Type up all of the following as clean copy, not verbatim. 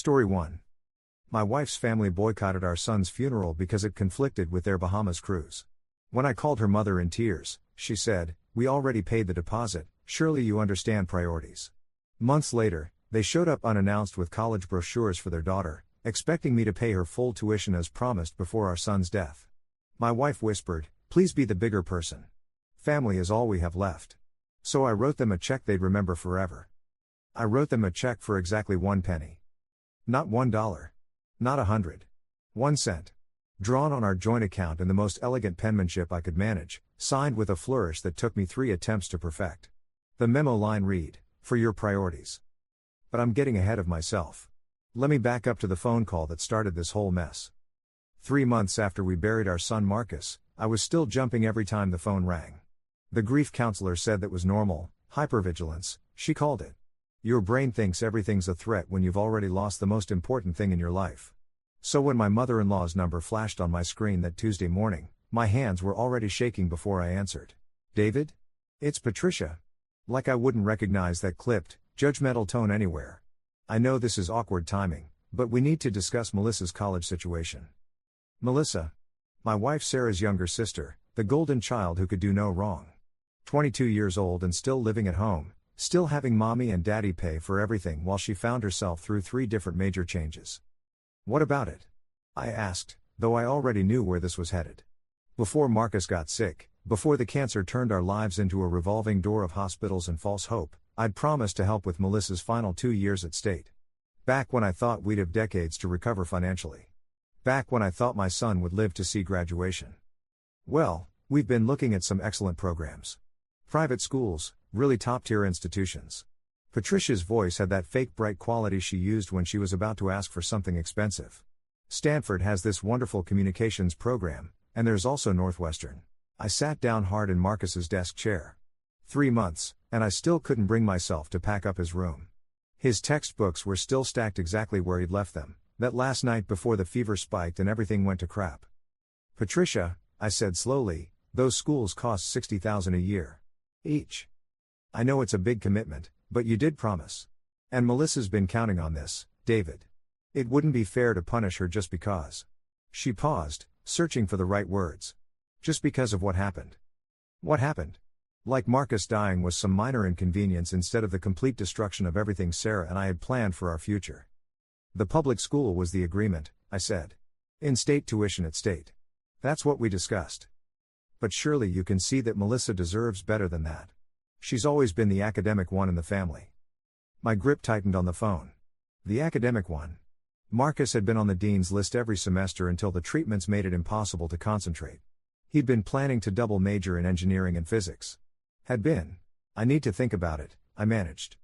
Story 1. My wife's family boycotted our son's funeral because it conflicted with their Bahamas cruise. When I called her mother in tears, she said, "We already paid the deposit, surely you understand priorities." Months later, they showed up unannounced with college brochures for their daughter, expecting me to pay her full tuition as promised before our son's death. My wife whispered, "Please be the bigger person. Family is all we have left." So I wrote them a check they'd remember forever. I wrote them a check for exactly 1 penny. Not $1. Not 100. 1 cent. Drawn on our joint account in the most elegant penmanship I could manage, signed with a flourish that took me 3 attempts to perfect. The memo line read, "For your priorities." But I'm getting ahead of myself. Let me back up to the phone call that started this whole mess. 3 months after we buried our son Marcus, I was still jumping every time the phone rang. The grief counselor said that was normal, hypervigilance, she called it. Your brain thinks everything's a threat when you've already lost the most important thing in your life. So when my mother-in-law's number flashed on my screen that Tuesday morning, my hands were already shaking before I answered. "David? It's Patricia." Like I wouldn't recognize that clipped, judgmental tone anywhere. "I know this is awkward timing, but we need to discuss Melissa's college situation." Melissa. My wife Sarah's younger sister, the golden child who could do no wrong. 22 years old and still living at home, still having mommy and daddy pay for everything while she found herself through 3 different major changes. "What about it?" I asked, though I already knew where this was headed. Before Marcus got sick, before the cancer turned our lives into a revolving door of hospitals and false hope, I'd promised to help with Melissa's final 2 years at state. Back when I thought we'd have decades to recover financially. Back when I thought my son would live to see graduation. Well, we've been looking at some excellent programs. Private schools, really top-tier institutions. Patricia's voice had that fake bright quality she used when she was about to ask for something expensive. Stanford has this wonderful communications program, and there's also Northwestern. I sat down hard in Marcus's desk chair. 3 months, and I still couldn't bring myself to pack up his room. His textbooks were still stacked exactly where he'd left them, that last night before the fever spiked and everything went to crap. "Patricia," I said slowly, "those schools cost $60,000 a year. Each. I know it's a big commitment, but you did promise. And Melissa's been counting on this, David. It wouldn't be fair to punish her just because." She paused, searching for the right words. "Just because of what happened." What happened? Like Marcus dying was some minor inconvenience instead of the complete destruction of everything Sarah and I had planned for our future. "The public school was the agreement," I said. "In-state tuition at state. That's what we discussed. But surely you can see that Melissa deserves better than that. She's always been the academic one in the family." My grip tightened on the phone. The academic one. Marcus had been on the dean's list every semester until the treatments made it impossible to concentrate. He'd been planning to double major in engineering and physics. Had been. "I need to think about it," I managed.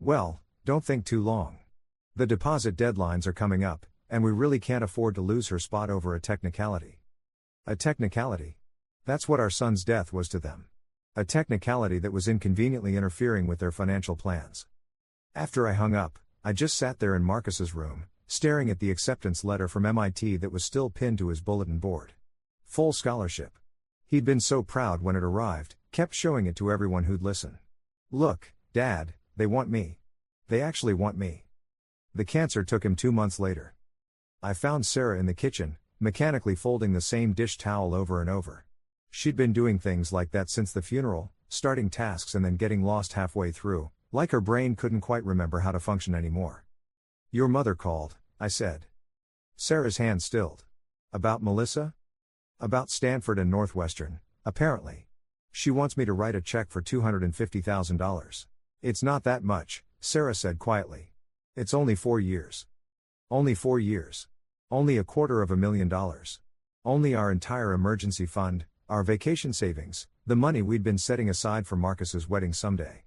"Well, don't think too long. The deposit deadlines are coming up, and we really can't afford to lose her spot over a technicality." A technicality? That's what our son's death was to them. A technicality that was inconveniently interfering with their financial plans. After I hung up, I just sat there in Marcus's room, staring at the acceptance letter from MIT that was still pinned to his bulletin board. Full scholarship. He'd been so proud when it arrived, kept showing it to everyone who'd listen. "Look, Dad, they want me. They actually want me." The cancer took him 2 months later. I found Sarah in the kitchen, mechanically folding the same dish towel over and over. She'd been doing things like that since the funeral, starting tasks and then getting lost halfway through, like her brain couldn't quite remember how to function anymore. "Your mother called," I said. Sarah's hand stilled. "About Melissa?" "About Stanford and Northwestern, apparently. She wants me to write a check for $250,000. "It's not that much," Sarah said quietly. "It's only 4 years. Only 4 years. Only $250,000. Only our entire emergency fund, our vacation savings, the money we'd been setting aside for Marcus's wedding someday.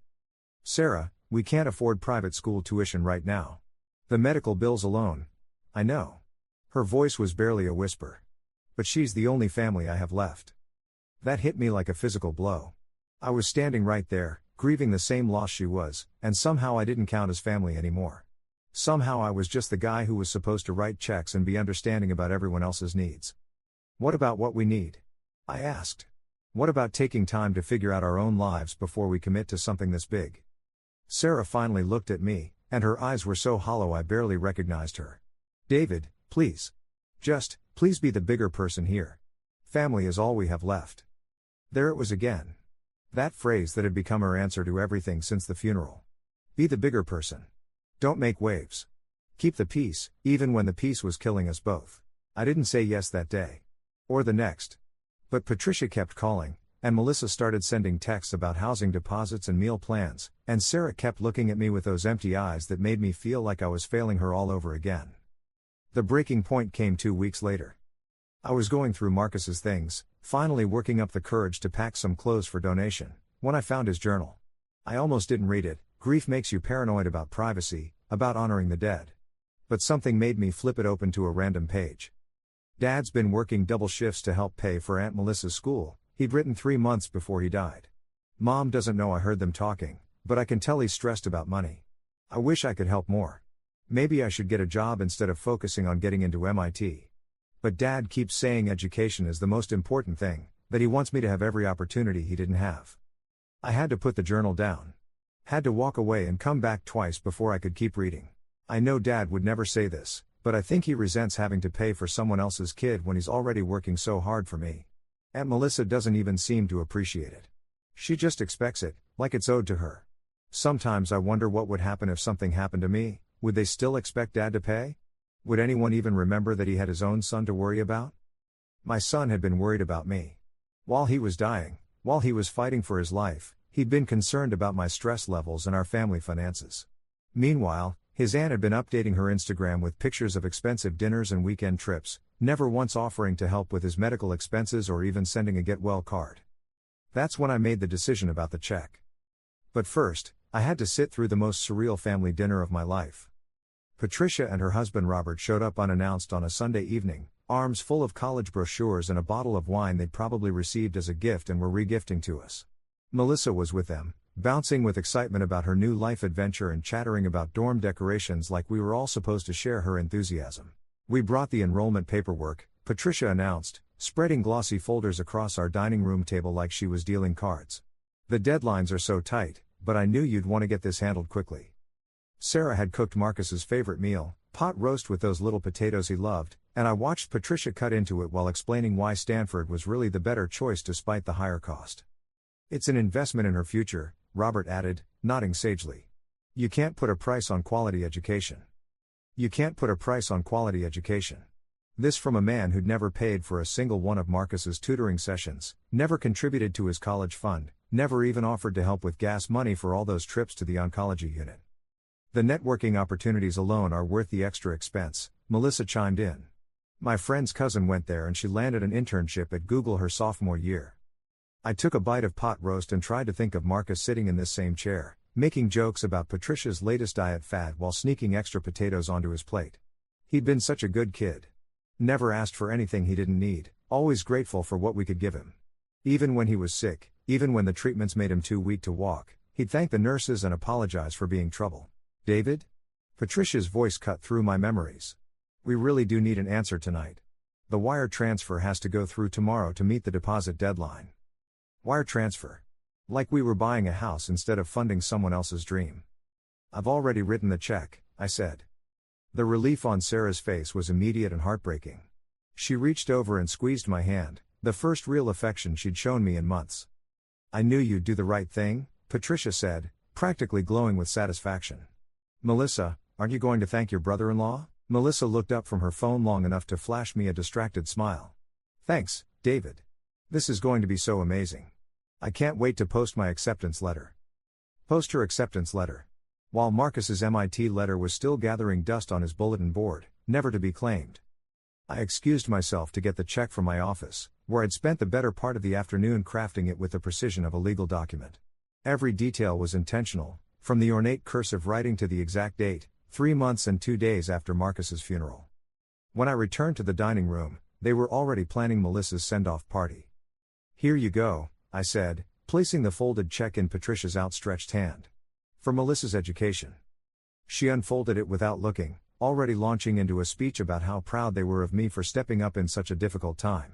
Sarah, we can't afford private school tuition right now. The medical bills alone." "I know." Her voice was barely a whisper. "But she's the only family I have left." That hit me like a physical blow. I was standing right there, grieving the same loss she was, and somehow I didn't count as family anymore. Somehow I was just the guy who was supposed to write checks and be understanding about everyone else's needs. "What about what we need?" I asked. "What about taking time to figure out our own lives before we commit to something this big?" Sarah finally looked at me, And her eyes were so hollow I barely recognized her. David, please. Please be the bigger person here. Family is all we have left. There it was again. That phrase that had become her answer to everything since the funeral. Be the bigger person. Don't make waves. Keep the peace, even when the peace was killing us both. I didn't say yes that day. Or the next. But Patricia kept calling, and Melissa started sending texts about housing deposits and meal plans, and Sarah kept looking at me with those empty eyes that made me feel like I was failing her all over again. The breaking point came 2 weeks later. I was going through Marcus's things, finally working up the courage to pack some clothes for donation, when I found his journal. I almost didn't read it. Grief makes you paranoid about privacy, about honoring the dead. But something made me flip it open to a random page. Dad's been working double shifts to help pay for Aunt Melissa's school. He'd written 3 months before he died. Mom doesn't know I heard them talking, but I can tell he's stressed about money. I wish I could help more. Maybe I should get a job instead of focusing on getting into MIT. But Dad keeps saying education is the most important thing, that he wants me to have every opportunity he didn't have. I had to put the journal down. Had to walk away and come back twice before I could keep reading. I know Dad would never say this, but I think he resents having to pay for someone else's kid when he's already working so hard for me. Aunt Melissa doesn't even seem to appreciate it. She just expects it, like it's owed to her. Sometimes I wonder what would happen if something happened to me. Would they still expect Dad to pay? Would anyone even remember that he had his own son to worry about? My son had been worried about me. While he was dying, while he was fighting for his life, he'd been concerned about my stress levels and our family finances. Meanwhile, his aunt had been updating her Instagram with pictures of expensive dinners and weekend trips, never once offering to help with his medical expenses or even sending a get well card. That's when I made the decision about the check. But first, I had to sit through the most surreal family dinner of my life. Patricia and her husband Robert showed up unannounced on a Sunday evening, arms full of college brochures and a bottle of wine they'd probably received as a gift and were regifting to us. Melissa was with them, bouncing with excitement about her new life adventure and chattering about dorm decorations like we were all supposed to share her enthusiasm. We brought the enrollment paperwork, Patricia announced, spreading glossy folders across our dining room table like she was dealing cards. The deadlines are so tight, but I knew you'd want to get this handled quickly. Sarah had cooked Marcus's favorite meal, pot roast with those little potatoes he loved, and I watched Patricia cut into it while explaining why Stanford was really the better choice despite the higher cost. It's an investment in her future, Robert added, nodding sagely. You can't put a price on quality education. You can't put a price on quality education. This from a man who'd never paid for a single one of Marcus's tutoring sessions, never contributed to his college fund, never even offered to help with gas money for all those trips to the oncology unit. The networking opportunities alone are worth the extra expense, Melissa chimed in. My friend's cousin went there and she landed an internship at Google her sophomore year. I took a bite of pot roast and tried to think of Marcus sitting in this same chair, making jokes about Patricia's latest diet fad while sneaking extra potatoes onto his plate. He'd been such a good kid. Never asked for anything he didn't need, always grateful for what we could give him. Even when he was sick, even when the treatments made him too weak to walk, he'd thank the nurses and apologize for being trouble. David? Patricia's voice cut through my memories. We really do need an answer tonight. The wire transfer has to go through tomorrow to meet the deposit deadline. Wire transfer. Like we were buying a house instead of funding someone else's dream. I've already written the check, I said. The relief on Sarah's face was immediate and heartbreaking. She reached over and squeezed my hand, the first real affection she'd shown me in months. I knew you'd do the right thing, Patricia said, practically glowing with satisfaction. Melissa, aren't you going to thank your brother-in-law? Melissa looked up from her phone long enough to flash me a distracted smile. Thanks, David. This is going to be so amazing. I can't wait to post my acceptance letter. Post her acceptance letter. While Marcus's MIT letter was still gathering dust on his bulletin board, never to be claimed. I excused myself to get the check from my office, where I'd spent the better part of the afternoon crafting it with the precision of a legal document. Every detail was intentional, from the ornate cursive writing to the exact date, 3 months and 2 days after Marcus's funeral. When I returned to the dining room, they were already planning Melissa's send-off party. Here you go, I said, placing the folded check in Patricia's outstretched hand. For Melissa's education. She unfolded it without looking, already launching into a speech about how proud they were of me for stepping up in such a difficult time.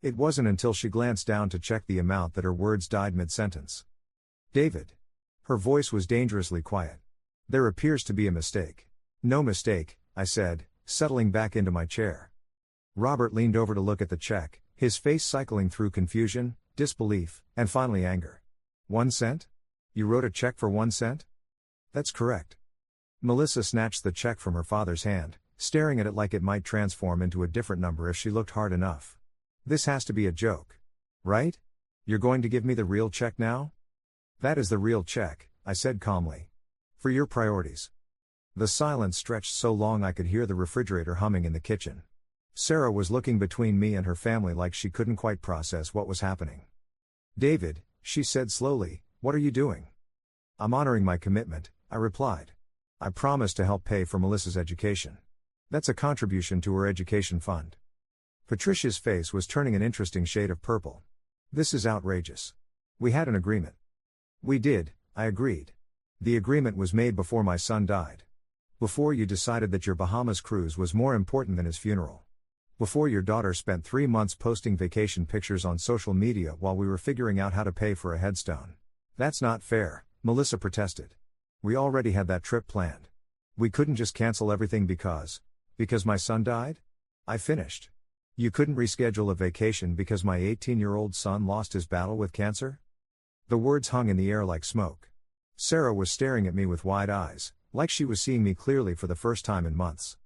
It wasn't until she glanced down to check the amount that her words died mid-sentence. David. Her voice was dangerously quiet. There appears to be a mistake. No mistake, I said, settling back into my chair. Robert leaned over to look at the check, his face cycling through confusion, disbelief, and finally anger. 1 cent? You wrote a check for 1 cent? That's correct. Melissa snatched the check from her father's hand, staring at it like it might transform into a different number if she looked hard enough. This has to be a joke. Right? You're going to give me the real check now? That is the real check, I said calmly. For your priorities. The silence stretched so long I could hear the refrigerator humming in the kitchen. Sarah was looking between me and her family like she couldn't quite process what was happening. David, she said slowly, what are you doing? I'm honoring my commitment, I replied. I promised to help pay for Melissa's education. That's a contribution to her education fund. Patricia's face was turning an interesting shade of purple. This is outrageous. We had an agreement. We did, I agreed. The agreement was made before my son died. Before you decided that your Bahamas cruise was more important than his funeral. Before your daughter spent 3 months posting vacation pictures on social media while we were figuring out how to pay for a headstone. That's not fair, Melissa protested. We already had that trip planned. We couldn't just cancel everything because my son died? I finished. You couldn't reschedule a vacation because my 18-year-old son lost his battle with cancer? The words hung in the air like smoke. Sarah was staring at me with wide eyes, like she was seeing me clearly for the first time in months.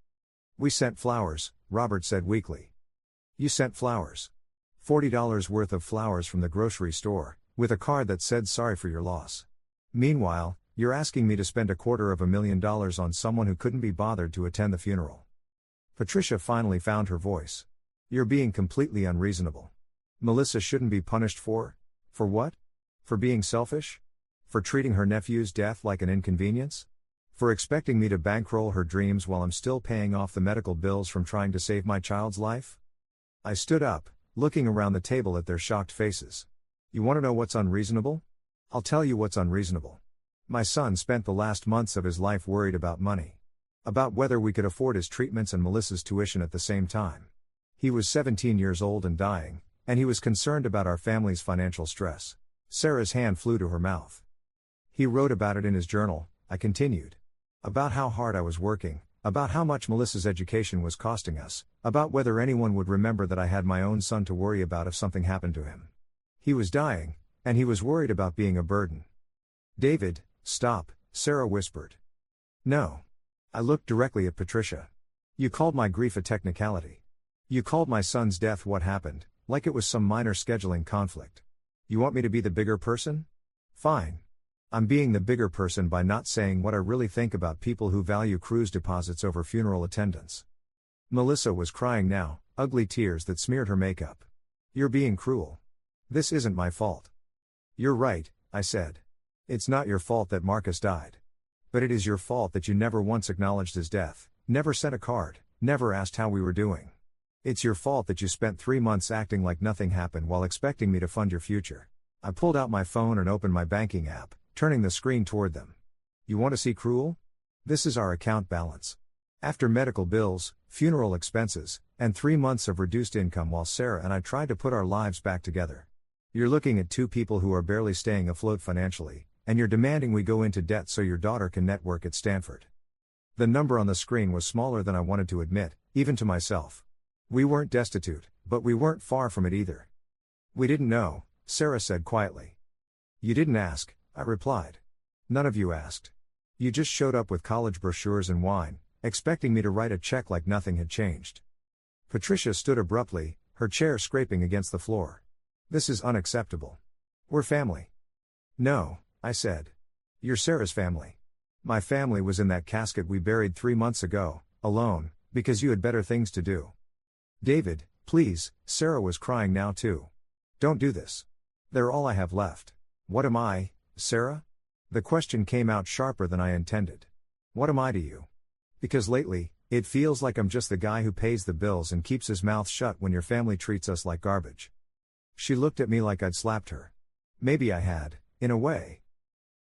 We sent flowers, Robert said weakly. You sent flowers. $40 worth of flowers from the grocery store, with a card that said sorry for your loss. Meanwhile, you're asking me to spend $250,000 on someone who couldn't be bothered to attend the funeral. Patricia finally found her voice. You're being completely unreasonable. Melissa shouldn't be punished for what? For being selfish? For treating her nephew's death like an inconvenience? For expecting me to bankroll her dreams while I'm still paying off the medical bills from trying to save my child's life? I stood up, looking around the table at their shocked faces. You want to know what's unreasonable? I'll tell you what's unreasonable. My son spent the last months of his life worried about money. About whether we could afford his treatments and Melissa's tuition at the same time. He was 17 years old and dying, and he was concerned about our family's financial stress. Sarah's hand flew to her mouth. He wrote about it in his journal, I continued. About how hard I was working, about how much Melissa's education was costing us, about whether anyone would remember that I had my own son to worry about if something happened to him. He was dying, and he was worried about being a burden. David, stop, Sarah whispered. No. I looked directly at Patricia. You called my grief a technicality. You called my son's death what happened, like it was some minor scheduling conflict. You want me to be the bigger person? Fine. I'm being the bigger person by not saying what I really think about people who value cruise deposits over funeral attendance. Melissa was crying now, ugly tears that smeared her makeup. You're being cruel. This isn't my fault. You're right, I said. It's not your fault that Marcus died. But it is your fault that you never once acknowledged his death, never sent a card, never asked how we were doing. It's your fault that you spent 3 months acting like nothing happened while expecting me to fund your future. I pulled out my phone and opened my banking app, turning the screen toward them. You want to see cruel? This is our account balance. After medical bills, funeral expenses, and 3 months of reduced income while Sarah and I tried to put our lives back together. You're looking at 2 people who are barely staying afloat financially, and you're demanding we go into debt so your daughter can network at Stanford. The number on the screen was smaller than I wanted to admit, even to myself. We weren't destitute, but we weren't far from it either. We didn't know, Sarah said quietly. You didn't ask, I replied. None of you asked. You just showed up with college brochures and wine, expecting me to write a check like nothing had changed. Patricia stood abruptly, her chair scraping against the floor. This is unacceptable. We're family. No, I said. You're Sarah's family. My family was in that casket we buried 3 months ago, alone, because you had better things to do. David, please, Sarah was crying now too. Don't do this. They're all I have left. What am I, Sarah? The question came out sharper than I intended. What am I to you? Because lately, it feels like I'm just the guy who pays the bills and keeps his mouth shut when your family treats us like garbage. She looked at me like I'd slapped her. Maybe I had, in a way.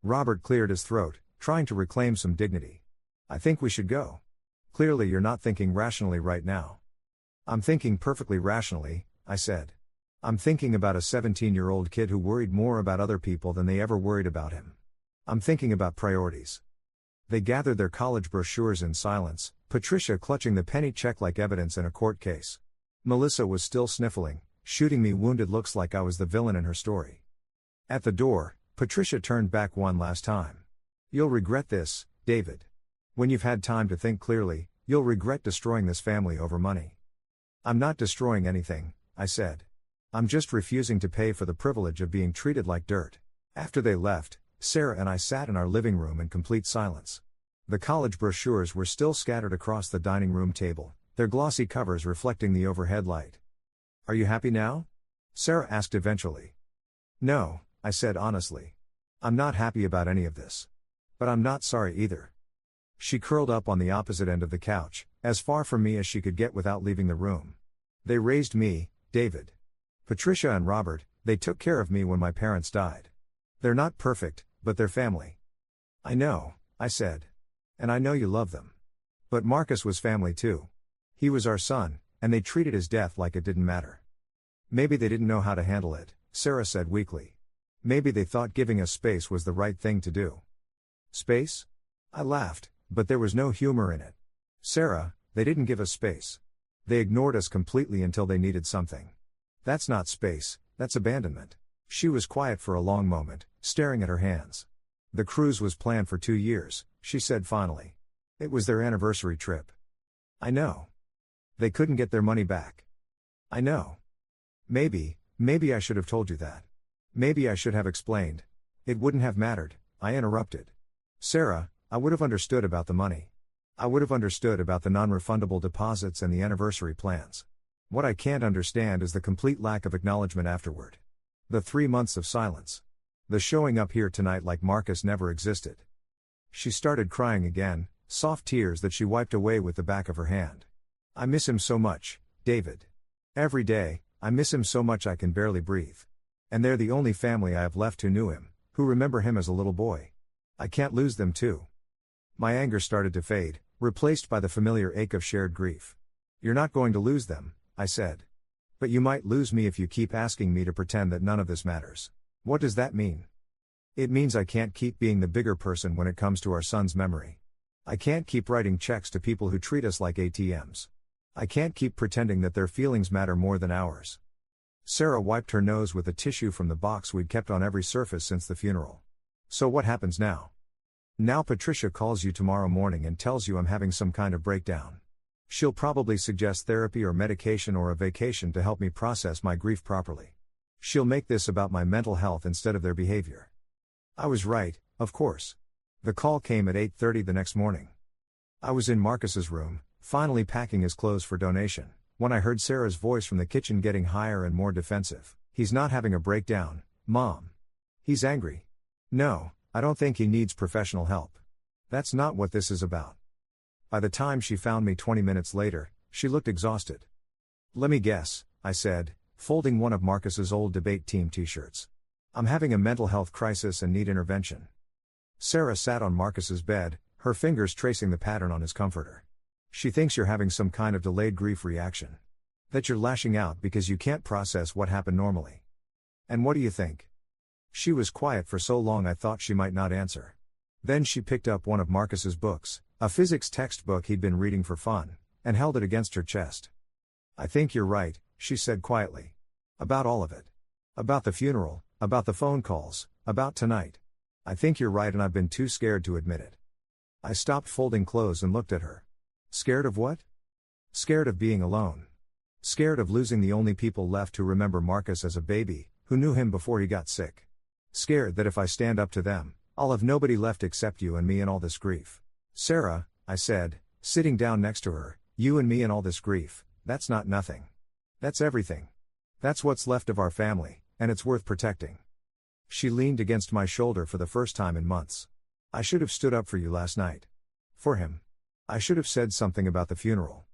Robert cleared his throat, trying to reclaim some dignity. I think we should go. Clearly you're not thinking rationally right now. I'm thinking perfectly rationally, I said. I'm thinking about a 17-year-old kid who worried more about other people than they ever worried about him. I'm thinking about priorities. They gathered their college brochures in silence, Patricia clutching the penny check like evidence in a court case. Melissa was still sniffling, shooting me wounded looks like I was the villain in her story. At the door, Patricia turned back one last time. "You'll regret this, David. When you've had time to think clearly, you'll regret destroying this family over money." "I'm not destroying anything," I said. "I'm just refusing to pay for the privilege of being treated like dirt." After they left, Sarah and I sat in our living room in complete silence. The college brochures were still scattered across the dining room table, their glossy covers reflecting the overhead light. "Are you happy now?" Sarah asked eventually. "No," I said honestly. "I'm not happy about any of this. But I'm not sorry either." She curled up on the opposite end of the couch, as far from me as she could get without leaving the room. "They raised me, David. Patricia and Robert, they took care of me when my parents died. They're not perfect, but they're family." "I know," I said. "And I know you love them. But Marcus was family too. He was our son, and they treated his death like it didn't matter." "Maybe they didn't know how to handle it," Sarah said weakly. "Maybe they thought giving us space was the right thing to do." "Space?" I laughed, but there was no humor in it. "Sarah, they didn't give us space. They ignored us completely until they needed something. That's not space, that's abandonment." She was quiet for a long moment, staring at her hands. "The cruise was planned for 2 years, she said finally. "It was their anniversary trip." "I know. They couldn't get their money back." "I know. Maybe I should have told you that. Maybe I should have explained. It wouldn't have mattered," I interrupted. "Sarah, I would have understood about the money. I would have understood about the non-refundable deposits and the anniversary plans. What I can't understand is the complete lack of acknowledgement afterward. The 3 months of silence. The showing up here tonight like Marcus never existed." She started crying again, soft tears that she wiped away with the back of her hand. "I miss him so much, David. Every day, I miss him so much I can barely breathe. And they're the only family I have left who knew him, who remember him as a little boy. I can't lose them too." My anger started to fade, replaced by the familiar ache of shared grief. "You're not going to lose them," I said. "But you might lose me if you keep asking me to pretend that none of this matters." "What does that mean?" "It means I can't keep being the bigger person when it comes to our son's memory. I can't keep writing checks to people who treat us like ATMs. I can't keep pretending that their feelings matter more than ours." Sarah wiped her nose with a tissue from the box we'd kept on every surface since the funeral. "So what happens now?" "Now Patricia calls you tomorrow morning and tells you I'm having some kind of breakdown. She'll probably suggest therapy or medication or a vacation to help me process my grief properly. She'll make this about my mental health instead of their behavior." I was right, of course. The call came at 8:30 the next morning. I was in Marcus's room, finally packing his clothes for donation, when I heard Sarah's voice from the kitchen getting higher and more defensive. "He's not having a breakdown, Mom. He's angry. No, I don't think he needs professional help. That's not what this is about." By the time she found me 20 minutes later, she looked exhausted. "Let me guess," I said, folding one of Marcus's old debate team t-shirts. "I'm having a mental health crisis and need intervention." Sarah sat on Marcus's bed, her fingers tracing the pattern on his comforter. "She thinks you're having some kind of delayed grief reaction. That you're lashing out because you can't process what happened normally." "And what do you think?" She was quiet for so long I thought she might not answer. Then she picked up one of Marcus's books, a physics textbook he'd been reading for fun, and held it against her chest. "I think you're right," she said quietly. "About all of it. About the funeral, about the phone calls, about tonight. I think you're right and I've been too scared to admit it." I stopped folding clothes and looked at her. "Scared of what?" "Scared of being alone. Scared of losing the only people left who remember Marcus as a baby, who knew him before he got sick. Scared that if I stand up to them, I'll have nobody left except you and me and all this grief." "Sarah," I said, sitting down next to her, "you and me and all this grief, that's not nothing. That's everything. That's what's left of our family, and it's worth protecting." She leaned against my shoulder for the first time in months. "I should have stood up for you last night. For him. I should have said something about the funeral.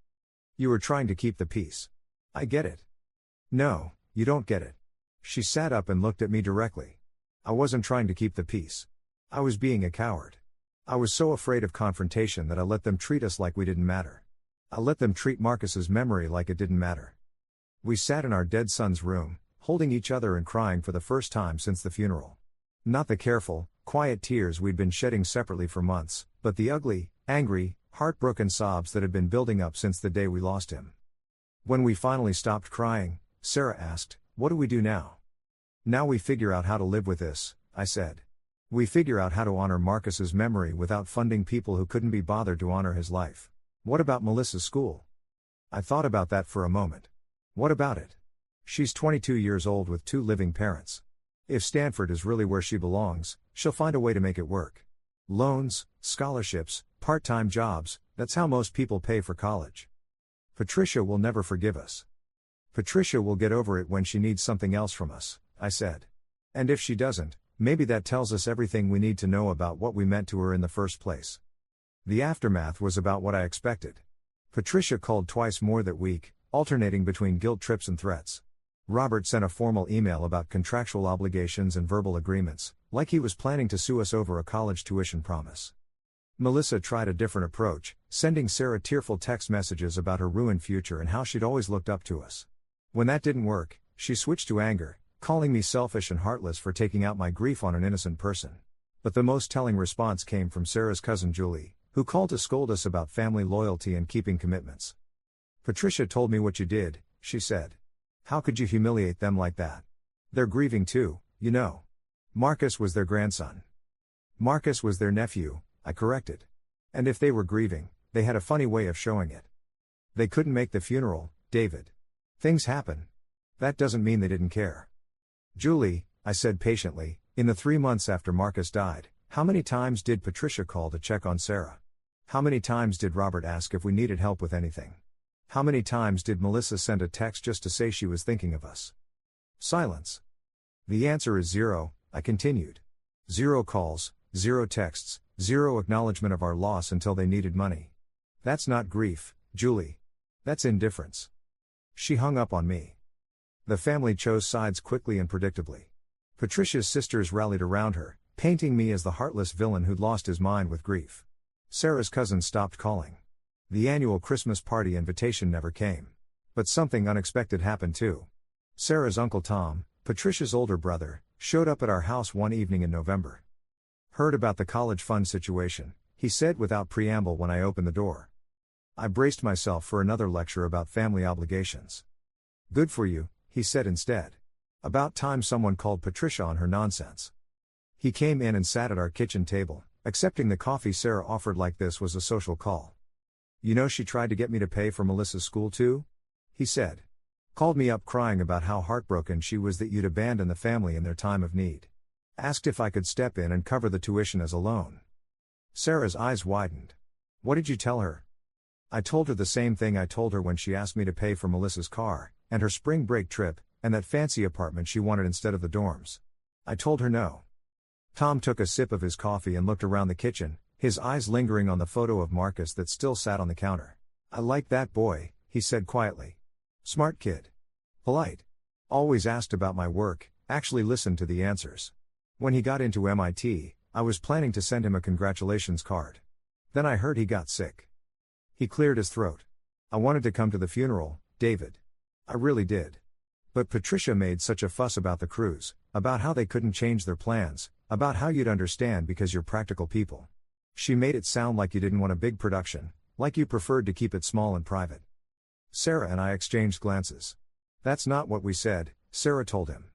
You were trying to keep the peace. I get it." "No, you don't get it." She sat up and looked at me directly. "I wasn't trying to keep the peace. I was being a coward. I was so afraid of confrontation that I let them treat us like we didn't matter. I let them treat Marcus's memory like it didn't matter." We sat in our dead son's room, holding each other and crying for the first time since the funeral. Not the careful, quiet tears we'd been shedding separately for months, but but the ugly, angry, heartbroken sobs that had been building up since the day we lost him. When we finally stopped crying, Sarah asked, "What do we do now?" "Now we figure out how to live with this," I said. "We figure out how to honor Marcus's memory without funding people who couldn't be bothered to honor his life." "What about Melissa's school?" I thought about that for a moment. What about it? She's 22 years old with 2 living parents. If Stanford is really where she belongs, she'll find a way to make it work. Loans, scholarships, part-time jobs, that's how most people pay for college. Patricia will never forgive us. Patricia will get over it when she needs something else from us, I said. And if she doesn't, maybe that tells us everything we need to know about what we meant to her in the first place. The aftermath was about what I expected. Patricia called twice more that week, alternating between guilt trips and threats. Robert sent a formal email about contractual obligations and verbal agreements, like he was planning to sue us over a college tuition promise. Melissa tried a different approach, sending Sarah tearful text messages about her ruined future and how she'd always looked up to us. When that didn't work, she switched to anger, calling me selfish and heartless for taking out my grief on an innocent person. But the most telling response came from Sarah's cousin Julie, who called to scold us about family loyalty and keeping commitments. "Patricia told me what you did," she said. "How could you humiliate them like that? They're grieving too, you know. Marcus was their grandson." "Marcus was their nephew," I corrected. "And if they were grieving, they had a funny way of showing it. They couldn't make the funeral, David. Things happen. That doesn't mean they didn't care." "Julie," I said patiently, "in the 3 months after Marcus died, how many times did Patricia call to check on Sarah? How many times did Robert ask if we needed help with anything? How many times did Melissa send a text just to say she was thinking of us?" Silence. "The answer is 0, I continued. 0 calls, 0 texts, 0 acknowledgement of our loss until they needed money. That's not grief, Julie. That's indifference." She hung up on me. The family chose sides quickly and predictably. Patricia's sisters rallied around her, painting me as the heartless villain who'd lost his mind with grief. Sarah's cousins stopped calling. The annual Christmas party invitation never came. But something unexpected happened too. Sarah's Uncle Tom, Patricia's older brother, showed up at our house one evening in November. "Heard about the college fund situation," he said without preamble when I opened the door. I braced myself for another lecture about family obligations. "Good for you," he said instead. "About time someone called Patricia on her nonsense." He came in and sat at our kitchen table, accepting the coffee Sarah offered like this was a social call. "You know she tried to get me to pay for Melissa's school too?" he said. "Called me up crying about how heartbroken she was that you'd abandon the family in their time of need. Asked if I could step in and cover the tuition as a loan." Sarah's eyes widened. "What did you tell her?" I told her the same thing I told her when she asked me to pay for Melissa's car, and her spring break trip, and that fancy apartment she wanted instead of the dorms. I told her no. Tom took a sip of his coffee and looked around the kitchen, his eyes lingering on the photo of Marcus that still sat on the counter. "I like that boy," he said quietly. "Smart kid. Polite. Always asked about my work, actually listened to the answers. When he got into MIT, I was planning to send him a congratulations card. Then I heard he got sick." He cleared his throat. "I wanted to come to the funeral, David. I really did. But Patricia made such a fuss about the cruise, about how they couldn't change their plans, about how you'd understand because you're practical people. She made it sound like you didn't want a big production, like you preferred to keep it small and private." Sarah and I exchanged glances. "That's not what we said," Sarah told him.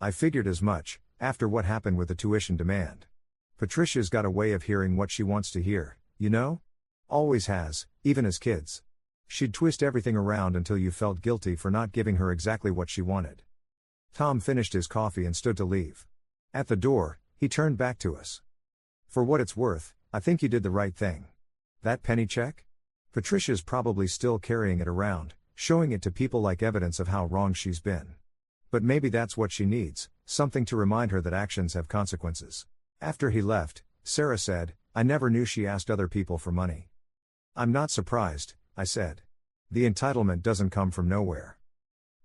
"I figured as much, after what happened with the tuition demand. Patricia's got a way of hearing what she wants to hear, you know? Always has, even as kids. She'd twist everything around until you felt guilty for not giving her exactly what she wanted." Tom finished his coffee and stood to leave. At the door, he turned back to us. "For what it's worth, I think you did the right thing. That penny check? Patricia's probably still carrying it around, showing it to people like evidence of how wrong she's been. But maybe that's what she needs, something to remind her that actions have consequences." After he left, Sarah said, "I never knew she asked other people for money." "I'm not surprised," I said. "The entitlement doesn't come from nowhere."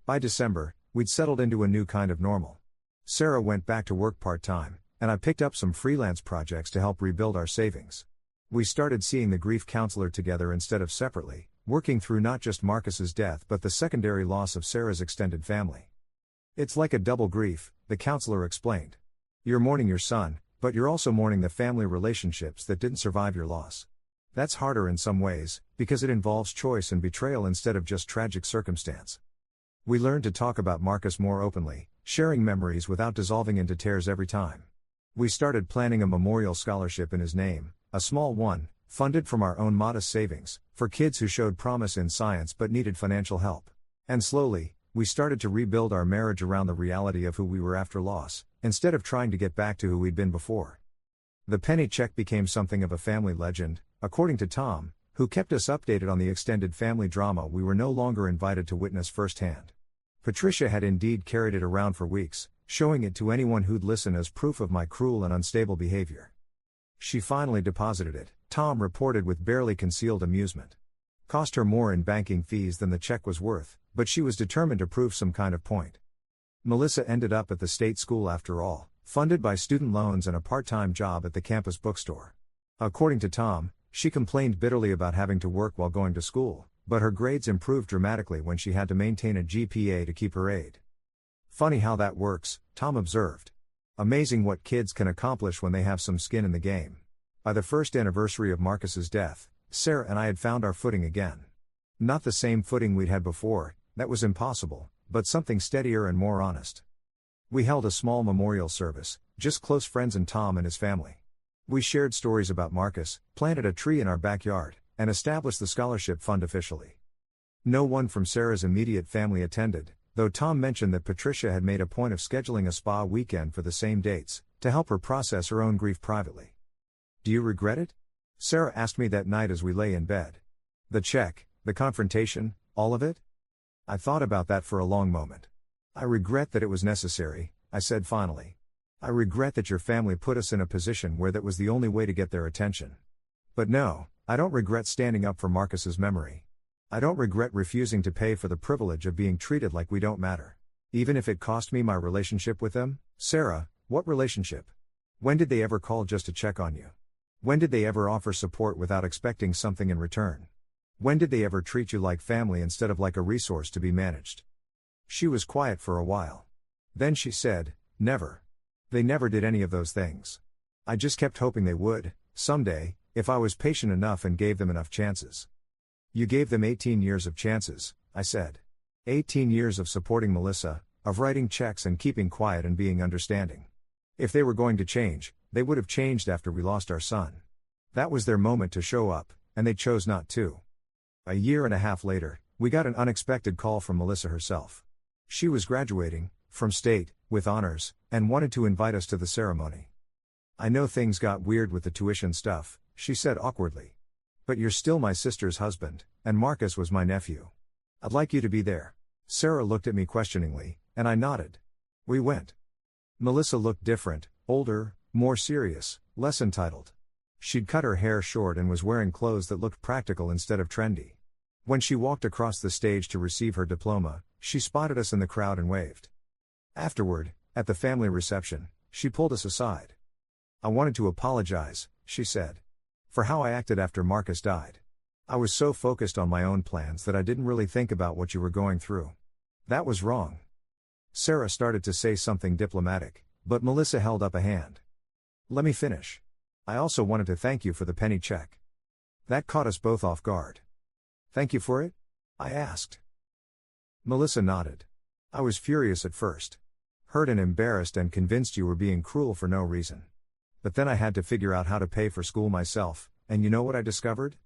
By December, we'd settled into a new kind of normal. Sarah went back to work part-time, and I picked up some freelance projects to help rebuild our savings. We started seeing the grief counselor together instead of separately, working through not just Marcus's death but the secondary loss of Sarah's extended family. "It's like a double grief," the counselor explained. "You're mourning your son, But you're also mourning the family relationships that didn't survive your loss. That's harder in some ways, because it involves choice and betrayal instead of just tragic circumstance. We learned to talk about Marcus more openly, sharing memories without dissolving into tears every time. We started planning a memorial scholarship in his name, a small one, funded from our own modest savings, for kids who showed promise in science but needed financial help. And slowly, we started to rebuild our marriage around the reality of who we were after loss, instead of trying to get back to who we'd been before. The penny check became something of a family legend, according to Tom, who kept us updated on the extended family drama we were no longer invited to witness firsthand. Patricia had indeed carried it around for weeks, showing it to anyone who'd listen as proof of my cruel and unstable behavior. She finally deposited it, Tom reported with barely concealed amusement. Cost her more in banking fees than the check was worth, but she was determined to prove some kind of point. Melissa ended up at the state school after all, funded by student loans and a part-time job at the campus bookstore. According to Tom, she complained bitterly about having to work while going to school, but her grades improved dramatically when she had to maintain a GPA to keep her aid. Funny how that works, Tom observed. Amazing what kids can accomplish when they have some skin in the game. By the first anniversary of Marcus's death, Sarah and I had found our footing again. Not the same footing we'd had before, that was impossible, but something steadier and more honest. We held a small memorial service, just close friends and Tom and his family. We shared stories about Marcus, planted a tree in our backyard, and established the scholarship fund officially. No one from Sarah's immediate family attended, though Tom mentioned that Patricia had made a point of scheduling a spa weekend for the same dates, to help her process her own grief privately. "Do you regret it?" Sarah asked me that night as we lay in bed. "The check, the confrontation, all of it?" I thought about that for a long moment. "I regret that it was necessary," I said finally. "I regret that your family put us in a position where that was the only way to get their attention. But no, I don't regret standing up for Marcus's memory. I don't regret refusing to pay for the privilege of being treated like we don't matter. Even if it cost me my relationship with them." "Sarah, what relationship? When did they ever call just to check on you? When did they ever offer support without expecting something in return? When did they ever treat you like family instead of like a resource to be managed?" She was quiet for a while. Then she said, "Never. They never did any of those things. I just kept hoping they would, someday, if I was patient enough and gave them enough chances." "You gave them 18 years of chances," I said. 18 years of supporting Melissa, of writing checks and keeping quiet and being understanding. If they were going to change, they would have changed after we lost our son. That was their moment to show up, and they chose not to. A year and a half later, we got an unexpected call from Melissa herself. She was graduating, from state, with honors, and wanted to invite us to the ceremony. "I know things got weird with the tuition stuff," she said awkwardly. "But you're still my sister's husband, and Marcus was my nephew. I'd like you to be there." Sarah looked at me questioningly, and I nodded. We went. Melissa looked different, older, more serious, less entitled. She'd cut her hair short and was wearing clothes that looked practical instead of trendy. When she walked across the stage to receive her diploma, she spotted us in the crowd and waved. Afterward, at the family reception, she pulled us aside. "I wanted to apologize," she said, "for how I acted after Marcus died. I was so focused on my own plans that I didn't really think about what you were going through. That was wrong." Sarah started to say something diplomatic, but Melissa held up a hand. "Let me finish. I also wanted to thank you for the penny check." That caught us both off guard. "Thank you for it?" I asked. Melissa nodded. "I was furious at first. Hurt and embarrassed and convinced you were being cruel for no reason. But then I had to figure out how to pay for school myself, and you know what I discovered?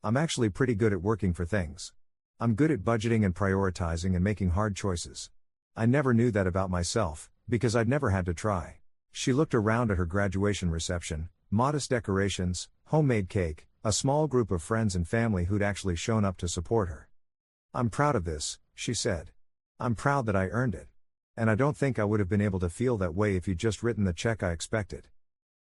I'm actually pretty good at working for things. I'm good at budgeting and prioritizing and making hard choices. I never knew that about myself, because I'd never had to try." She looked around at her graduation reception, modest decorations, homemade cake, a small group of friends and family who'd actually shown up to support her. "I'm proud of this," she said. "I'm proud that I earned it. And I don't think I would have been able to feel that way if you'd just written the check I expected."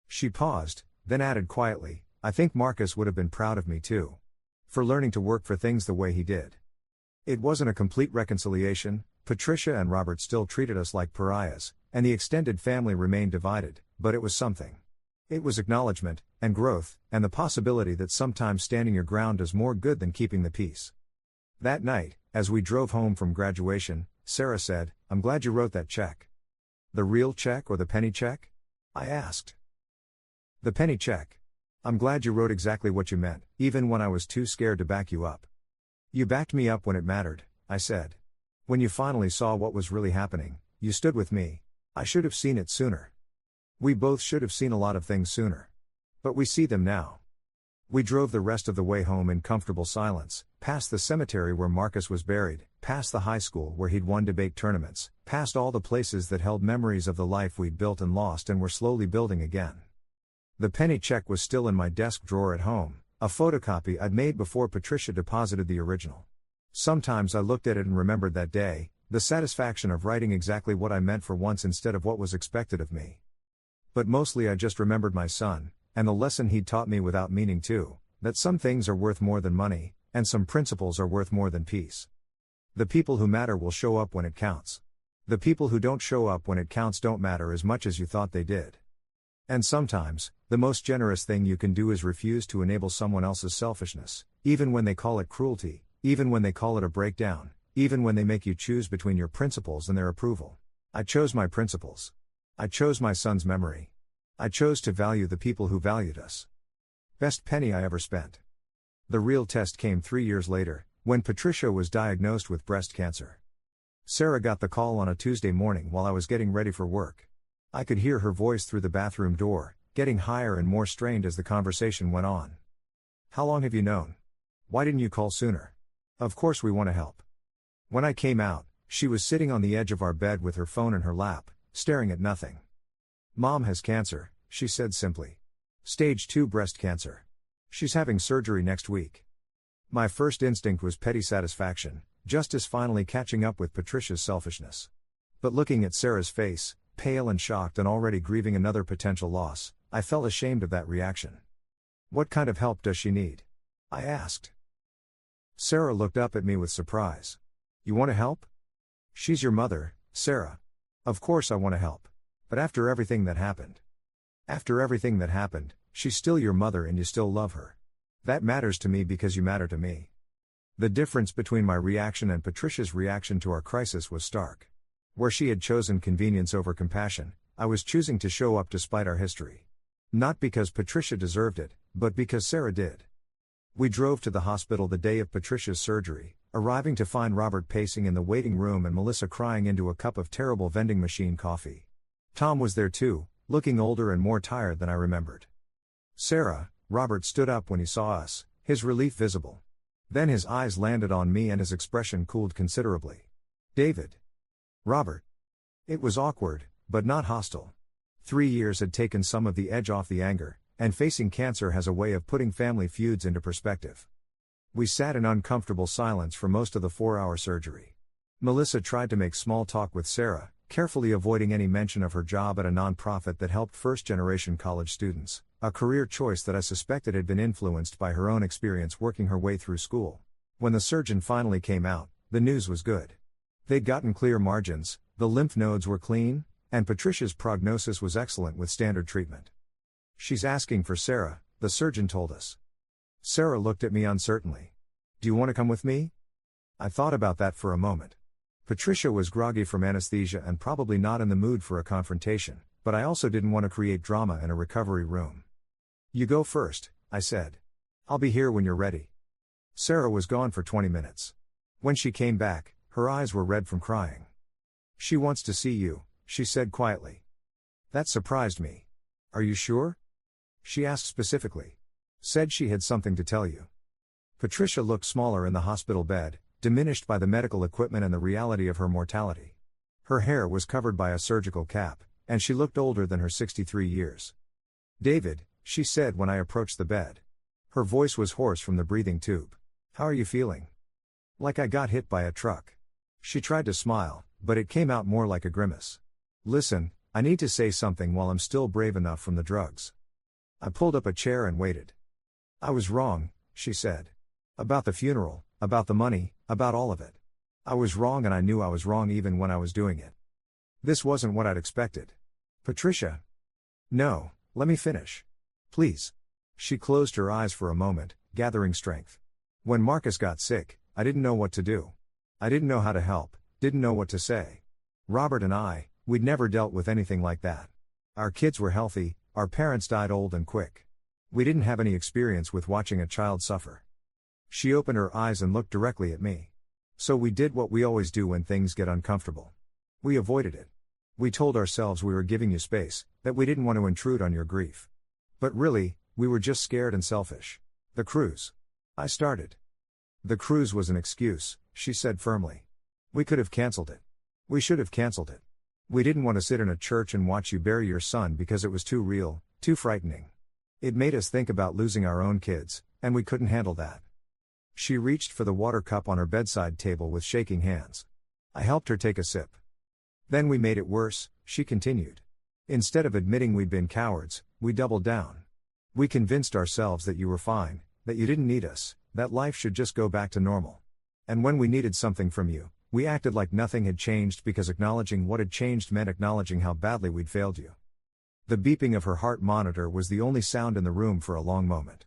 She paused, then added quietly, "I think Marcus would have been proud of me too. For learning to work for things the way he did." It wasn't a complete reconciliation. Patricia and Robert still treated us like pariahs, and the extended family remained divided, but it was something. It was acknowledgement, and growth, and the possibility that sometimes standing your ground does more good than keeping the peace. That night, as we drove home from graduation, Sarah said, "I'm glad you wrote that check." "The real check or the penny check?" I asked. The penny check. I'm glad you wrote exactly what you meant, even when I was too scared to back you up. You backed me up when it mattered, I said. When you finally saw what was really happening, you stood with me. I should have seen it sooner. We both should have seen a lot of things sooner. But we see them now. We drove the rest of the way home in comfortable silence, past the cemetery where Marcus was buried, past the high school where he'd won debate tournaments, past all the places that held memories of the life we'd built and lost and were slowly building again. The penny check was still in my desk drawer at home, a photocopy I'd made before Patricia deposited the original. Sometimes I looked at it and remembered that day, the satisfaction of writing exactly what I meant for once instead of what was expected of me. But mostly I just remembered my son, and the lesson he'd taught me without meaning to, that some things are worth more than money, and some principles are worth more than peace. The people who matter will show up when it counts. The people who don't show up when it counts don't matter as much as you thought they did. And sometimes, the most generous thing you can do is refuse to enable someone else's selfishness, even when they call it cruelty, even when they call it a breakdown, even when they make you choose between your principles and their approval. I chose my principles. I chose my son's memory. I chose to value the people who valued us. Best penny I ever spent. The real test came 3 years later, when Patricia was diagnosed with breast cancer. Sarah got the call on a Tuesday morning while I was getting ready for work. I could hear her voice through the bathroom door, getting higher and more strained as the conversation went on. How long have you known? Why didn't you call sooner? Of course we want to help. When I came out, she was sitting on the edge of our bed with her phone in her lap, staring at nothing. Mom has cancer, she said simply. Stage 2 breast cancer. She's having surgery next week. My first instinct was petty satisfaction, justice finally catching up with Patricia's selfishness. But looking at Sarah's face, pale and shocked and already grieving another potential loss, I felt ashamed of that reaction. What kind of help does she need? I asked. Sarah looked up at me with surprise. You want to help? She's your mother, Sarah. Of course I want to help. But after everything that happened. After everything that happened, she's still your mother and you still love her. That matters to me because you matter to me. The difference between my reaction and Patricia's reaction to our crisis was stark. Where she had chosen convenience over compassion, I was choosing to show up despite our history. Not because Patricia deserved it, but because Sarah did. We drove to the hospital the day of Patricia's surgery, arriving to find Robert pacing in the waiting room and Melissa crying into a cup of terrible vending machine coffee. Tom was there too, looking older and more tired than I remembered. Sarah, Robert stood up when he saw us, his relief visible. Then his eyes landed on me and his expression cooled considerably. David. Robert. It was awkward, but not hostile. 3 years had taken some of the edge off the anger, and facing cancer has a way of putting family feuds into perspective. We sat in uncomfortable silence for most of the 4-hour surgery. Melissa tried to make small talk with Sarah, carefully avoiding any mention of her job at a nonprofit that helped first-generation college students, a career choice that I suspected had been influenced by her own experience working her way through school. When the surgeon finally came out, the news was good. They'd gotten clear margins, the lymph nodes were clean, and Patricia's prognosis was excellent with standard treatment. She's asking for Sarah, the surgeon told us. Sarah looked at me uncertainly. Do you want to come with me? I thought about that for a moment. Patricia was groggy from anesthesia and probably not in the mood for a confrontation, but I also didn't want to create drama in a recovery room. You go first, I said. I'll be here when you're ready. Sarah was gone for 20 minutes. When she came back, her eyes were red from crying. She wants to see you, she said quietly. That surprised me. Are you sure? She asked specifically. Said she had something to tell you. Patricia looked smaller in the hospital bed, diminished by the medical equipment and the reality of her mortality. Her hair was covered by a surgical cap, and she looked older than her 63 years. David, she said when I approached the bed. Her voice was hoarse from the breathing tube. How are you feeling? Like I got hit by a truck. She tried to smile, but it came out more like a grimace. Listen, I need to say something while I'm still brave enough from the drugs. I pulled up a chair and waited. I was wrong, she said. About the funeral, about the money, about all of it. I was wrong and I knew I was wrong even when I was doing it. This wasn't what I'd expected. Patricia. No, let me finish. Please. She closed her eyes for a moment, gathering strength. When Marcus got sick, I didn't know what to do. I didn't know how to help, didn't know what to say. Robert and we'd never dealt with anything like that. Our kids were healthy, our parents died old and quick. We didn't have any experience with watching a child suffer. She opened her eyes and looked directly at me. So we did what we always do when things get uncomfortable. We avoided it. We told ourselves we were giving you space, that we didn't want to intrude on your grief. But really, we were just scared and selfish. The cruise. I started. The cruise was an excuse, she said firmly. We could have cancelled it. We should have cancelled it. We didn't want to sit in a church and watch you bury your son because it was too real, too frightening. It made us think about losing our own kids, and we couldn't handle that. She reached for the water cup on her bedside table with shaking hands. I helped her take a sip. Then we made it worse, she continued. Instead of admitting we'd been cowards, we doubled down. We convinced ourselves that you were fine, that you didn't need us, that life should just go back to normal. And when we needed something from you, we acted like nothing had changed because acknowledging what had changed meant acknowledging how badly we'd failed you. The beeping of her heart monitor was the only sound in the room for a long moment.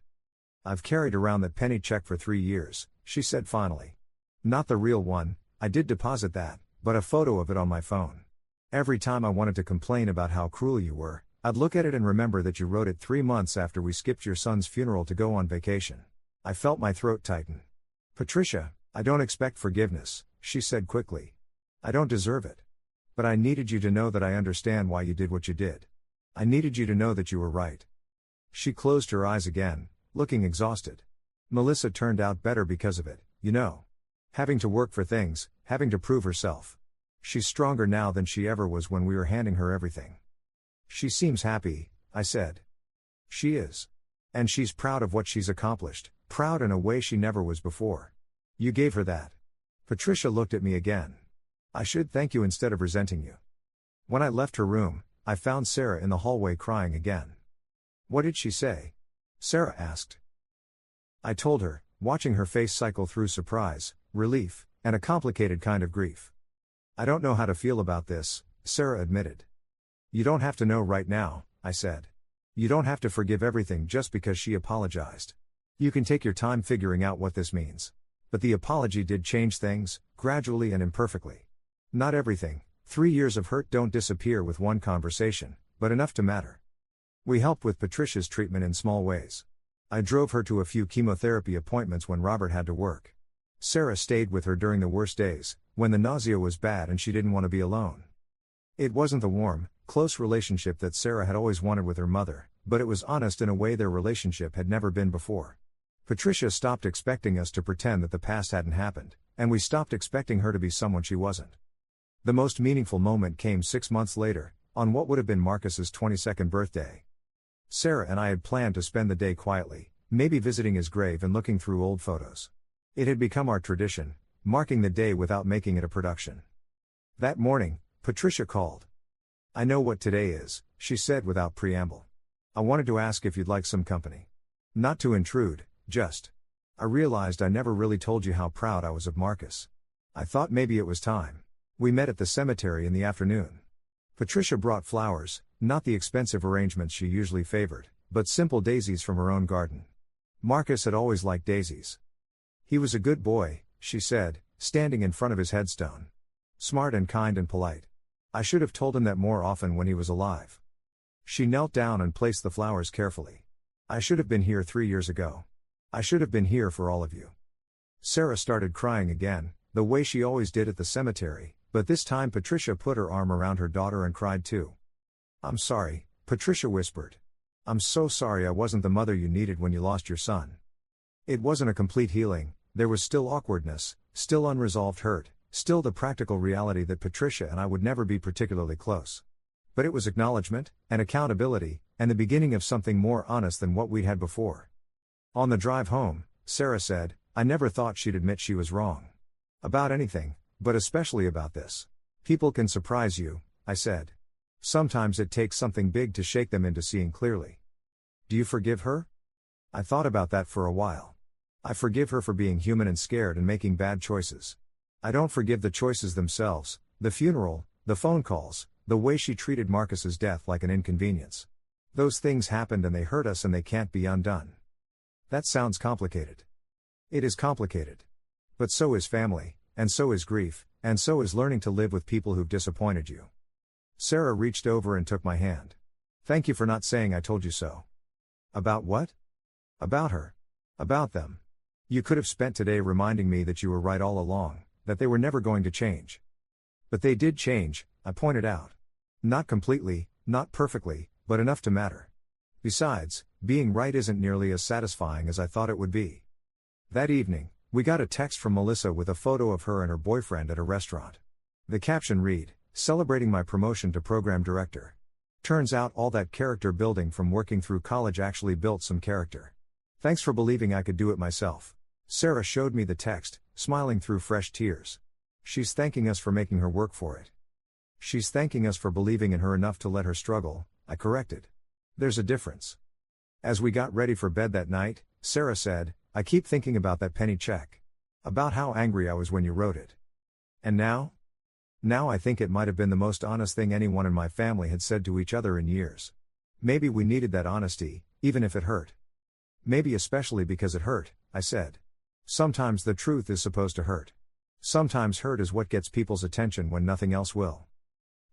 I've carried around that penny check for 3 years, she said finally. Not the real one, I did deposit that, but a photo of it on my phone. Every time I wanted to complain about how cruel you were, I'd look at it and remember that you wrote it 3 months after we skipped your son's funeral to go on vacation. I felt my throat tighten. Patricia, I don't expect forgiveness, she said quickly. I don't deserve it. But I needed you to know that I understand why you did what you did. I needed you to know that you were right. She closed her eyes again, looking exhausted. Melissa turned out better because of it, you know. Having to work for things, having to prove herself. She's stronger now than she ever was when we were handing her everything. She seems happy, I said. She is. And she's proud of what she's accomplished, proud in a way she never was before. You gave her that. Patricia looked at me again. I should thank you instead of resenting you. When I left her room, I found Sarah in the hallway crying again. What did she say? Sarah asked. I told her, watching her face cycle through surprise, relief, and a complicated kind of grief. I don't know how to feel about this, Sarah admitted. You don't have to know right now, I said. You don't have to forgive everything just because she apologized. You can take your time figuring out what this means. But the apology did change things, gradually and imperfectly. Not everything. 3 years of hurt don't disappear with one conversation, but enough to matter. We helped with Patricia's treatment in small ways. I drove her to a few chemotherapy appointments when Robert had to work. Sarah stayed with her during the worst days, when the nausea was bad and she didn't want to be alone. It wasn't the warm, close relationship that Sarah had always wanted with her mother, but it was honest in a way their relationship had never been before. Patricia stopped expecting us to pretend that the past hadn't happened, and we stopped expecting her to be someone she wasn't. The most meaningful moment came 6 months later, on what would have been Marcus's 22nd birthday. Sarah and I had planned to spend the day quietly, maybe visiting his grave and looking through old photos. It had become our tradition, marking the day without making it a production. That morning, Patricia called. I know what today is, she said without preamble. I wanted to ask if you'd like some company. Not to intrude, just. I realized I never really told you how proud I was of Marcus. I thought maybe it was time. We met at the cemetery in the afternoon. Patricia brought flowers, not the expensive arrangements she usually favored, but simple daisies from her own garden. Marcus had always liked daisies. He was a good boy, she said, standing in front of his headstone. Smart and kind and polite. I should have told him that more often when he was alive. She knelt down and placed the flowers carefully. I should have been here 3 years ago. I should have been here for all of you. Sarah started crying again, the way she always did at the cemetery, but this time Patricia put her arm around her daughter and cried too. I'm sorry, Patricia whispered. I'm so sorry I wasn't the mother you needed when you lost your son. It wasn't a complete healing, there was still awkwardness, still unresolved hurt, still the practical reality that Patricia and I would never be particularly close. But it was acknowledgement, and accountability, and the beginning of something more honest than what we'd had before. On the drive home, Sarah said, I never thought she'd admit she was wrong. About anything, but especially about this. People can surprise you, I said. Sometimes it takes something big to shake them into seeing clearly. Do you forgive her? I thought about that for a while. I forgive her for being human and scared and making bad choices. I don't forgive the choices themselves, the funeral, the phone calls, the way she treated Marcus's death like an inconvenience. Those things happened and they hurt us and they can't be undone. That sounds complicated. It is complicated. But so is family, and so is grief, and so is learning to live with people who've disappointed you. Sarah reached over and took my hand. Thank you for not saying I told you so. About what? About her. About them. You could have spent today reminding me that you were right all along, that they were never going to change. But they did change, I pointed out. Not completely, not perfectly, but enough to matter. Besides, being right isn't nearly as satisfying as I thought it would be. That evening, we got a text from Melissa with a photo of her and her boyfriend at a restaurant. The caption read, "Celebrating my promotion to program director." Turns out all that character building from working through college actually built some character. Thanks for believing I could do it myself. Sarah showed me the text, smiling through fresh tears. She's thanking us for making her work for it. She's thanking us for believing in her enough to let her struggle, I corrected. There's a difference. As we got ready for bed that night, Sarah said, "I keep thinking about that penny check. About how angry I was when you wrote it. And now? Now I think it might have been the most honest thing anyone in my family had said to each other in years. Maybe we needed that honesty, even if it hurt. Maybe especially because it hurt," I said. Sometimes the truth is supposed to hurt. Sometimes hurt is what gets people's attention when nothing else will.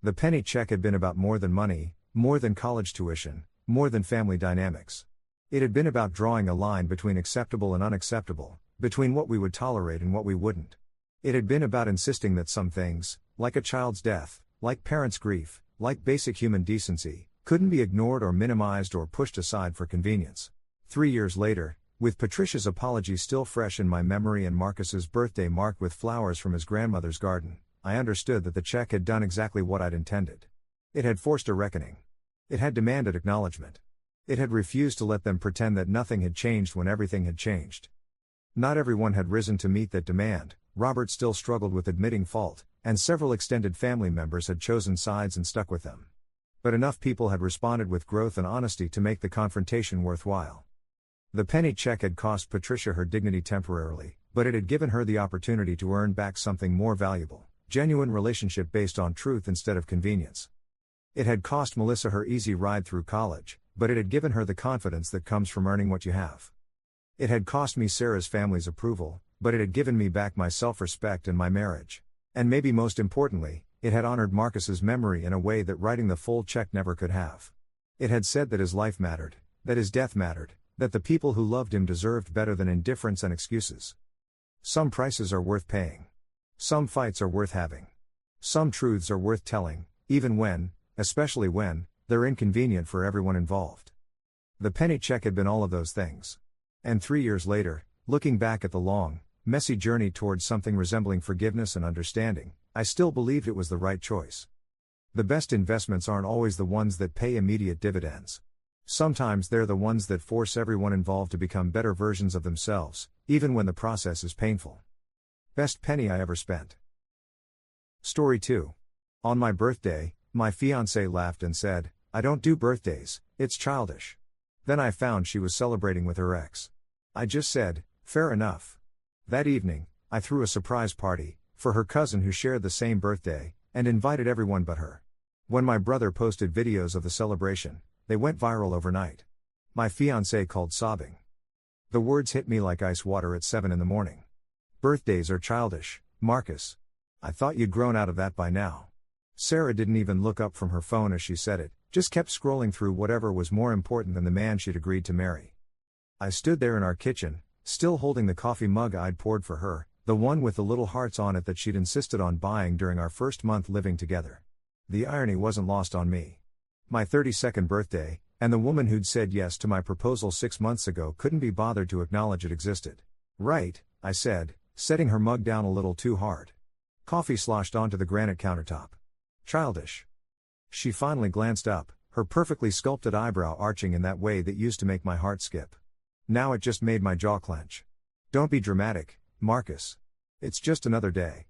The penny check had been about more than money, more than college tuition, more than family dynamics. It had been about drawing a line between acceptable and unacceptable, between what we would tolerate and what we wouldn't. It had been about insisting that some things, like a child's death, like parents' grief, like basic human decency, couldn't be ignored or minimized or pushed aside for convenience. 3 years later, with Patricia's apology still fresh in my memory and Marcus's birthday marked with flowers from his grandmother's garden, I understood that the check had done exactly what I'd intended. It had forced a reckoning. It had demanded acknowledgement. It had refused to let them pretend that nothing had changed when everything had changed. Not everyone had risen to meet that demand. Robert still struggled with admitting fault, and several extended family members had chosen sides and stuck with them. But enough people had responded with growth and honesty to make the confrontation worthwhile. The penny check had cost Patricia her dignity temporarily, but it had given her the opportunity to earn back something more valuable, genuine relationship based on truth instead of convenience. It had cost Melissa her easy ride through college, but it had given her the confidence that comes from earning what you have. It had cost me Sarah's family's approval, but it had given me back my self-respect and my marriage. And maybe most importantly, it had honored Marcus's memory in a way that writing the full check never could have. It had said that his life mattered, that his death mattered, that the people who loved him deserved better than indifference and excuses. Some prices are worth paying. Some fights are worth having. Some truths are worth telling, even when, especially when, they're inconvenient for everyone involved. The penny check had been all of those things. And 3 years later, looking back at the long, messy journey towards something resembling forgiveness and understanding, I still believed it was the right choice. The best investments aren't always the ones that pay immediate dividends. Sometimes they're the ones that force everyone involved to become better versions of themselves, even when the process is painful. Best penny I ever spent. Story 2. On my birthday, my fiancée laughed and said, "I don't do birthdays, it's childish." Then I found she was celebrating with her ex. I just said, "Fair enough." That evening, I threw a surprise party, for her cousin who shared the same birthday, and invited everyone but her. When my brother posted videos of the celebration, they went viral overnight. My fiancée called sobbing. The words hit me like ice water at 7 in the morning. "Birthdays are childish, Marcus. I thought you'd grown out of that by now." Sarah didn't even look up from her phone as she said it, just kept scrolling through whatever was more important than the man she'd agreed to marry. I stood there in our kitchen, still holding the coffee mug I'd poured for her, the one with the little hearts on it that she'd insisted on buying during our first month living together. The irony wasn't lost on me. My 32nd birthday, and the woman who'd said yes to my proposal 6 months ago couldn't be bothered to acknowledge it existed. "Right," I said, setting her mug down a little too hard. Coffee sloshed onto the granite countertop. "Childish." She finally glanced up, her perfectly sculpted eyebrow arching in that way that used to make my heart skip. Now it just made my jaw clench. "Don't be dramatic, Marcus. It's just another day."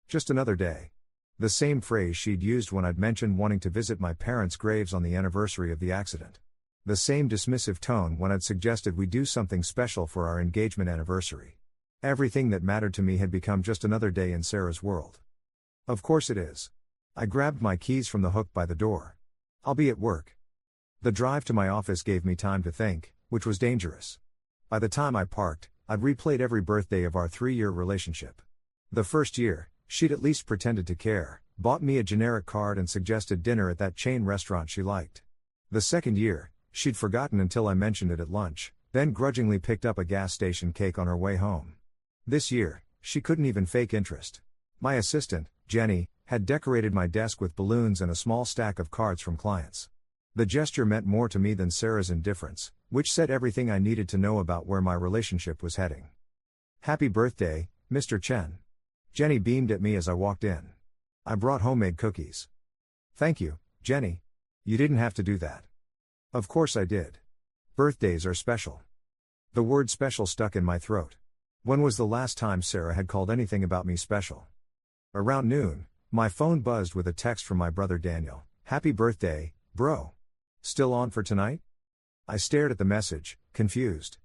Just another day. The same phrase she'd used when I'd mentioned wanting to visit my parents' graves on the anniversary of the accident. The same dismissive tone when I'd suggested we do something special for our engagement anniversary. Everything that mattered to me had become just another day in Sarah's world. "Of course it is." I grabbed my keys from the hook by the door. "I'll be at work." The drive to my office gave me time to think, which was dangerous. By the time I parked, I'd replayed every birthday of our 3-year relationship. The first year, she'd at least pretended to care, bought me a generic card and suggested dinner at that chain restaurant she liked. The second year, she'd forgotten until I mentioned it at lunch, then grudgingly picked up a gas station cake on her way home. This year, she couldn't even fake interest. My assistant, Jenny, had decorated my desk with balloons and a small stack of cards from clients. The gesture meant more to me than Sarah's indifference, which said everything I needed to know about where my relationship was heading. "Happy birthday, Mr. Chen." Jenny beamed at me as I walked in. "I brought homemade cookies." "Thank you, Jenny. You didn't have to do that." "Of course I did. Birthdays are special." The word special stuck in my throat. When was the last time Sarah had called anything about me special? Around noon, my phone buzzed with a text from my brother Daniel. "Happy birthday, bro. Still on for tonight?" I stared at the message, confused.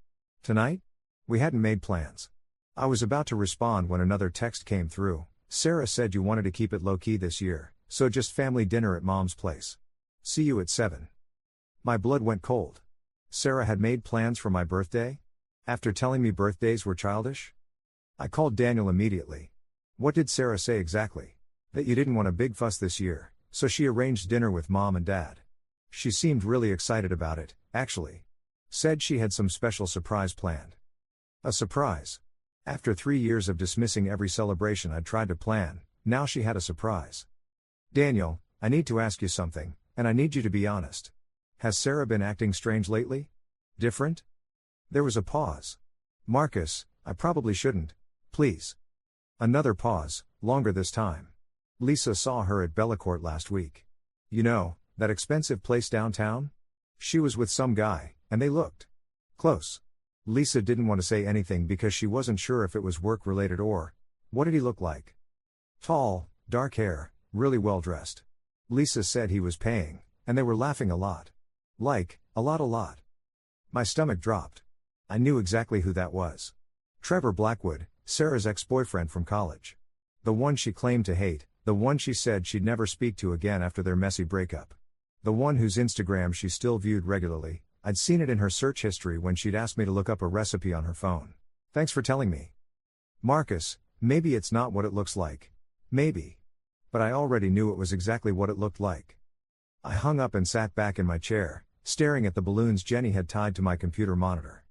Tonight? We hadn't made plans. I was about to respond when another text came through. "Sarah said you wanted to keep it low-key this year, so just family dinner at Mom's place. See you at 7. My blood went cold. Sarah had made plans for my birthday? After telling me birthdays were childish? I called Daniel immediately. "What did Sarah say exactly?" "That you didn't want a big fuss this year, so she arranged dinner with Mom and Dad. She seemed really excited about it, actually. Said she had some special surprise planned." A surprise? After 3 years of dismissing every celebration I'd tried to plan, now she had a surprise. "Daniel, I need to ask you something, and I need you to be honest. Has Sarah been acting strange lately? Different?" There was a pause. "Marcus, I probably shouldn't. Please." Another pause, longer this time. "Lisa saw her at Bellacourt last week. You know, that expensive place downtown? She was with some guy, and they looked close." Lisa didn't want to say anything because she wasn't sure if it was work-related or... What did he look like? "Tall, dark hair, really well-dressed. Lisa said he was paying, and they were laughing a lot. Like, a lot. My stomach dropped. I knew exactly who that was. Trevor Blackwood, Sarah's ex-boyfriend from college. The one she claimed to hate, the one she said she'd never speak to again after their messy breakup. The one whose Instagram she still viewed regularly. I'd seen it in her search history when she'd asked me to look up a recipe on her phone. "Thanks for telling me. Marcus, maybe it's not what it looks like. Maybe. But I already knew it was exactly what it looked like." I hung up and sat back in my chair, staring at the balloons Jenny had tied to my computer monitor.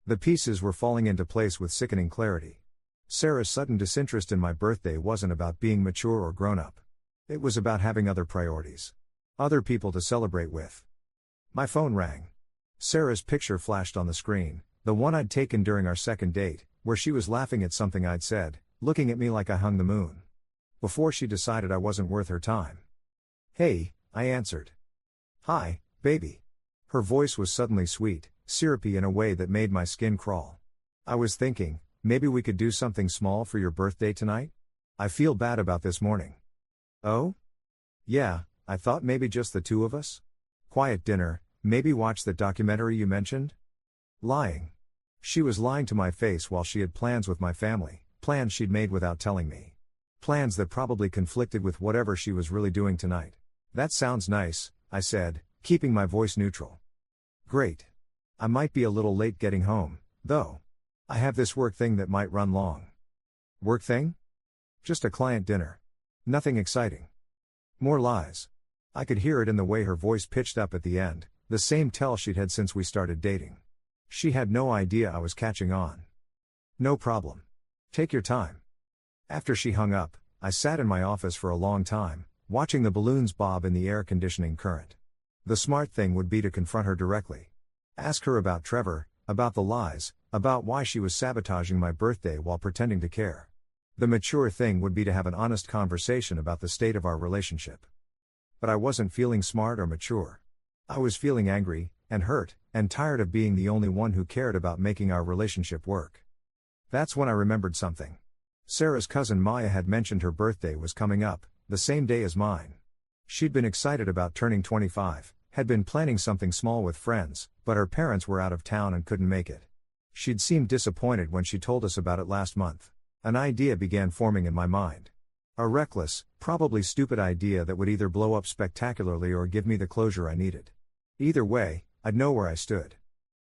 The pieces were falling into place with sickening clarity. Sarah's sudden disinterest in my birthday wasn't about being mature or grown up. It was about having other priorities. Other people to celebrate with. My phone rang. Sarah's picture flashed on the screen, the one I'd taken during our second date, where she was laughing at something I'd said, looking at me like I hung the moon. Before she decided I wasn't worth her time. "Hey," I answered. "Hi, baby." Her voice was suddenly sweet, syrupy in a way that made my skin crawl. "I was thinking, maybe we could do something small for your birthday tonight? I feel bad about this morning." "Oh? Yeah, I thought maybe just the two of us? Quiet dinner, maybe watch that documentary you mentioned?" Lying. She was lying to my face while she had plans with my family, plans she'd made without telling me. Plans that probably conflicted with whatever she was really doing tonight. "That sounds nice," I said, keeping my voice neutral. "Great. I might be a little late getting home, though. I have this work thing that might run long." "Work thing?" "Just a client dinner. Nothing exciting." More lies. I could hear it in the way her voice pitched up at the end, the same tell she'd had since we started dating. She had no idea I was catching on. "No problem. Take your time." After she hung up, I sat in my office for a long time, watching the balloons bob in the air conditioning current. The smart thing would be to confront her directly. Ask her about Trevor, about the lies, about why she was sabotaging my birthday while pretending to care. The mature thing would be to have an honest conversation about the state of our relationship. But I wasn't feeling smart or mature. I was feeling angry, and hurt, and tired of being the only one who cared about making our relationship work. That's when I remembered something. Sarah's cousin Maya had mentioned her birthday was coming up, the same day as mine. She'd been excited about turning 25, had been planning something small with friends, but her parents were out of town and couldn't make it. She'd seemed disappointed when she told us about it last month. An idea began forming in my mind. A reckless, probably stupid idea that would either blow up spectacularly or give me the closure I needed. Either way, I'd know where I stood.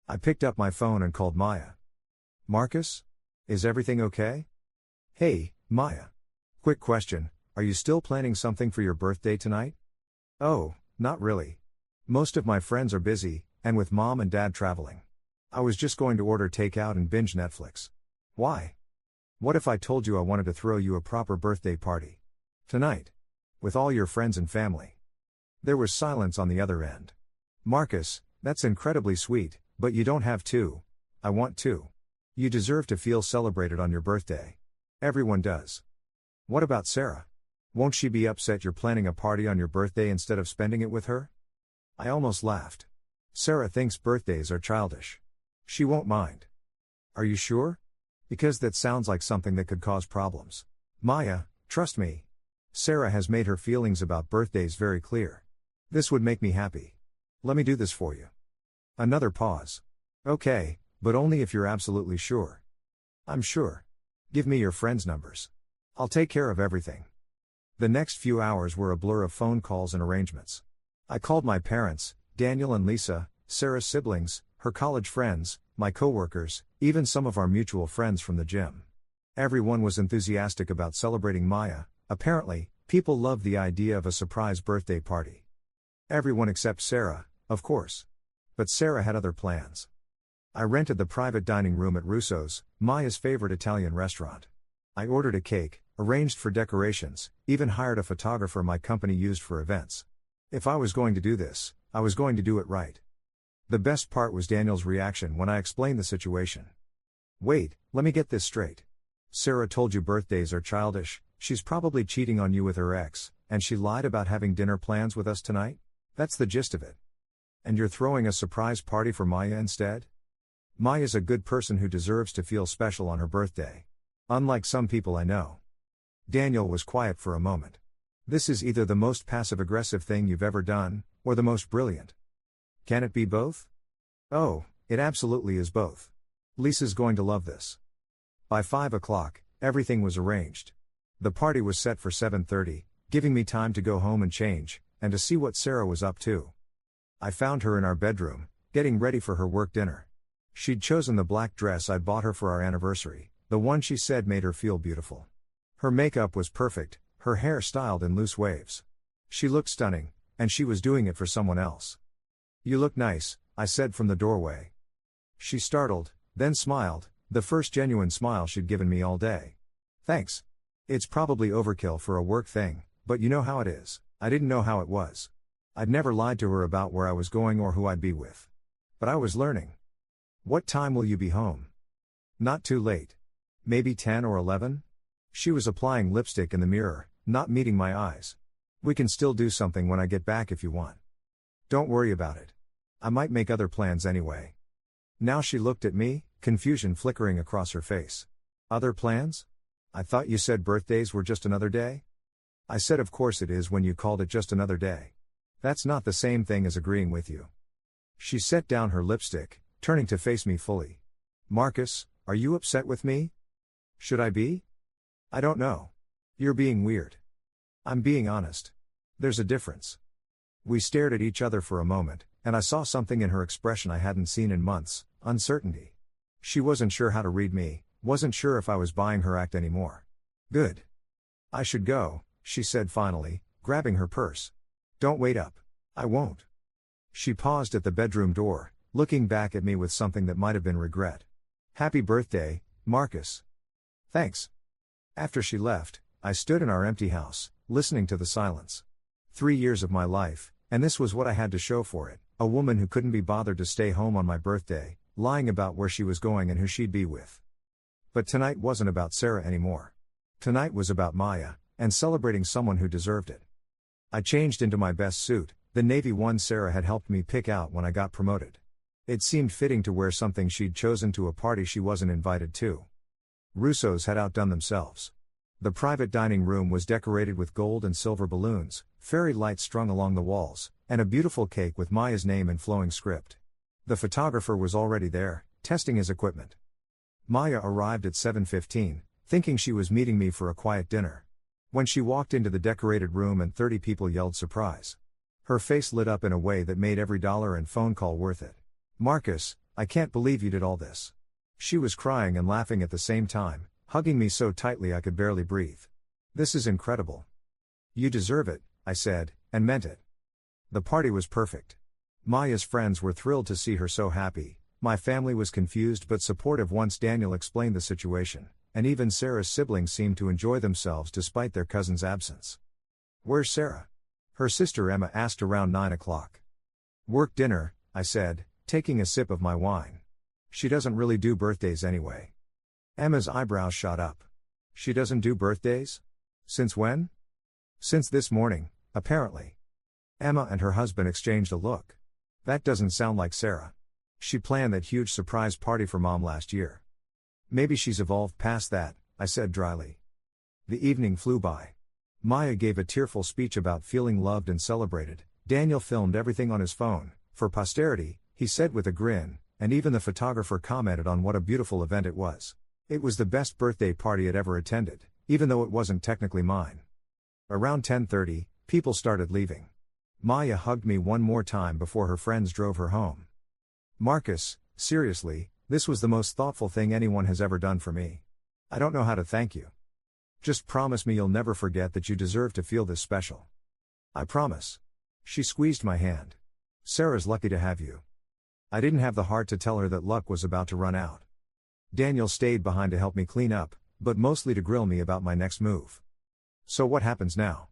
I picked up my phone and called Maya. "Marcus? Is everything okay?" "Hey, Maya. Quick question, are you still planning something for your birthday tonight?" "Oh, not really. Most of my friends are busy, and with mom and dad traveling. I was just going to order takeout and binge Netflix. Why? What if I told you I wanted to throw you a proper birthday party? Tonight. With all your friends and family. There was silence on the other end. Marcus, that's incredibly sweet, but you don't have to. I want to. You deserve to feel celebrated on your birthday. Everyone does. What about Sarah? Won't she be upset you're planning a party on your birthday instead of spending it with her? I almost laughed. Sarah thinks birthdays are childish. She won't mind. Are you sure? Because that sounds like something that could cause problems. Maya, trust me. Sarah has made her feelings about birthdays very clear. This would make me happy. Let me do this for you. Another pause. Okay, but only if you're absolutely sure. I'm sure. Give me your friends' numbers. I'll take care of everything. The next few hours were a blur of phone calls and arrangements. I called my parents, Daniel and Lisa, Sarah's siblings, her college friends, my coworkers, even some of our mutual friends from the gym. Everyone was enthusiastic about celebrating Maya. Apparently, people loved the idea of a surprise birthday party. Everyone except Sarah, of course. But Sarah had other plans. I rented the private dining room at Russo's, Maya's favorite Italian restaurant. I ordered a cake, arranged for decorations, even hired a photographer my company used for events. If I was going to do this, I was going to do it right. The best part was Daniel's reaction when I explained the situation. Wait, let me get this straight. Sarah told you birthdays are childish, she's probably cheating on you with her ex, and she lied about having dinner plans with us tonight? That's the gist of it. And you're throwing a surprise party for Maya instead? Maya's a good person who deserves to feel special on her birthday. Unlike some people I know. Daniel was quiet for a moment. This is either the most passive-aggressive thing you've ever done, or the most brilliant. Can it be both? Oh, it absolutely is both. Lisa's going to love this. By 5 o'clock, everything was arranged. The party was set for 7:30, giving me time to go home and change, and to see what Sarah was up to. I found her in our bedroom, getting ready for her work dinner. She'd chosen the black dress I'd bought her for our anniversary, the one she said made her feel beautiful. Her makeup was perfect, her hair styled in loose waves. She looked stunning, and she was doing it for someone else. You look nice, I said from the doorway. She startled, then smiled, the first genuine smile she'd given me all day. Thanks. It's probably overkill for a work thing, but you know how it is. I didn't know how it was. I'd never lied to her about where I was going or who I'd be with. But I was learning. What time will you be home? Not too late. Maybe 10 or 11? She was applying lipstick in the mirror, not meeting my eyes. We can still do something when I get back if you want. Don't worry about it. I might make other plans anyway. Now she looked at me, confusion flickering across her face. Other plans? I thought you said birthdays were just another day? I said of course it is when you called it just another day. That's not the same thing as agreeing with you. She set down her lipstick, turning to face me fully. Marcus, are you upset with me? Should I be? I don't know. You're being weird. I'm being honest. There's a difference. We stared at each other for a moment, and I saw something in her expression I hadn't seen in months, uncertainty. She wasn't sure how to read me, wasn't sure if I was buying her act anymore. Good. I should go, she said finally, grabbing her purse. Don't wait up. I won't. She paused at the bedroom door, looking back at me with something that might have been regret. Happy birthday, Marcus. Thanks. After she left, I stood in our empty house, listening to the silence. 3 years of my life, and this was what I had to show for it, a woman who couldn't be bothered to stay home on my birthday, lying about where she was going and who she'd be with. But tonight wasn't about Sarah anymore. Tonight was about Maya, and celebrating someone who deserved it. I changed into my best suit, the navy one Sarah had helped me pick out when I got promoted. It seemed fitting to wear something she'd chosen to a party she wasn't invited to. Russo's had outdone themselves. The private dining room was decorated with gold and silver balloons, fairy lights strung along the walls, and a beautiful cake with Maya's name in flowing script. The photographer was already there, testing his equipment. Maya arrived at 7:15, thinking she was meeting me for a quiet dinner. When she walked into the decorated room and 30 people yelled surprise. Her face lit up in a way that made every dollar and phone call worth it. Marcus, I can't believe you did all this. She was crying and laughing at the same time, hugging me so tightly I could barely breathe. This is incredible. You deserve it, I said, and meant it. The party was perfect. Maya's friends were thrilled to see her so happy. My family was confused but supportive once Daniel explained the situation, and even Sarah's siblings seemed to enjoy themselves despite their cousin's absence. "Where's Sarah?" her sister Emma asked around 9 o'clock. "Work dinner," I said, taking a sip of my wine. "She doesn't really do birthdays anyway." Emma's eyebrows shot up. "She doesn't do birthdays? Since when?" "Since this morning, apparently." Emma and her husband exchanged a look. That doesn't sound like Sarah. She planned that huge surprise party for Mom last year. "Maybe she's evolved past that," I said dryly. The evening flew by. Maya gave a tearful speech about feeling loved and celebrated. Daniel filmed everything on his phone, for posterity, he said with a grin, and even the photographer commented on what a beautiful event it was. It was the best birthday party I'd ever attended, even though it wasn't technically mine. Around 10:30, people started leaving. Maya hugged me one more time before her friends drove her home. "Marcus, seriously, this was the most thoughtful thing anyone has ever done for me. I don't know how to thank you. Just promise me you'll never forget that you deserve to feel this special." "I promise." She squeezed my hand. "Sarah's lucky to have you." I didn't have the heart to tell her that luck was about to run out. Daniel stayed behind to help me clean up, but mostly to grill me about my next move. "So what happens now?"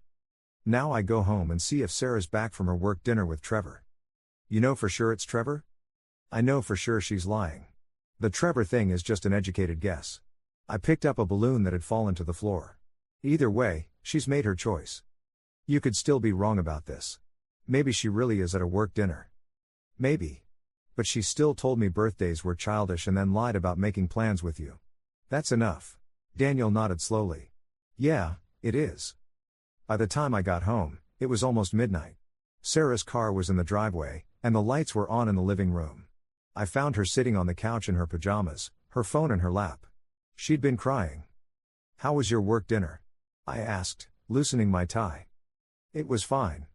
"Now I go home and see if Sarah's back from her work dinner with Trevor." "You know for sure it's Trevor?" "I know for sure she's lying. The Trevor thing is just an educated guess." I picked up a balloon that had fallen to the floor. "Either way, she's made her choice. You could still be wrong about this. Maybe she really is at a work dinner. Maybe. But she still told me birthdays were childish and then lied about making plans with you." "That's enough." Daniel nodded slowly. "Yeah, it is." By the time I got home, it was almost midnight. Sarah's car was in the driveway, and the lights were on in the living room. I found her sitting on the couch in her pajamas, her phone in her lap. She'd been crying. "How was your work dinner?" I asked, loosening my tie. "It was fine."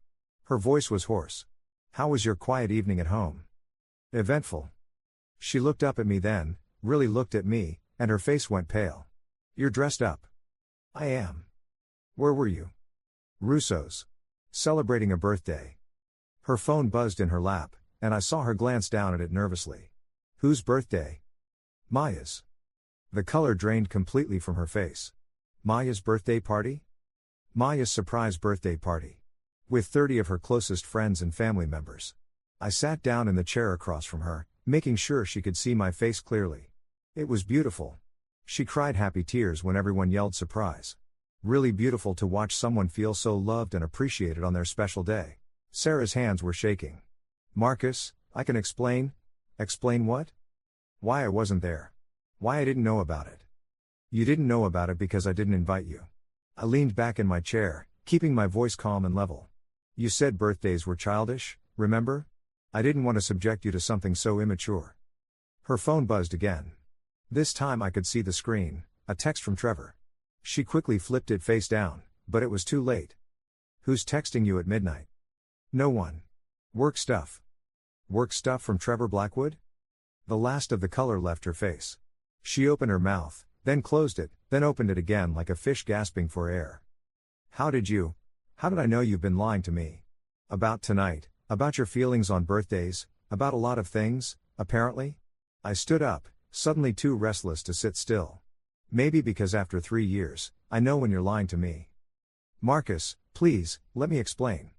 Her voice was hoarse. "How was your quiet evening at home?" "Eventful." She looked up at me then, really looked at me, and her face went pale. "You're dressed up." "I am." "Where were you?" "Russo's. Celebrating a birthday." Her phone buzzed in her lap, and I saw her glance down at it nervously. "Whose birthday?" "Maya's." The color drained completely from her face. "Maya's birthday party?" "Maya's surprise birthday party. With 30 of her closest friends and family members." I sat down in the chair across from her, making sure she could see my face clearly. It was beautiful. She cried happy tears when everyone yelled surprise. Really beautiful to watch someone feel so loved and appreciated on their special day. Sarah's hands were shaking. "Marcus, I can explain." "Explain what?" "Why I wasn't there. Why I didn't know about it." "You didn't know about it because I didn't invite you." I leaned back in my chair, keeping my voice calm and level. "You said birthdays were childish, remember? I didn't want to subject you to something so immature." Her phone buzzed again. This time I could see the screen, a text from Trevor. She quickly flipped it face down, but it was too late. "Who's texting you at midnight?" "No one." "Work stuff." "Work stuff from Trevor Blackwood?" The last of the color left her face. She opened her mouth, then closed it, then opened it again like a fish gasping for air. How did I know you've been lying to me? About tonight, about your feelings on birthdays, about a lot of things, apparently?" I stood up, suddenly too restless to sit still. "Maybe because after 3 years, I know when you're lying to me." "Marcus, please, let me explain."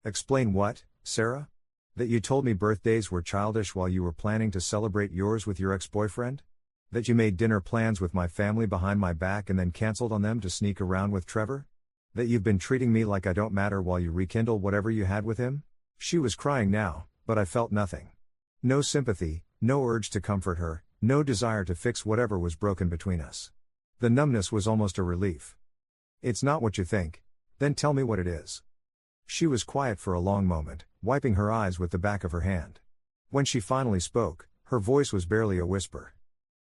"Explain what, Sarah? That you told me birthdays were childish while you were planning to celebrate yours with your ex-boyfriend? That you made dinner plans with my family behind my back and then canceled on them to sneak around with Trevor? That you've been treating me like I don't matter while you rekindle whatever you had with him?" She was crying now, but I felt nothing. No sympathy, no urge to comfort her, no desire to fix whatever was broken between us. The numbness was almost a relief. "It's not what you think. Then tell me what it is." She was quiet for a long moment, wiping her eyes with the back of her hand. When she finally spoke, her voice was barely a whisper.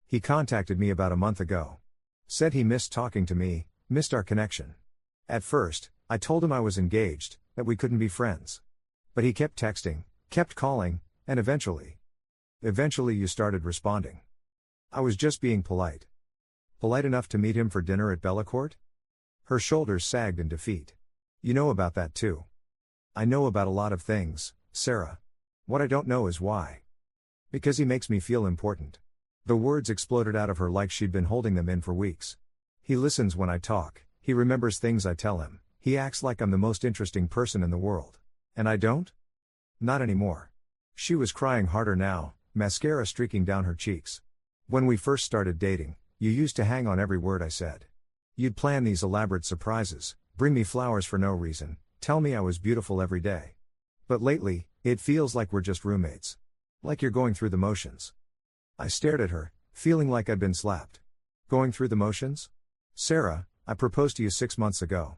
"He contacted me about a month ago. Said he missed talking to me, missed our connection. At first, I told him I was engaged, that we couldn't be friends. But he kept texting, kept calling, and eventually you started responding. I was just being polite. Polite enough to meet him for dinner at Bellacourt?" Her shoulders sagged in defeat. "You know about that too." "I know about a lot of things, Sarah. What I don't know is why. Because he makes me feel important. The words exploded out of her like she'd been holding them in for weeks. He listens when I talk, he remembers things I tell him, he acts like I'm the most interesting person in the world. And I don't? Not anymore. She was crying harder now, mascara streaking down her cheeks. When we first started dating, you used to hang on every word I said. You'd plan these elaborate surprises, bring me flowers for no reason, tell me I was beautiful every day. But lately, it feels like we're just roommates. Like you're going through the motions. I stared at her, feeling like I'd been slapped. Going through the motions? Sarah, I proposed to you 6 months ago.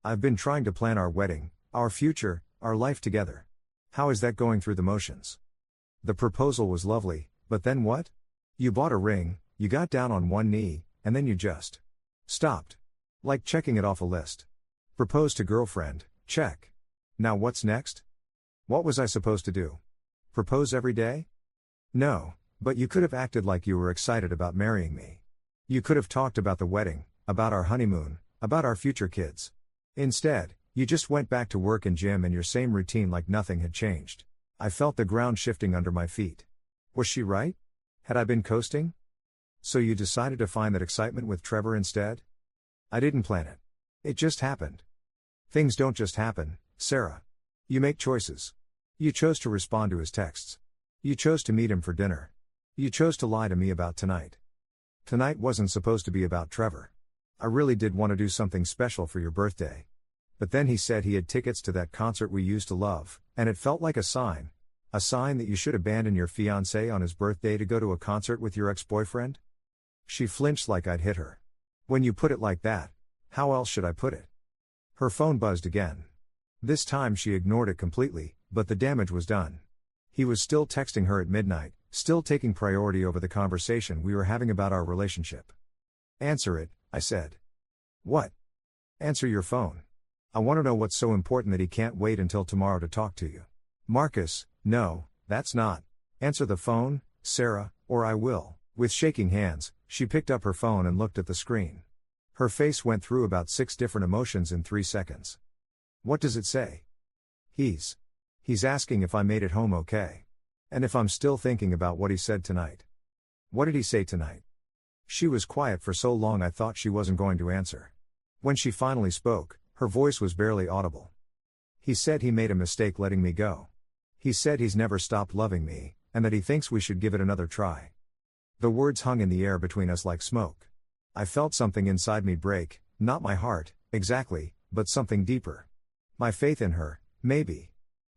I've been trying to plan our wedding, our future, our life together. How is that going through the motions? The proposal was lovely, but then what? You bought a ring, you got down on one knee, and then you just stopped. Like checking it off a list. Proposed to girlfriend, check. Now what's next? What was I supposed to do? Propose every day? No, but you could have acted like you were excited about marrying me. You could have talked about the wedding, about our honeymoon, about our future kids. Instead, you just went back to work and gym and your same routine like nothing had changed. I felt the ground shifting under my feet. Was she right? Had I been coasting? So you decided to find that excitement with Trevor instead? I didn't plan it. It just happened. Things don't just happen, Sarah. You make choices. You chose to respond to his texts. You chose to meet him for dinner. You chose to lie to me about tonight. Tonight wasn't supposed to be about Trevor. I really did want to do something special for your birthday. But then he said he had tickets to that concert we used to love, and it felt like a sign that you should abandon your fiancé on his birthday to go to a concert with your ex-boyfriend? She flinched like I'd hit her. When you put it like that, how else should I put it? Her phone buzzed again. This time she ignored it completely, but the damage was done. He was still texting her at midnight, still taking priority over the conversation we were having about our relationship. Answer it, I said. What? Answer your phone. I want to know what's so important that he can't wait until tomorrow to talk to you. Marcus, no, that's not. Answer the phone, Sarah, or I will. With shaking hands, she picked up her phone and looked at the screen. Her face went through about 6 different emotions in 3 seconds. What does it say? He's asking if I made it home okay. And if I'm still thinking about what he said tonight. What did he say tonight? She was quiet for so long I thought she wasn't going to answer. When she finally spoke, her voice was barely audible. He said he made a mistake letting me go. He said he's never stopped loving me, and that he thinks we should give it another try. The words hung in the air between us like smoke. I felt something inside me break, not my heart, exactly, but something deeper. My faith in her, maybe.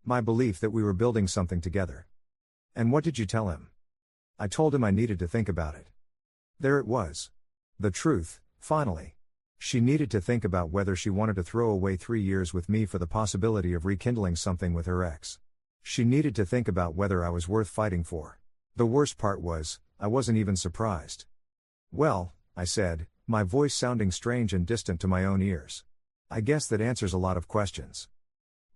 My belief that we were building something together. And what did you tell him? I told him I needed to think about it. There it was. The truth, finally. She needed to think about whether she wanted to throw away 3 years with me for the possibility of rekindling something with her ex. She needed to think about whether I was worth fighting for. The worst part was, I wasn't even surprised. Well, I said, my voice sounding strange and distant to my own ears. I guess that answers a lot of questions.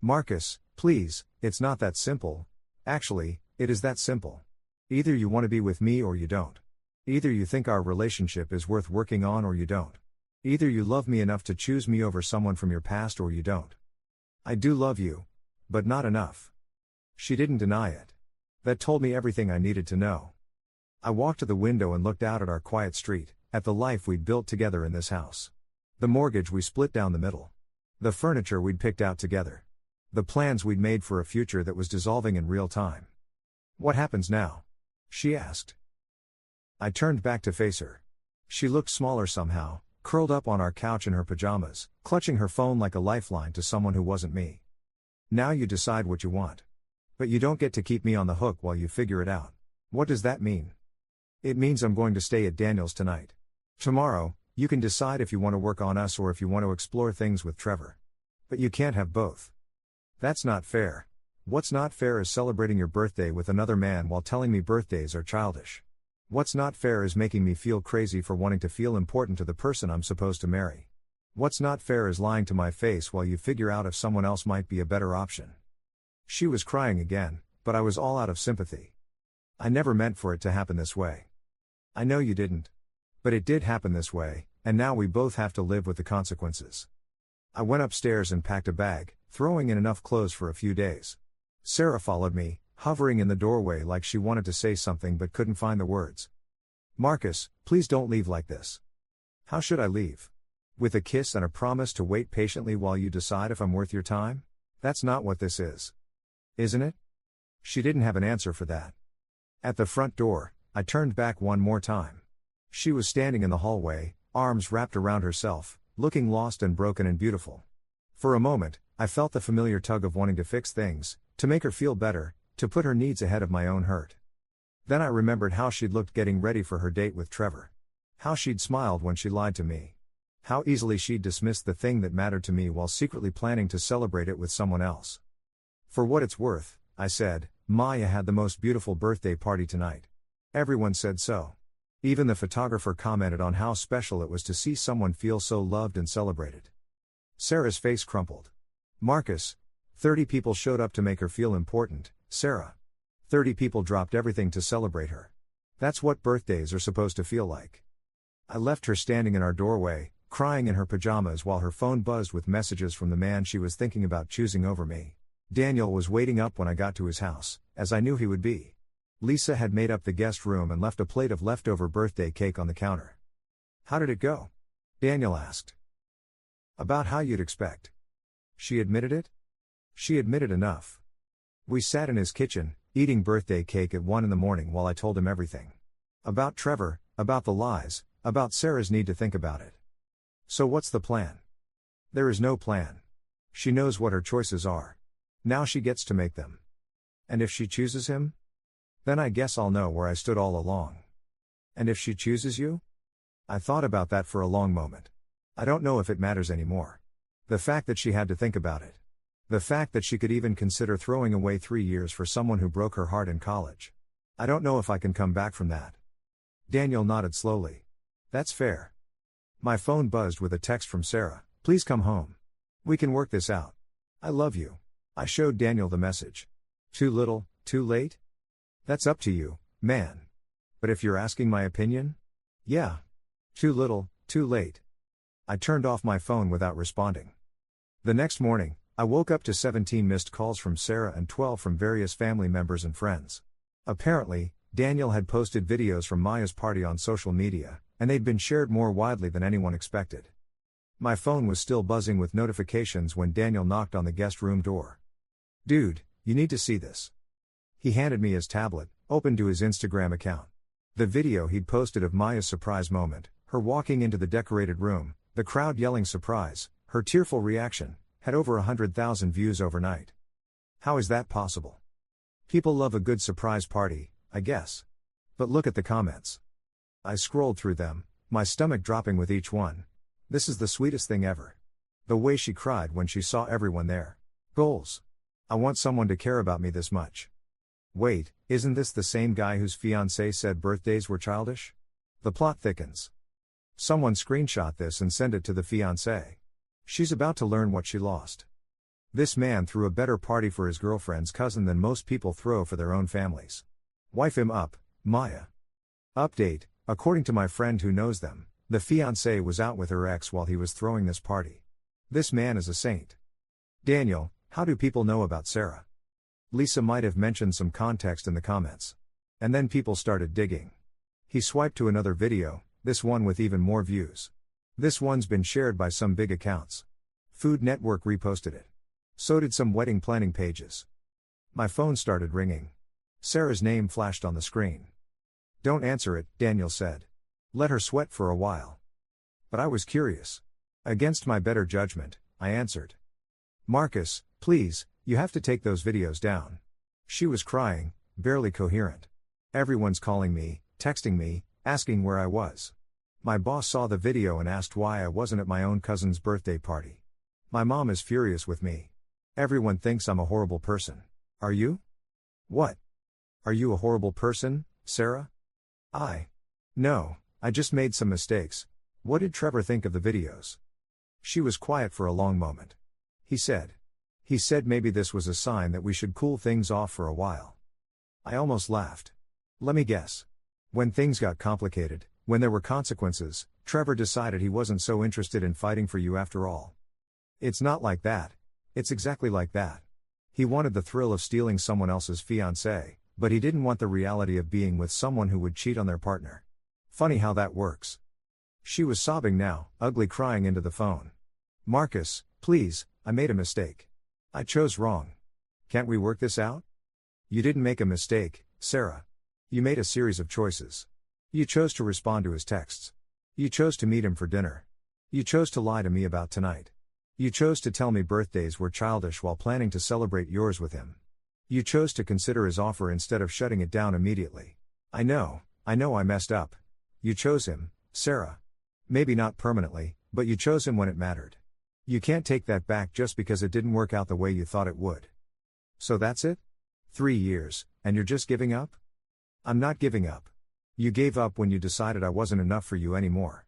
Marcus, please, it's not that simple. Actually, it is that simple. Either you want to be with me or you don't. Either you think our relationship is worth working on or you don't. Either you love me enough to choose me over someone from your past or you don't. I do love you. But not enough. She didn't deny it. That told me everything I needed to know. I walked to the window and looked out at our quiet street, at the life we'd built together in this house. The mortgage we split down the middle. The furniture we'd picked out together. The plans we'd made for a future that was dissolving in real time. What happens now? She asked. I turned back to face her. She looked smaller somehow, curled up on our couch in her pajamas, clutching her phone like a lifeline to someone who wasn't me. Now you decide what you want. But you don't get to keep me on the hook while you figure it out. What does that mean? It means I'm going to stay at Daniel's tonight. Tomorrow, you can decide if you want to work on us or if you want to explore things with Trevor. But you can't have both. That's not fair. What's not fair is celebrating your birthday with another man while telling me birthdays are childish. What's not fair is making me feel crazy for wanting to feel important to the person I'm supposed to marry. What's not fair is lying to my face while you figure out if someone else might be a better option. She was crying again, but I was all out of sympathy. I never meant for it to happen this way. I know you didn't. But it did happen this way, and now we both have to live with the consequences. I went upstairs and packed a bag, throwing in enough clothes for a few days. Sarah followed me, hovering in the doorway like she wanted to say something but couldn't find the words. Marcus, please don't leave like this. How should I leave? With a kiss and a promise to wait patiently while you decide if I'm worth your time? That's not what this is. Isn't it? She didn't have an answer for that. At the front door, I turned back one more time. She was standing in the hallway, arms wrapped around herself, looking lost and broken and beautiful. For a moment, I felt the familiar tug of wanting to fix things, to make her feel better, to put her needs ahead of my own hurt. Then I remembered how she'd looked getting ready for her date with Trevor. How she'd smiled when she lied to me. How easily she'd dismissed the thing that mattered to me while secretly planning to celebrate it with someone else. For what it's worth, I said, Maya had the most beautiful birthday party tonight. Everyone said so. Even the photographer commented on how special it was to see someone feel so loved and celebrated. Sarah's face crumpled. Marcus, 30 people showed up to make her feel important, Sarah. 30 people dropped everything to celebrate her. That's what birthdays are supposed to feel like. I left her standing in our doorway, crying in her pajamas while her phone buzzed with messages from the man she was thinking about choosing over me. Daniel was waiting up when I got to his house, as I knew he would be. Lisa had made up the guest room and left a plate of leftover birthday cake on the counter. How did it go? Daniel asked. About how you'd expect. She admitted it? She admitted enough. We sat in his kitchen, eating birthday cake at 1 a.m. while I told him everything. About Trevor, about the lies, about Sarah's need to think about it. So what's the plan? There is no plan. She knows what her choices are. Now she gets to make them. And if she chooses him? Then I guess I'll know where I stood all along. And if she chooses you? I thought about that for a long moment. I don't know if it matters anymore. The fact that she had to think about it. The fact that she could even consider throwing away 3 years for someone who broke her heart in college. I don't know if I can come back from that. Daniel nodded slowly. That's fair. My phone buzzed with a text from Sarah. Please come home. We can work this out. I love you. I showed Daniel the message. Too little, too late? That's up to you, man. But if you're asking my opinion? Yeah. Too little, too late. I turned off my phone without responding. The next morning, I woke up to 17 missed calls from Sarah and 12 from various family members and friends. Apparently, Daniel had posted videos from Maya's party on social media, and they'd been shared more widely than anyone expected. My phone was still buzzing with notifications when Daniel knocked on the guest room door. Dude, you need to see this. He handed me his tablet, opened to his Instagram account. The video he'd posted of Maya's surprise moment, her walking into the decorated room, the crowd yelling surprise, her tearful reaction, had over 100,000 views overnight. How is that possible? People love a good surprise party, I guess. But look at the comments. I scrolled through them, my stomach dropping with each one. This is the sweetest thing ever. The way she cried when she saw everyone there. Goals. I want someone to care about me this much. Wait, isn't this the same guy whose fiancé said birthdays were childish? The plot thickens. Someone screenshot this and send it to the fiancé. She's about to learn what she lost. This man threw a better party for his girlfriend's cousin than most people throw for their own families. Wife him up, Maya. Update, according to my friend who knows them, the fiancé was out with her ex while he was throwing this party. This man is a saint. Daniel, how do people know about Sarah? Lisa might have mentioned some context in the comments. And then people started digging. He swiped to another video, this one with even more views. This one's been shared by some big accounts. Food Network reposted it. So did some wedding planning pages. My phone started ringing. Sarah's name flashed on the screen. Don't answer it, Daniel said. Let her sweat for a while. But I was curious. Against my better judgment, I answered. Marcus, please, you have to take those videos down. She was crying, barely coherent. Everyone's calling me, texting me, asking where I was. My boss saw the video and asked why I wasn't at my own cousin's birthday party. My mom is furious with me. Everyone thinks I'm a horrible person. Are you? What? Are you a horrible person, Sarah? No, I just made some mistakes. What did Trevor think of the videos? She was quiet for a long moment. He said maybe this was a sign that we should cool things off for a while. I almost laughed. Let me guess. When things got complicated, when there were consequences, Trevor decided he wasn't so interested in fighting for you after all. It's not like that. It's exactly like that. He wanted the thrill of stealing someone else's fiancée, but he didn't want the reality of being with someone who would cheat on their partner. Funny how that works. She was sobbing now, ugly crying into the phone. Marcus, please, I made a mistake. I chose wrong. Can't we work this out? You didn't make a mistake, Sarah. You made a series of choices. You chose to respond to his texts. You chose to meet him for dinner. You chose to lie to me about tonight. You chose to tell me birthdays were childish while planning to celebrate yours with him. You chose to consider his offer instead of shutting it down immediately. I know I messed up. You chose him, Sarah. Maybe not permanently, but you chose him when it mattered. You can't take that back just because it didn't work out the way you thought it would. So that's it? 3 years, and you're just giving up? I'm not giving up. You gave up when you decided I wasn't enough for you anymore.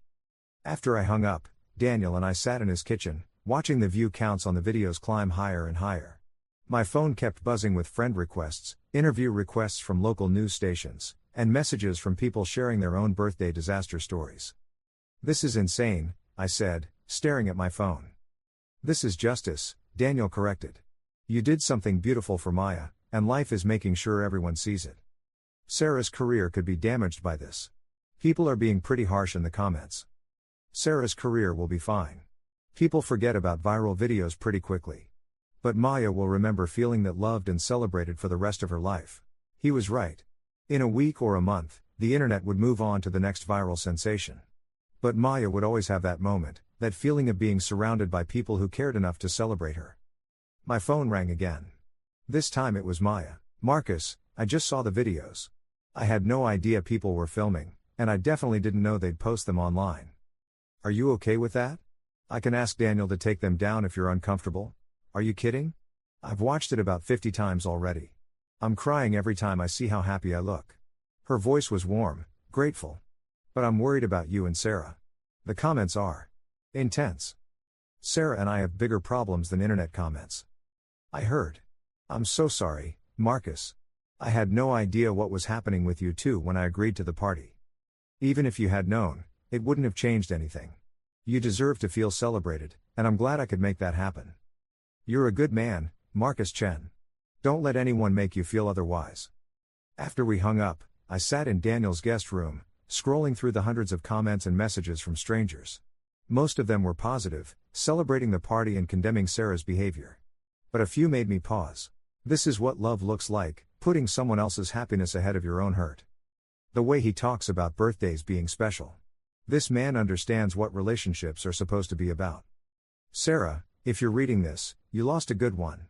After I hung up, Daniel and I sat in his kitchen, watching the view counts on the videos climb higher and higher. My phone kept buzzing with friend requests, interview requests from local news stations, and messages from people sharing their own birthday disaster stories. This is insane, I said, staring at my phone. This is justice, Daniel corrected. You did something beautiful for Maya, and life is making sure everyone sees it. Sarah's career could be damaged by this. People are being pretty harsh in the comments. Sarah's career will be fine. People forget about viral videos pretty quickly. But Maya will remember feeling that loved and celebrated for the rest of her life. He was right. In a week or a month, the internet would move on to the next viral sensation. But Maya would always have that moment, that feeling of being surrounded by people who cared enough to celebrate her. My phone rang again. This time it was Maya. Marcus, I just saw the videos. I had no idea people were filming, and I definitely didn't know they'd post them online. Are you okay with that? I can ask Daniel to take them down if you're uncomfortable. Are you kidding? I've watched it about 50 times already. I'm crying every time I see how happy I look. Her voice was warm, grateful. But I'm worried about you and Sarah. The comments are intense. Sarah and I have bigger problems than internet comments. I heard. I'm so sorry, Marcus. I had no idea what was happening with you two when I agreed to the party. Even if you had known, it wouldn't have changed anything. You deserve to feel celebrated, and I'm glad I could make that happen. You're a good man, Marcus Chen. Don't let anyone make you feel otherwise. After we hung up, I sat in Daniel's guest room, scrolling through the hundreds of comments and messages from strangers. Most of them were positive, celebrating the party and condemning Sarah's behavior. But a few made me pause. This is what love looks like, putting someone else's happiness ahead of your own hurt. The way he talks about birthdays being special. This man understands what relationships are supposed to be about. Sarah, if you're reading this, you lost a good one.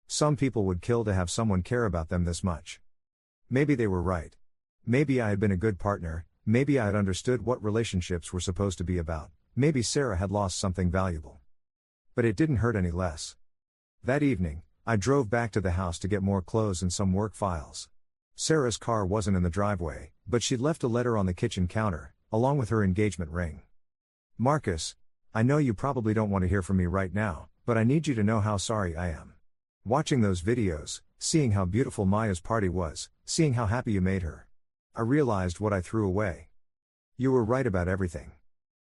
Some people would kill to have someone care about them this much. Maybe they were right. Maybe I had been a good partner, maybe I had understood what relationships were supposed to be about, maybe Sarah had lost something valuable. But it didn't hurt any less. That evening, I drove back to the house to get more clothes and some work files. Sarah's car wasn't in the driveway, but she'd left a letter on the kitchen counter, along with her engagement ring. Marcus, I know you probably don't want to hear from me right now, but I need you to know how sorry I am. Watching those videos, seeing how beautiful Maya's party was, seeing how happy you made her. I realized what I threw away. You were right about everything.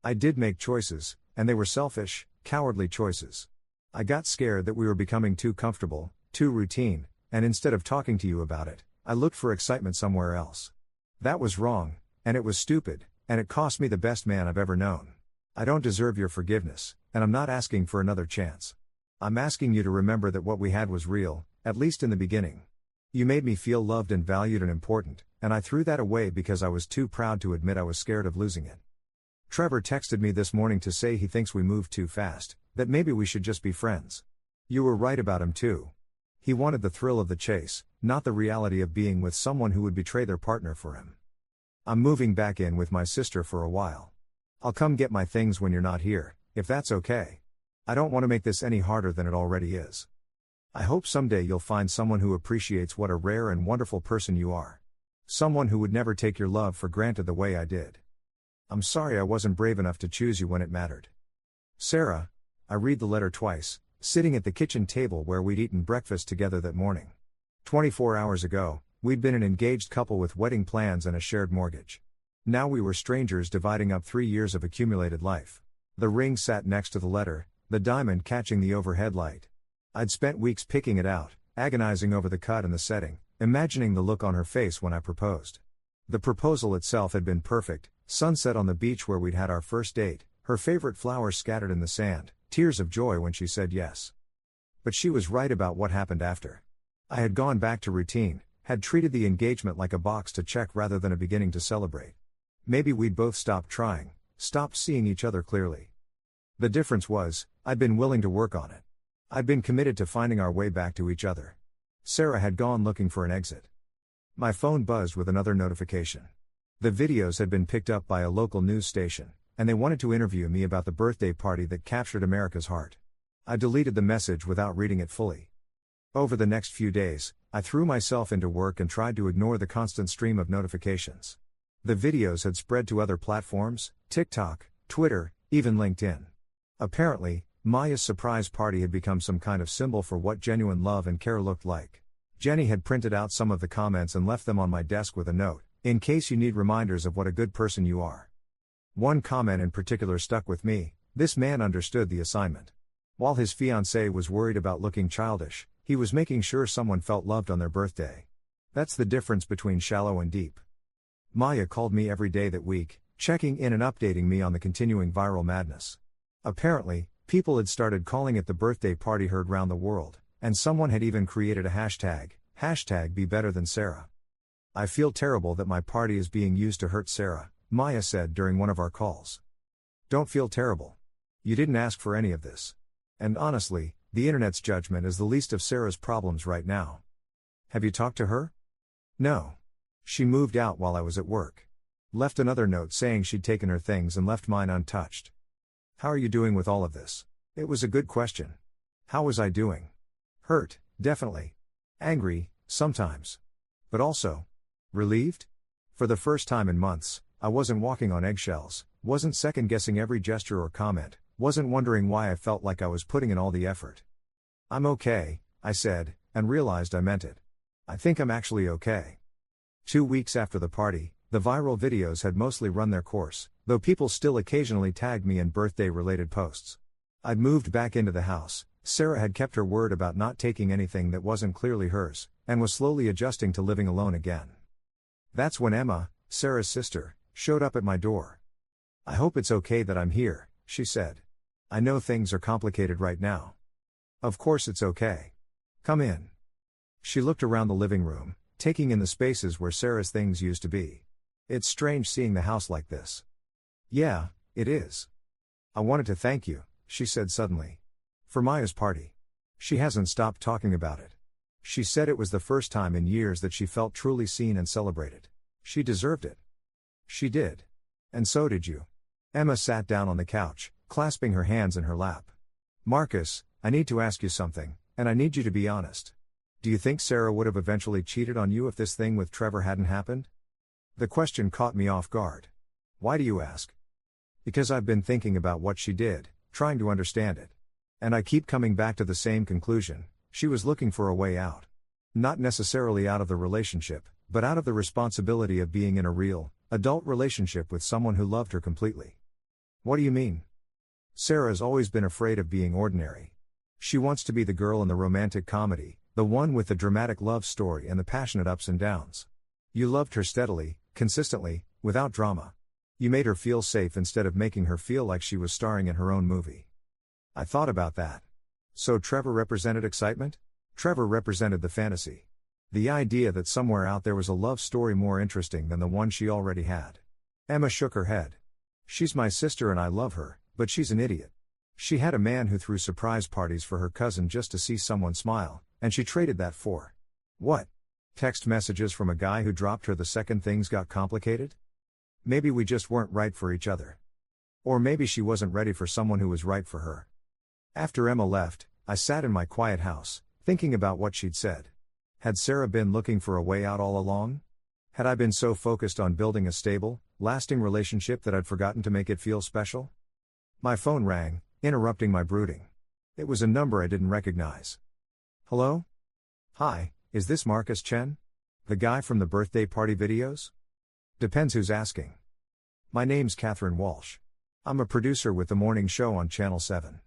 I did make choices, and they were selfish, cowardly choices. I got scared that we were becoming too comfortable, too routine, and instead of talking to you about it, I looked for excitement somewhere else. That was wrong, and it was stupid, and it cost me the best man I've ever known. I don't deserve your forgiveness, and I'm not asking for another chance. I'm asking you to remember that what we had was real, at least in the beginning. You made me feel loved and valued and important, and I threw that away because I was too proud to admit I was scared of losing it. Trevor texted me this morning to say he thinks we moved too fast, that maybe we should just be friends. You were right about him too. He wanted the thrill of the chase, not the reality of being with someone who would betray their partner for him. I'm moving back in with my sister for a while. I'll come get my things when you're not here, if that's okay. I don't want to make this any harder than it already is. I hope someday you'll find someone who appreciates what a rare and wonderful person you are. Someone who would never take your love for granted the way I did. I'm sorry I wasn't brave enough to choose you when it mattered. Sarah, I read the letter twice, sitting at the kitchen table where we'd eaten breakfast together that morning. 24 hours ago, we'd been an engaged couple with wedding plans and a shared mortgage. Now we were strangers dividing up 3 years of accumulated life. The ring sat next to the letter, the diamond catching the overhead light. I'd spent weeks picking it out, agonizing over the cut and the setting, imagining the look on her face when I proposed. The proposal itself had been perfect: sunset on the beach where we'd had our first date, her favorite flowers scattered in the sand, tears of joy when she said yes. But she was right about what happened after. I had gone back to routine, had treated the engagement like a box to check rather than a beginning to celebrate. Maybe we'd both stopped trying, stopped seeing each other clearly. The difference was, I'd been willing to work on it. I'd been committed to finding our way back to each other. Sarah had gone looking for an exit. My phone buzzed with another notification. The videos had been picked up by a local news station, and they wanted to interview me about the birthday party that captured America's heart. I deleted the message without reading it fully. Over the next few days, I threw myself into work and tried to ignore the constant stream of notifications. The videos had spread to other platforms: TikTok, Twitter, even LinkedIn. Apparently, Maya's surprise party had become some kind of symbol for what genuine love and care looked like. Jenny had printed out some of the comments and left them on my desk with a note: "In case you need reminders of what a good person you are." One comment in particular stuck with me: this man understood the assignment. While his fiancée was worried about looking childish, he was making sure someone felt loved on their birthday. That's the difference between shallow and deep. Maya called me every day that week, checking in and updating me on the continuing viral madness. Apparently, people had started calling it the birthday party heard round the world, and someone had even created a hashtag #BeBetterThanSarah. "I feel terrible that my party is being used to hurt Sarah," Maya said during one of our calls. "Don't feel terrible. You didn't ask for any of this. And honestly, the internet's judgment is the least of Sarah's problems right now." "Have you talked to her?" "No. She moved out while I was at work. Left another note saying she'd taken her things and left mine untouched." "How are you doing with all of this?" It was a good question. How was I doing? Hurt, definitely. Angry, sometimes. But also relieved? For the first time in months, I wasn't walking on eggshells, wasn't second-guessing every gesture or comment, wasn't wondering why I felt like I was putting in all the effort. "I'm okay," I said, and realized I meant it. "I think I'm actually okay." 2 weeks after the party, the viral videos had mostly run their course, though people still occasionally tagged me in birthday-related posts. I'd moved back into the house, Sarah had kept her word about not taking anything that wasn't clearly hers, and was slowly adjusting to living alone again. That's when Emma, Sarah's sister, showed up at my door. "I hope it's okay that I'm here," she said. "I know things are complicated right now." "Of course it's okay. Come in." She looked around the living room, taking in the spaces where Sarah's things used to be. "It's strange seeing the house like this." "Yeah, it is. I wanted to thank you," she said suddenly. "For Maya's party." She hasn't stopped talking about it. She said it was the first time in years that she felt truly seen and celebrated. She deserved it. She did. And so did you. Emma sat down on the couch, clasping her hands in her lap. "Marcus, I need to ask you something, and I need you to be honest. Do you think Sarah would have eventually cheated on you if this thing with Trevor hadn't happened?" The question caught me off guard. "Why do you ask?" "Because I've been thinking about what she did, trying to understand it. And I keep coming back to the same conclusion: she was looking for a way out. Not necessarily out of the relationship, but out of the responsibility of being in a real, adult relationship with someone who loved her completely." "What do you mean?" "Sarah's always been afraid of being ordinary. She wants to be the girl in the romantic comedy, the one with the dramatic love story and the passionate ups and downs. You loved her steadily, consistently, without drama. You made her feel safe instead of making her feel like she was starring in her own movie." I thought about that. So Trevor represented excitement? Trevor represented the fantasy. The idea that somewhere out there was a love story more interesting than the one she already had. Emma shook her head. "She's my sister and I love her, but she's an idiot. She had a man who threw surprise parties for her cousin just to see someone smile, and she traded that for what? Text messages from a guy who dropped her the second things got complicated? Maybe we just weren't right for each other. Or maybe she wasn't ready for someone who was right for her." After Emma left, I sat in my quiet house, thinking about what she'd said. Had Sarah been looking for a way out all along? Had I been so focused on building a stable, lasting relationship that I'd forgotten to make it feel special? My phone rang, interrupting my brooding. It was a number I didn't recognize. "Hello? Hi, is this Marcus Chen? The guy from the birthday party videos?" "Depends who's asking." "My name's Catherine Walsh. I'm a producer with the morning show on Channel 7.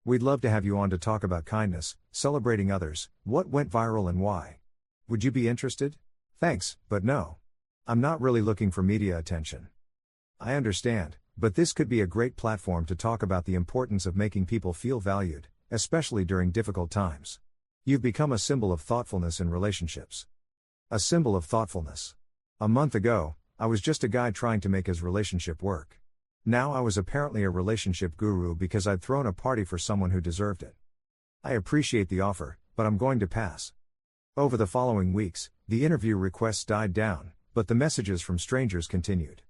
We'd love to have you on to talk about kindness, celebrating others, what went viral and why. Would you be interested? Thanks, but no. I'm not really looking for media attention. I understand, but this could be a great platform to talk about the importance of making people feel valued, especially during difficult times. You've become a symbol of thoughtfulness in relationships. A symbol of thoughtfulness. A month ago, I was just a guy trying to make his relationship work. Now I was apparently a relationship guru because I'd thrown a party for someone who deserved it. I appreciate the offer, but I'm going to pass. Over the following weeks, the interview requests died down, but the messages from strangers continued.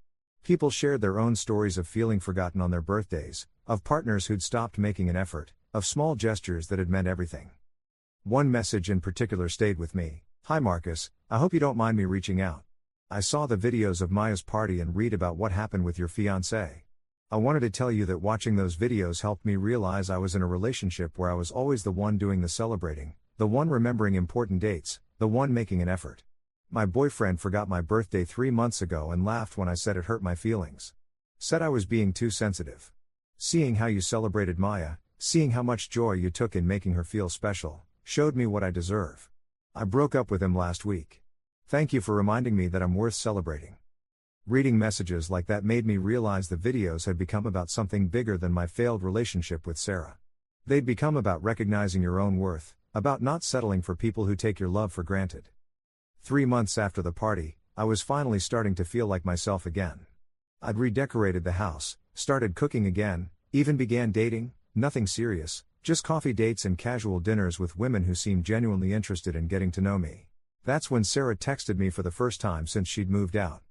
People shared their own stories of feeling forgotten on their birthdays, of partners who'd stopped making an effort, of small gestures that had meant everything. One message in particular stayed with me. Hi Marcus, I hope you don't mind me reaching out. I saw the videos of Maya's party and read about what happened with your fiancé. I wanted to tell you that watching those videos helped me realize I was in a relationship where I was always the one doing the celebrating, the one remembering important dates, the one making an effort. My boyfriend forgot my birthday 3 months ago and laughed when I said it hurt my feelings. Said I was being too sensitive. Seeing how you celebrated Maya, seeing how much joy you took in making her feel special, showed me what I deserve. I broke up with him last week. Thank you for reminding me that I'm worth celebrating. Reading messages like that made me realize the videos had become about something bigger than my failed relationship with Sarah. They'd become about recognizing your own worth, about not settling for people who take your love for granted. 3 months after the party, I was finally starting to feel like myself again. I'd redecorated the house, started cooking again, even began dating, nothing serious, just coffee dates and casual dinners with women who seemed genuinely interested in getting to know me. That's when Sarah texted me for the first time since she'd moved out.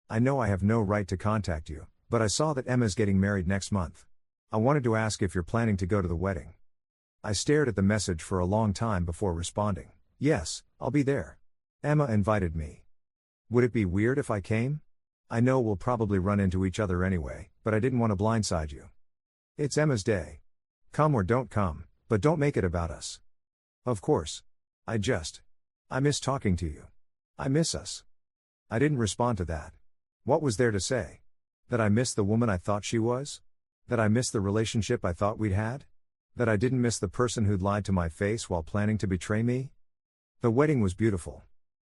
I know I have no right to contact you, but I saw that Emma's getting married next month. I wanted to ask if you're planning to go to the wedding. I stared at the message for a long time before responding. Yes, I'll be there. Emma invited me. Would it be weird if I came? I know we'll probably run into each other anyway, but I didn't want to blindside you. It's Emma's day. Come or don't come, but don't make it about us. Of course. I miss talking to you. I miss us. I didn't respond to that. What was there to say? That I missed the woman I thought she was? That I missed the relationship I thought we'd had? That I didn't miss the person who'd lied to my face while planning to betray me? The wedding was beautiful.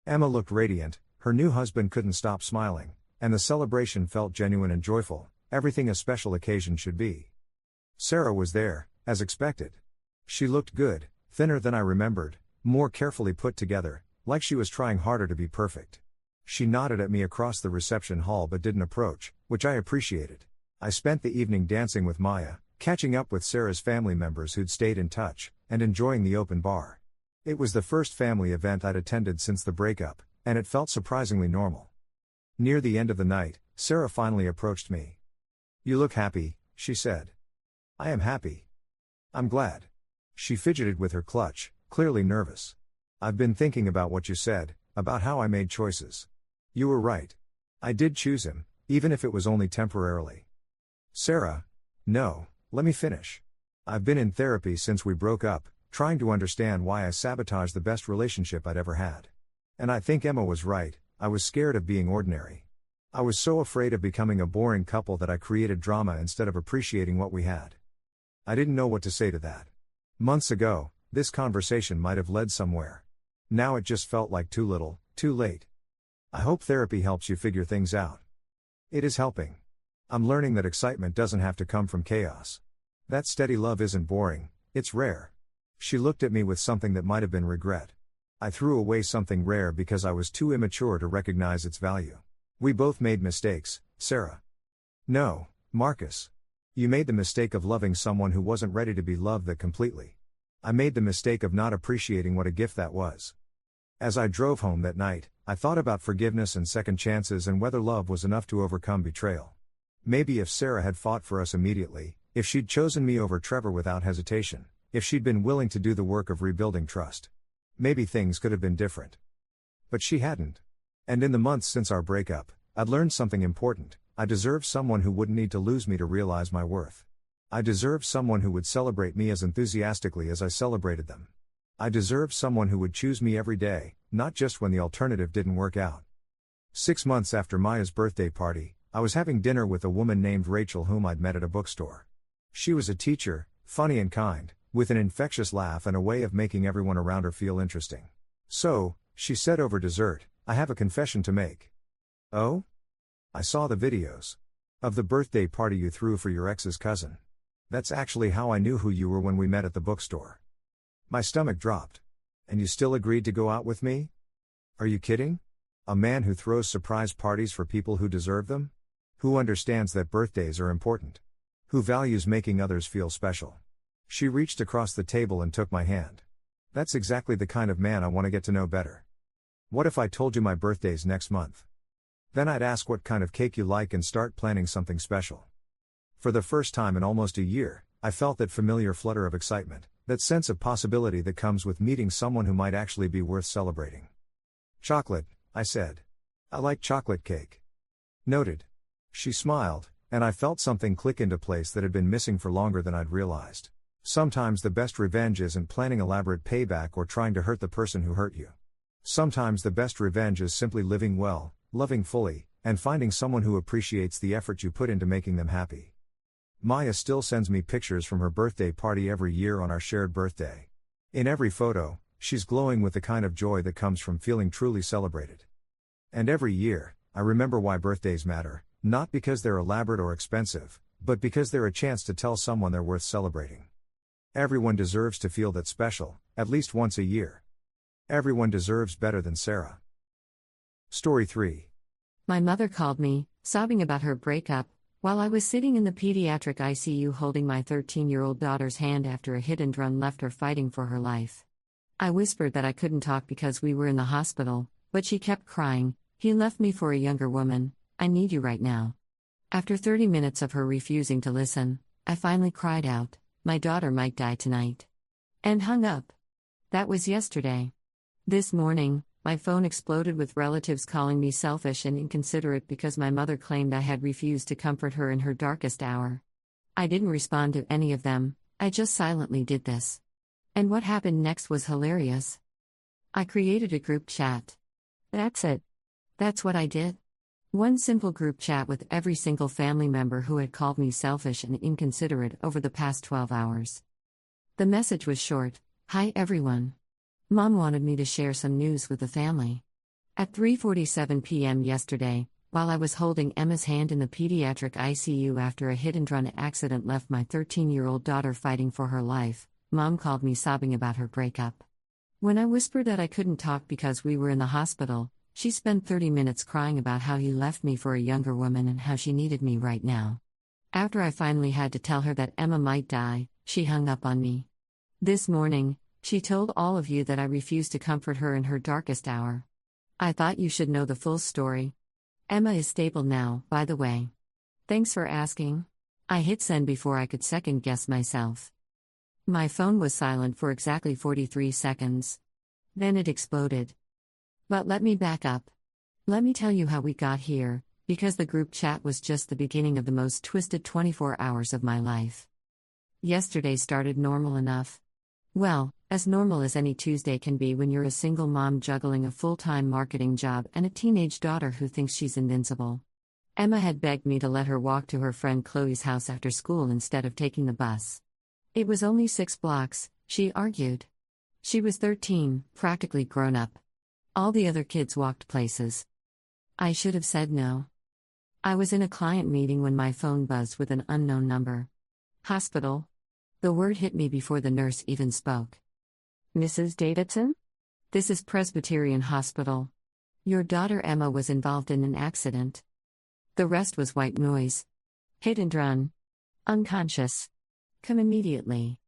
Emma looked radiant, her new husband couldn't stop smiling, and the celebration felt genuine and joyful, everything a special occasion should be. Sarah was there, as expected. She looked good, thinner than I remembered, more carefully put together, like she was trying harder to be perfect. She nodded at me across the reception hall but didn't approach, which I appreciated. I spent the evening dancing with Maya, catching up with Sarah's family members who'd stayed in touch, and enjoying the open bar. It was the first family event I'd attended since the breakup, and it felt surprisingly normal. Near the end of the night, Sarah finally approached me. You look happy, she said. I am happy. I'm glad. She fidgeted with her clutch, clearly nervous. I've been thinking about what you said, about how I made choices. You were right. I did choose him, even if it was only temporarily. Sarah. No, let me finish. I've been in therapy since we broke up, trying to understand why I sabotaged the best relationship I'd ever had. And I think Emma was right, I was scared of being ordinary. I was so afraid of becoming a boring couple that I created drama instead of appreciating what we had. I didn't know what to say to that. Months ago, this conversation might have led somewhere. Now it just felt like too little, too late. I hope therapy helps you figure things out. It is helping. I'm learning that excitement doesn't have to come from chaos. That steady love isn't boring, it's rare. She looked at me with something that might have been regret. I threw away something rare because I was too immature to recognize its value. We both made mistakes, Sarah. No, Marcus. You made the mistake of loving someone who wasn't ready to be loved that completely. I made the mistake of not appreciating what a gift that was. As I drove home that night, I thought about forgiveness and second chances and whether love was enough to overcome betrayal. Maybe if Sarah had fought for us immediately, if she'd chosen me over Trevor without hesitation, if she'd been willing to do the work of rebuilding trust, maybe things could have been different. But she hadn't. And in the months since our breakup, I'd learned something important. I deserved someone who wouldn't need to lose me to realize my worth. I deserved someone who would celebrate me as enthusiastically as I celebrated them. I deserved someone who would choose me every day, not just when the alternative didn't work out. 6 months after Maya's birthday party, I was having dinner with a woman named Rachel whom I'd met at a bookstore. She was a teacher, Funny and kind, with an infectious laugh and a way of making everyone around her feel interesting. "So," she said over dessert, "I have a confession to make." "Oh?" "I saw the videos. Of the birthday party you threw for your ex's cousin. That's actually how I knew who you were when we met at the bookstore." My stomach dropped. "And you still agreed to go out with me? Are you kidding? A man who throws surprise parties for people who deserve them? Who understands that birthdays are important? Who values making others feel special?" She reached across the table and took my hand. "That's exactly the kind of man I want to get to know better. What if I told you my birthday's next month? Then I'd ask what kind of cake you like and start planning something special." For the first time in almost a year, I felt that familiar flutter of excitement, that sense of possibility that comes with meeting someone who might actually be worth celebrating. "Chocolate," I said. "I like chocolate cake." "Noted." She smiled, and I felt something click into place that had been missing for longer than I'd realized. Sometimes the best revenge isn't planning elaborate payback or trying to hurt the person who hurt you. Sometimes the best revenge is simply living well, loving fully, and finding someone who appreciates the effort you put into making them happy. Maya still sends me pictures from her birthday party every year on our shared birthday. In every photo, she's glowing with the kind of joy that comes from feeling truly celebrated. And every year, I remember why birthdays matter, not because they're elaborate or expensive, but because they're a chance to tell someone they're worth celebrating. Everyone deserves to feel that special, at least once a year. Everyone deserves better than Sarah. Story 3. My mother called me, sobbing about her breakup, while I was sitting in the pediatric ICU holding my 13-year-old daughter's hand after a hit and run left her fighting for her life. I whispered that I couldn't talk because we were in the hospital, but she kept crying, "He left me for a younger woman, I need you right now." After 30 minutes of her refusing to listen, I finally cried out, "My daughter might die tonight." And hung up. That was yesterday. This morning, my phone exploded with relatives calling me selfish and inconsiderate because my mother claimed I had refused to comfort her in her darkest hour. I didn't respond to any of them, I just silently did this. And what happened next was hilarious. I created a group chat. That's it. That's what I did. One simple group chat with every single family member who had called me selfish and inconsiderate over the past 12 hours. The message was short: "Hi everyone. Mom wanted me to share some news with the family." At 3:47 p.m. yesterday, while I was holding Emma's hand in the pediatric ICU after a hit-and-run accident left my 13-year-old daughter fighting for her life, Mom called me sobbing about her breakup. When I whispered that I couldn't talk because we were in the hospital, she spent 30 minutes crying about how he left me for a younger woman and how she needed me right now. After I finally had to tell her that Emma might die, she hung up on me. This morning, she told all of you that I refused to comfort her in her darkest hour. I thought you should know the full story. Emma is stable now, by the way. Thanks for asking. I hit send before I could second guess myself. My phone was silent for exactly 43 seconds. Then it exploded. But let me back up. Let me tell you how we got here, because the group chat was just the beginning of the most twisted 24 hours of my life. Yesterday started normal enough. Well, as normal as any Tuesday can be when you're a single mom juggling a full-time marketing job and a teenage daughter who thinks she's invincible. Emma had begged me to let her walk to her friend Chloe's house after school instead of taking the bus. It was only 6 blocks, she argued. She was 13, practically grown up. All the other kids walked places. I should have said no. I was in a client meeting when my phone buzzed with an unknown number. Hospital. The word hit me before the nurse even spoke. "Mrs. Davidson? This is Presbyterian Hospital. Your daughter Emma was involved in an accident. The rest was white noise. Hit and run. Unconscious. Come immediately."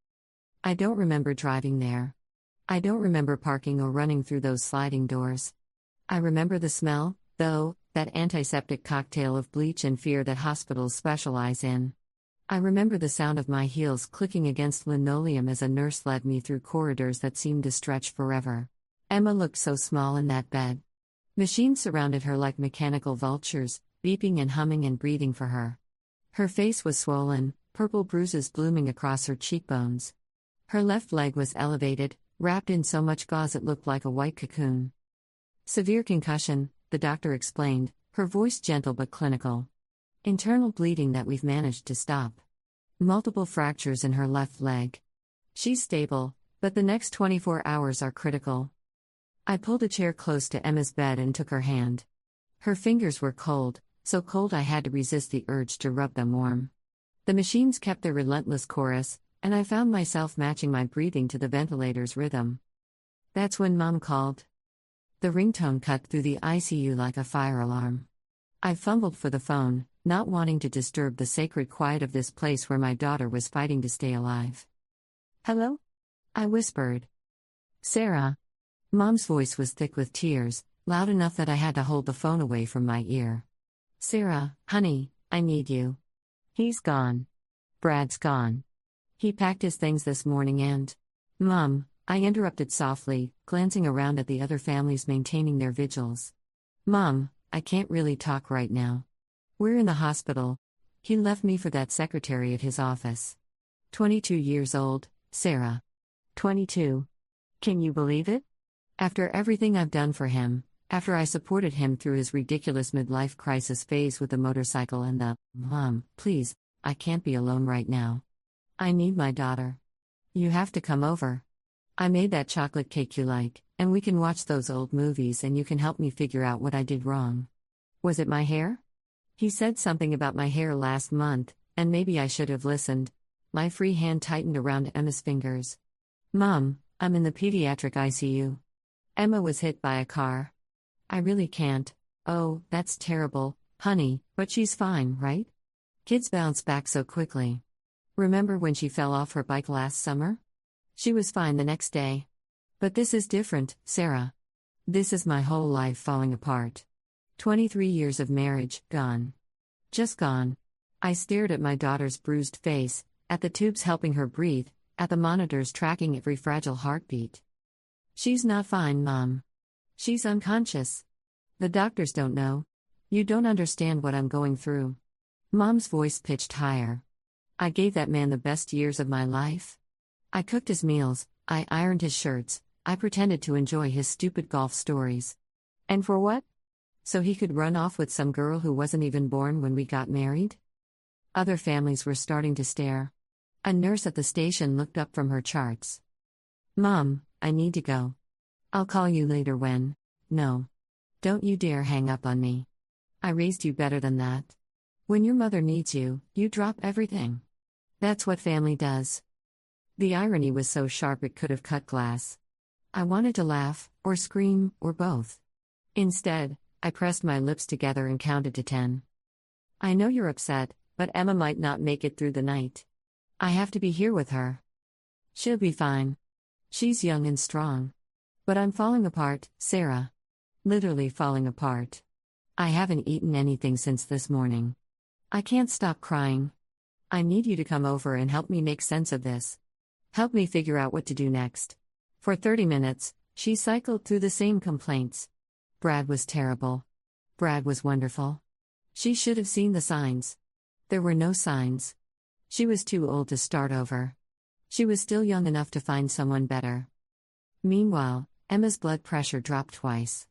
I don't remember driving there. I don't remember parking or running through those sliding doors. I remember the smell, though, that antiseptic cocktail of bleach and fear that hospitals specialize in. I remember the sound of my heels clicking against linoleum as a nurse led me through corridors that seemed to stretch forever. Emma looked so small in that bed. Machines surrounded her like mechanical vultures, beeping and humming and breathing for her. Her face was swollen, purple bruises blooming across her cheekbones. Her left leg was elevated, wrapped in so much gauze it looked like a white cocoon. "Severe concussion," the doctor explained, her voice gentle but clinical. "Internal bleeding that we've managed to stop." Multiple fractures in her left leg. She's stable, but the next 24 hours are critical. I pulled a chair close to Emma's bed and took her hand. Her fingers were cold, so cold I had to resist the urge to rub them warm. The machines kept their relentless chorus, and I found myself matching my breathing to the ventilator's rhythm. That's when Mom called. The ringtone cut through the ICU like a fire alarm. I fumbled for the phone, not wanting to disturb the sacred quiet of this place where my daughter was fighting to stay alive. "Hello?" I whispered. "Sarah." Mom's voice was thick with tears, loud enough that I had to hold the phone away from my ear. "Sarah, honey, I need you." "He's gone. Brad's gone. He packed his things this morning and—" "Mom," I interrupted softly, glancing around at the other families maintaining their vigils. "Mom, I can't really talk right now. We're in the hospital. He left me for that secretary at his office. 22 years old, Sarah. 22. Can you believe it? After everything I've done for him, after I supported him through his ridiculous midlife crisis phase with the motorcycle and the— Mom, please, I can't be alone right now. I need my daughter. You have to come over. I made that chocolate cake you like, and we can watch those old movies and you can help me figure out what I did wrong." Was it my hair? He said something about my hair last month, and maybe I should have listened. My free hand tightened around Emma's fingers. "Mom, I'm in the pediatric ICU. Emma was hit by a car. I really can't." "Oh, that's terrible, honey, but she's fine, right? Kids bounce back so quickly. Remember when she fell off her bike last summer? She was fine the next day. But this is different, Sarah. This is my whole life falling apart. 23 years of marriage, gone. Just gone." I stared at my daughter's bruised face, at the tubes helping her breathe, at the monitors tracking every fragile heartbeat. "She's not fine, Mom. She's unconscious. The doctors don't know. You don't understand what I'm going through." Mom's voice pitched higher. "I gave that man the best years of my life. I cooked his meals, I ironed his shirts, I pretended to enjoy his stupid golf stories. And for what? So he could run off with some girl who wasn't even born when we got married?" Other families were starting to stare. A nurse at the station looked up from her charts. "Mom, I need to go. I'll call you later when—" "No. Don't you dare hang up on me. I raised you better than that. When your mother needs you, you drop everything. That's what family does." The irony was so sharp it could have cut glass. I wanted to laugh, or scream, or both. Instead, I pressed my lips together and counted to 10. "I know you're upset, but Emma might not make it through the night. I have to be here with her. She'll be fine. She's young and strong. But I'm falling apart, Sarah. Literally falling apart. I haven't eaten anything since this morning. I can't stop crying. I need you to come over and help me make sense of this. Help me figure out what to do next." For 30 minutes, she cycled through the same complaints. Brad was terrible. Brad was wonderful. She should have seen the signs. There were no signs. She was too old to start over. She was still young enough to find someone better. Meanwhile, Emma's blood pressure dropped twice.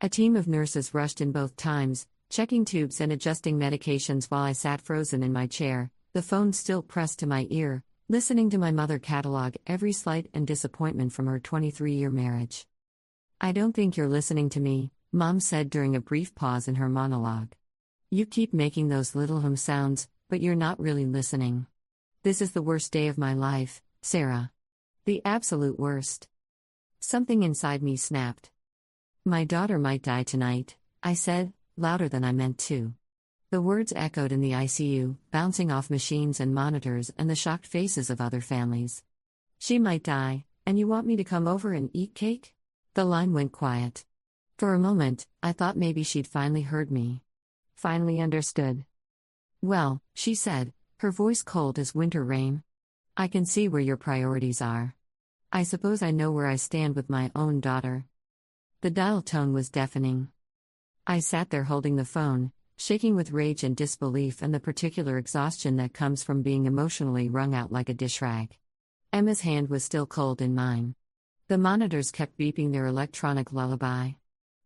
A team of nurses rushed in both times, checking tubes and adjusting medications while I sat frozen in my chair, the phone still pressed to my ear, listening to my mother catalog every slight and disappointment from her 23-year marriage. "I don't think you're listening to me," Mom said during a brief pause in her monologue. "You keep making those little sounds, but you're not really listening. This is the worst day of my life, Sarah. The absolute worst." Something inside me snapped. "My daughter might die tonight," I said, louder than I meant to. The words echoed in the ICU, bouncing off machines and monitors and the shocked faces of other families. "She might die, and you want me to come over and eat cake?" The line went quiet. For a moment, I thought maybe she'd finally heard me. Finally understood. "Well," she said, her voice cold as winter rain. "I can see where your priorities are. I suppose I know where I stand with my own daughter." The dial tone was deafening. I sat there holding the phone, shaking with rage and disbelief and the particular exhaustion that comes from being emotionally wrung out like a dish rag. Emma's hand was still cold in mine. The monitors kept beeping their electronic lullaby.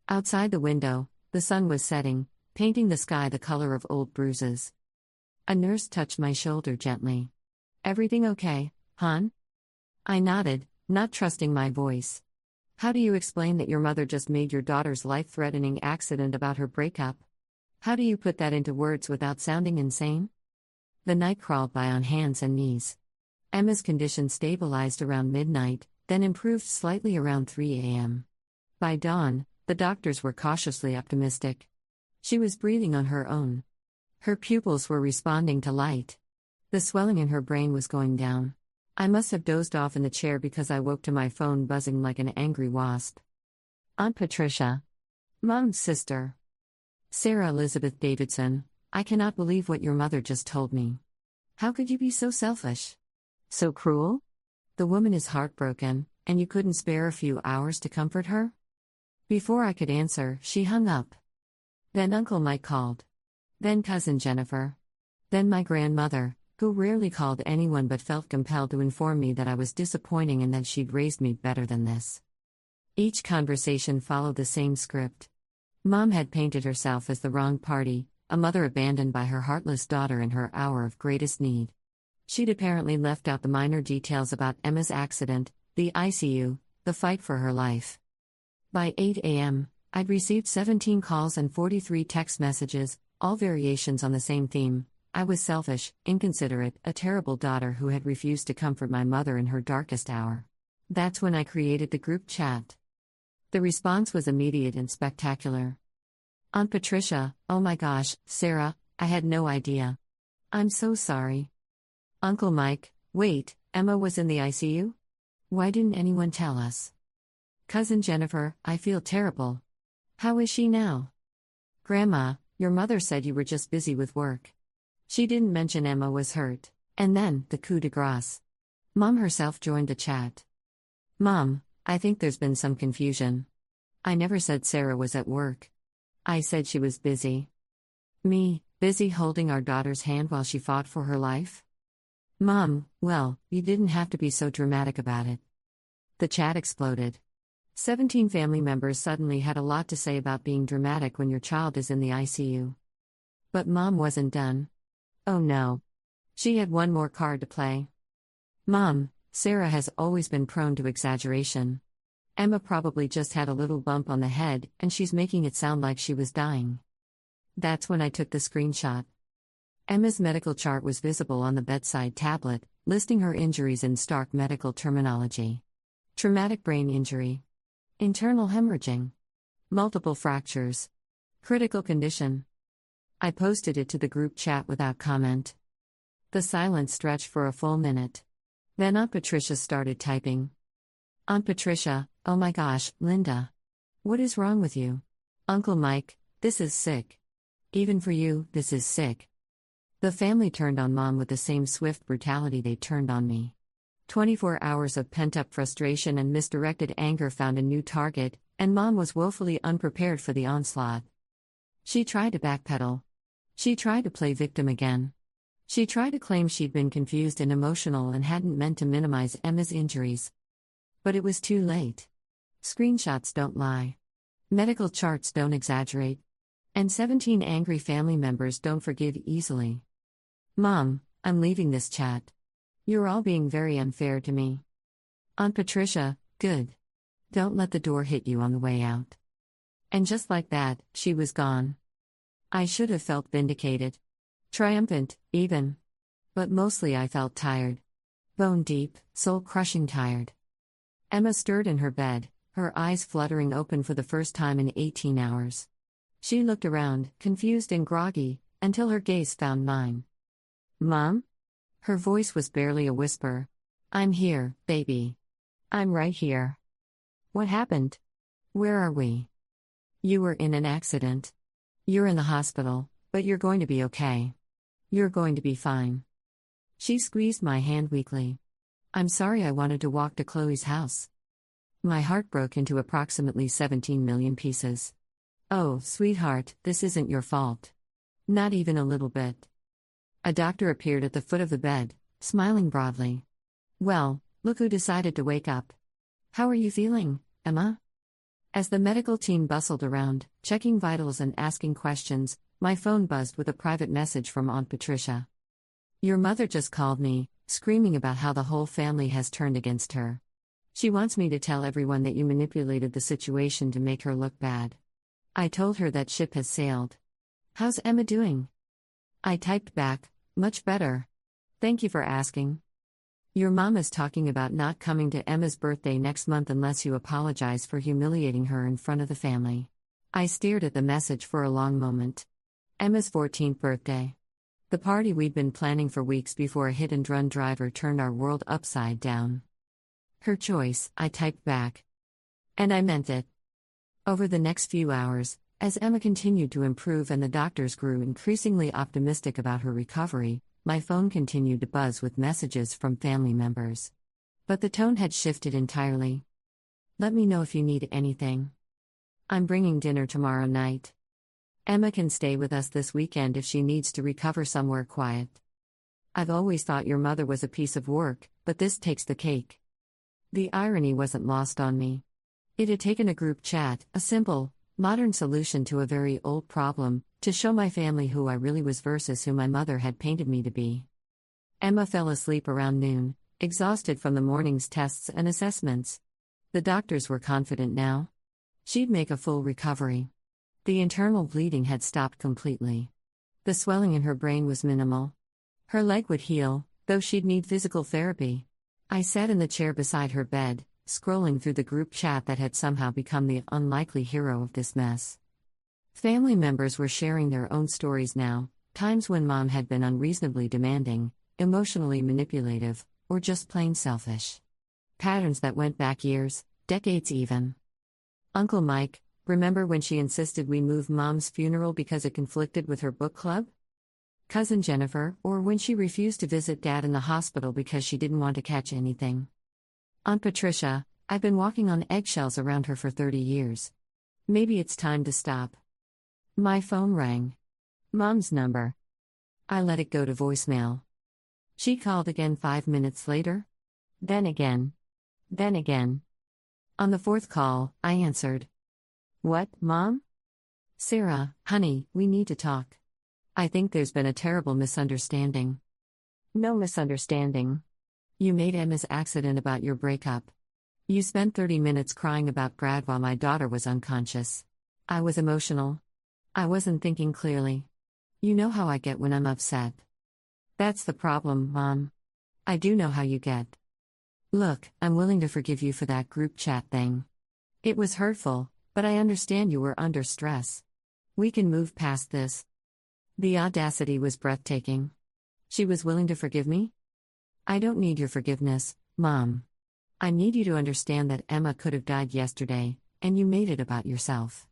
Outside the window, the sun was setting, painting the sky the color of old bruises. A nurse touched my shoulder gently. Everything okay, hon? I nodded, not trusting my voice. How do you explain that your mother just made your daughter's life-threatening accident about her breakup? How do you put that into words without sounding insane? The night crawled by on hands and knees. Emma's condition stabilized around midnight, then improved slightly around 3 a.m. By dawn, the doctors were cautiously optimistic. She was breathing on her own. Her pupils were responding to light. The swelling in her brain was going down. I must have dozed off in the chair because I woke to my phone buzzing like an angry wasp. Aunt Patricia. Mom's sister. Sarah Elizabeth Davidson, I cannot believe what your mother just told me. How could you be so selfish? So cruel? The woman is heartbroken, and you couldn't spare a few hours to comfort her? Before I could answer, she hung up. Then Uncle Mike called. Then Cousin Jennifer. Then my grandmother, who rarely called anyone but felt compelled to inform me that I was disappointing and that she'd raised me better than this. Each conversation followed the same script. Mom had painted herself as the wrong party, a mother abandoned by her heartless daughter in her hour of greatest need. She'd apparently left out the minor details about Emma's accident, the ICU, the fight for her life. By 8 a.m., I'd received 17 calls and 43 text messages, all variations on the same theme. I was selfish, inconsiderate, a terrible daughter who had refused to comfort my mother in her darkest hour. That's when I created the group chat. The response was immediate and spectacular. Aunt Patricia, oh my gosh, Sarah, I had no idea. I'm so sorry. Uncle Mike, wait, Emma was in the ICU? Why didn't anyone tell us? Cousin Jennifer, I feel terrible. How is she now? Grandma, your mother said you were just busy with work. She didn't mention Emma was hurt. And then, the coup de grace. Mom herself joined the chat. Mom, I think there's been some confusion. I never said Sarah was at work. I said she was busy. Me, busy holding our daughter's hand while she fought for her life? Mom, well, you didn't have to be so dramatic about it. The chat exploded. 17 family members suddenly had a lot to say about being dramatic when your child is in the ICU. But Mom wasn't done. Oh no. She had one more card to play. Mom, Sarah has always been prone to exaggeration. Emma probably just had a little bump on the head, and she's making it sound like she was dying. That's when I took the screenshot. Emma's medical chart was visible on the bedside tablet, listing her injuries in stark medical terminology. Traumatic brain injury. Internal hemorrhaging. Multiple fractures. Critical condition. I posted it to the group chat without comment. The silence stretched for a full minute. Then Aunt Patricia started typing. Aunt Patricia, oh my gosh, Linda. What is wrong with you? Uncle Mike, this is sick. Even for you, this is sick. The family turned on Mom with the same swift brutality they turned on me. 24 hours of pent-up frustration and misdirected anger found a new target, and Mom was woefully unprepared for the onslaught. She tried to backpedal. She tried to play victim again. She tried to claim she'd been confused and emotional and hadn't meant to minimize Emma's injuries. But it was too late. Screenshots don't lie. Medical charts don't exaggerate. And 17 angry family members don't forgive easily. Mom, I'm leaving this chat. You're all being very unfair to me. Aunt Patricia, good. Don't let the door hit you on the way out. And just like that, she was gone. I should have felt vindicated. Triumphant, even. But mostly I felt tired. Bone deep, soul-crushing tired. Emma stirred in her bed, her eyes fluttering open for the first time in 18 hours. She looked around, confused and groggy, until her gaze found mine. Mom? Her voice was barely a whisper. I'm here, baby. I'm right here. What happened? Where are we? You were in an accident. You're in the hospital, but you're going to be okay. You're going to be fine. She squeezed my hand weakly. I'm sorry I wanted to walk to Chloe's house. My heart broke into approximately 17 million pieces. Oh, sweetheart, this isn't your fault. Not even a little bit. A doctor appeared at the foot of the bed, smiling broadly. Well, look who decided to wake up. How are you feeling, Emma? As the medical team bustled around, checking vitals and asking questions, my phone buzzed with a private message from Aunt Patricia. Your mother just called me, screaming about how the whole family has turned against her. She wants me to tell everyone that you manipulated the situation to make her look bad. I told her that ship has sailed. How's Emma doing? I typed back, much better. Thank you for asking. Your mom is talking about not coming to Emma's birthday next month unless you apologize for humiliating her in front of the family. I stared at the message for a long moment. Emma's 14th birthday. The party we'd been planning for weeks before a hit-and-run driver turned our world upside down. Her choice, I typed back. And I meant it. Over the next few hours, as Emma continued to improve and the doctors grew increasingly optimistic about her recovery, my phone continued to buzz with messages from family members. But the tone had shifted entirely. Let me know if you need anything. I'm bringing dinner tomorrow night. Emma can stay with us this weekend if she needs to recover somewhere quiet. I've always thought your mother was a piece of work, but this takes the cake. The irony wasn't lost on me. It had taken a group chat, a simple, modern solution to a very old problem, to show my family who I really was versus who my mother had painted me to be. Emma fell asleep around noon, exhausted from the morning's tests and assessments. The doctors were confident now. She'd make a full recovery. The internal bleeding had stopped completely. The swelling in her brain was minimal. Her leg would heal, though she'd need physical therapy. I sat in the chair beside her bed, scrolling through the group chat that had somehow become the unlikely hero of this mess. Family members were sharing their own stories now, times when mom had been unreasonably demanding, emotionally manipulative, or just plain selfish. Patterns that went back years, decades even. Uncle Mike, remember when she insisted we move mom's funeral because it conflicted with her book club? Cousin Jennifer, or when she refused to visit dad in the hospital because she didn't want to catch anything. Aunt Patricia, I've been walking on eggshells around her for 30 years. Maybe it's time to stop. My phone rang. Mom's number. I let it go to voicemail. She called again 5 minutes later. Then again. Then again. On the fourth call, I answered. What, Mom? Sarah, honey, we need to talk. I think there's been a terrible misunderstanding. No misunderstanding. You made Emma's accident about your breakup. You spent 30 minutes crying about Brad while my daughter was unconscious. I was emotional. I wasn't thinking clearly. You know how I get when I'm upset. That's the problem, Mom. I do know how you get. Look, I'm willing to forgive you for that group chat thing. It was hurtful, but I understand you were under stress. We can move past this. The audacity was breathtaking. She was willing to forgive me? I don't need your forgiveness, Mom. I need you to understand that Emma could have died yesterday, and you made it about yourself.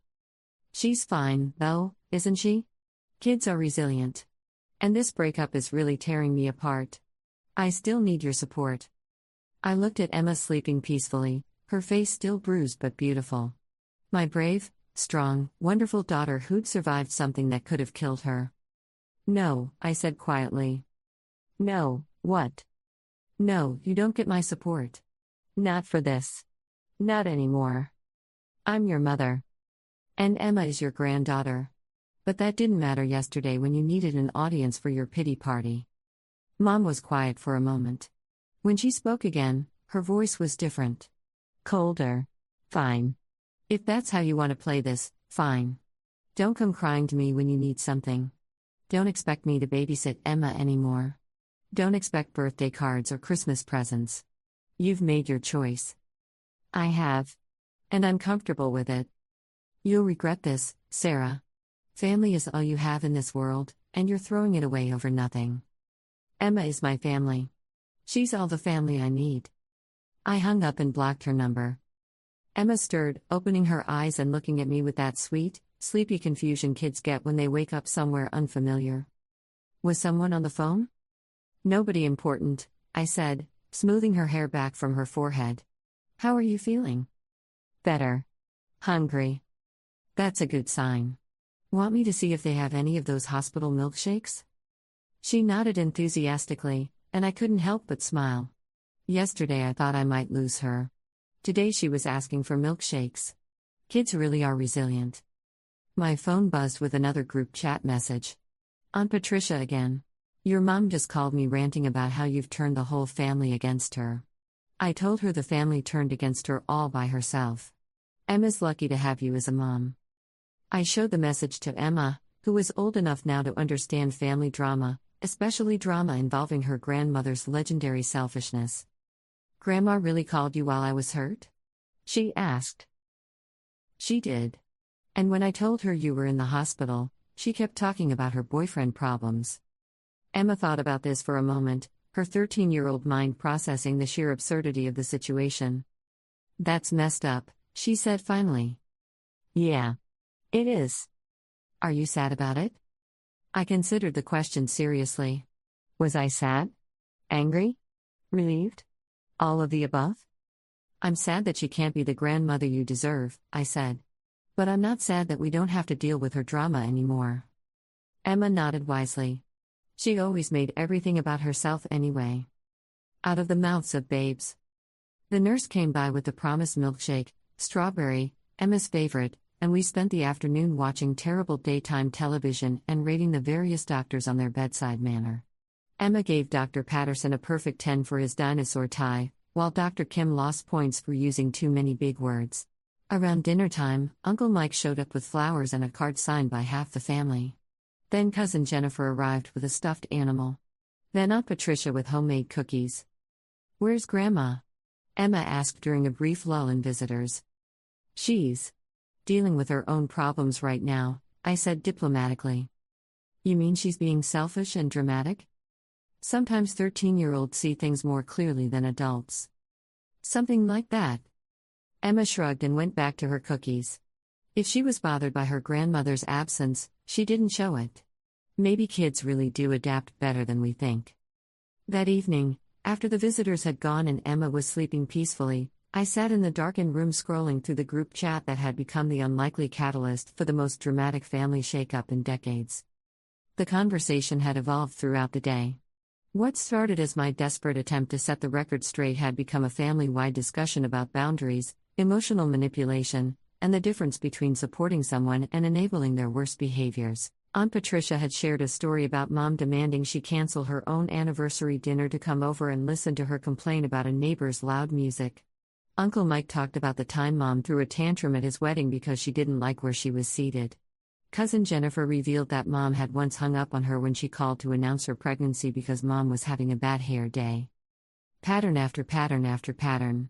She's fine, though, isn't she? Kids are resilient. And this breakup is really tearing me apart. I still need your support. I looked at Emma sleeping peacefully, her face still bruised but beautiful. My brave, strong, wonderful daughter who'd survived something that could have killed her. No, I said quietly. No, what? No, you don't get my support. Not for this. Not anymore. I'm your mother. And Emma is your granddaughter. But that didn't matter yesterday when you needed an audience for your pity party. Mom was quiet for a moment. When she spoke again, her voice was different. Colder. Fine. If that's how you want to play this, fine. Don't come crying to me when you need something. Don't expect me to babysit Emma anymore. Don't expect birthday cards or Christmas presents. You've made your choice. I have. And I'm comfortable with it. You'll regret this, Sarah. Family is all you have in this world, and you're throwing it away over nothing. Emma is my family. She's all the family I need. I hung up and blocked her number. Emma stirred, opening her eyes and looking at me with that sweet, sleepy confusion kids get when they wake up somewhere unfamiliar. Was someone on the phone? Nobody important, I said, smoothing her hair back from her forehead. How are you feeling? Better. Hungry. That's a good sign. Want me to see if they have any of those hospital milkshakes? She nodded enthusiastically, and I couldn't help but smile. Yesterday I thought I might lose her. Today she was asking for milkshakes. Kids really are resilient. My phone buzzed with another group chat message. Aunt Patricia again. Your mom just called me ranting about how you've turned the whole family against her. I told her the family turned against her all by herself. Emma's lucky to have you as a mom. I showed the message to Emma, who was old enough now to understand family drama, especially drama involving her grandmother's legendary selfishness. Grandma really called you while I was hurt? She asked. She did. And when I told her you were in the hospital, she kept talking about her boyfriend problems. Emma thought about this for a moment, her 13-year-old mind processing the sheer absurdity of the situation. That's messed up, she said finally. Yeah. It is. Are you sad about it? I considered the question seriously. Was I sad? Angry? Relieved? All of the above? I'm sad that she can't be the grandmother you deserve, I said. But I'm not sad that we don't have to deal with her drama anymore. Emma nodded wisely. She always made everything about herself anyway. Out of the mouths of babes. The nurse came by with the promised milkshake, strawberry, Emma's favorite, and we spent the afternoon watching terrible daytime television and rating the various doctors on their bedside manner. Emma gave Dr. Patterson a perfect 10 for his dinosaur tie, while Dr. Kim lost points for using too many big words. Around dinner time, Uncle Mike showed up with flowers and a card signed by half the family. Then Cousin Jennifer arrived with a stuffed animal. Then Aunt Patricia with homemade cookies. Where's Grandma? Emma asked during a brief lull in visitors. She's dealing with her own problems right now, I said diplomatically. You mean she's being selfish and dramatic? Sometimes 13-year-olds see things more clearly than adults. Something like that. Emma shrugged and went back to her cookies. If she was bothered by her grandmother's absence, she didn't show it. Maybe kids really do adapt better than we think. That evening, after the visitors had gone and Emma was sleeping peacefully, I sat in the darkened room scrolling through the group chat that had become the unlikely catalyst for the most dramatic family shakeup in decades. The conversation had evolved throughout the day. What started as my desperate attempt to set the record straight had become a family-wide discussion about boundaries, emotional manipulation, and the difference between supporting someone and enabling their worst behaviors. Aunt Patricia had shared a story about Mom demanding she cancel her own anniversary dinner to come over and listen to her complain about a neighbor's loud music. Uncle Mike talked about the time Mom threw a tantrum at his wedding because she didn't like where she was seated. Cousin Jennifer revealed that Mom had once hung up on her when she called to announce her pregnancy because Mom was having a bad hair day. Pattern after pattern after pattern.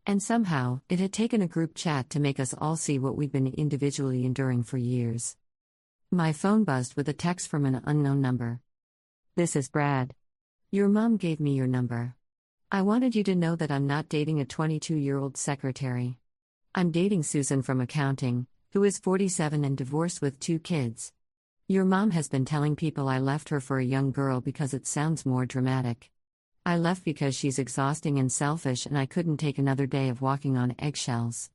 And somehow, it had taken a group chat to make us all see what we'd been individually enduring for years. My phone buzzed with a text from an unknown number. This is Brad. Your mom gave me your number. I wanted you to know that I'm not dating a 22-year-old secretary. I'm dating Susan from accounting, who is 47 and divorced with 2 kids. Your mom has been telling people I left her for a young girl because it sounds more dramatic. I left because she's exhausting and selfish and I couldn't take another day of walking on eggshells.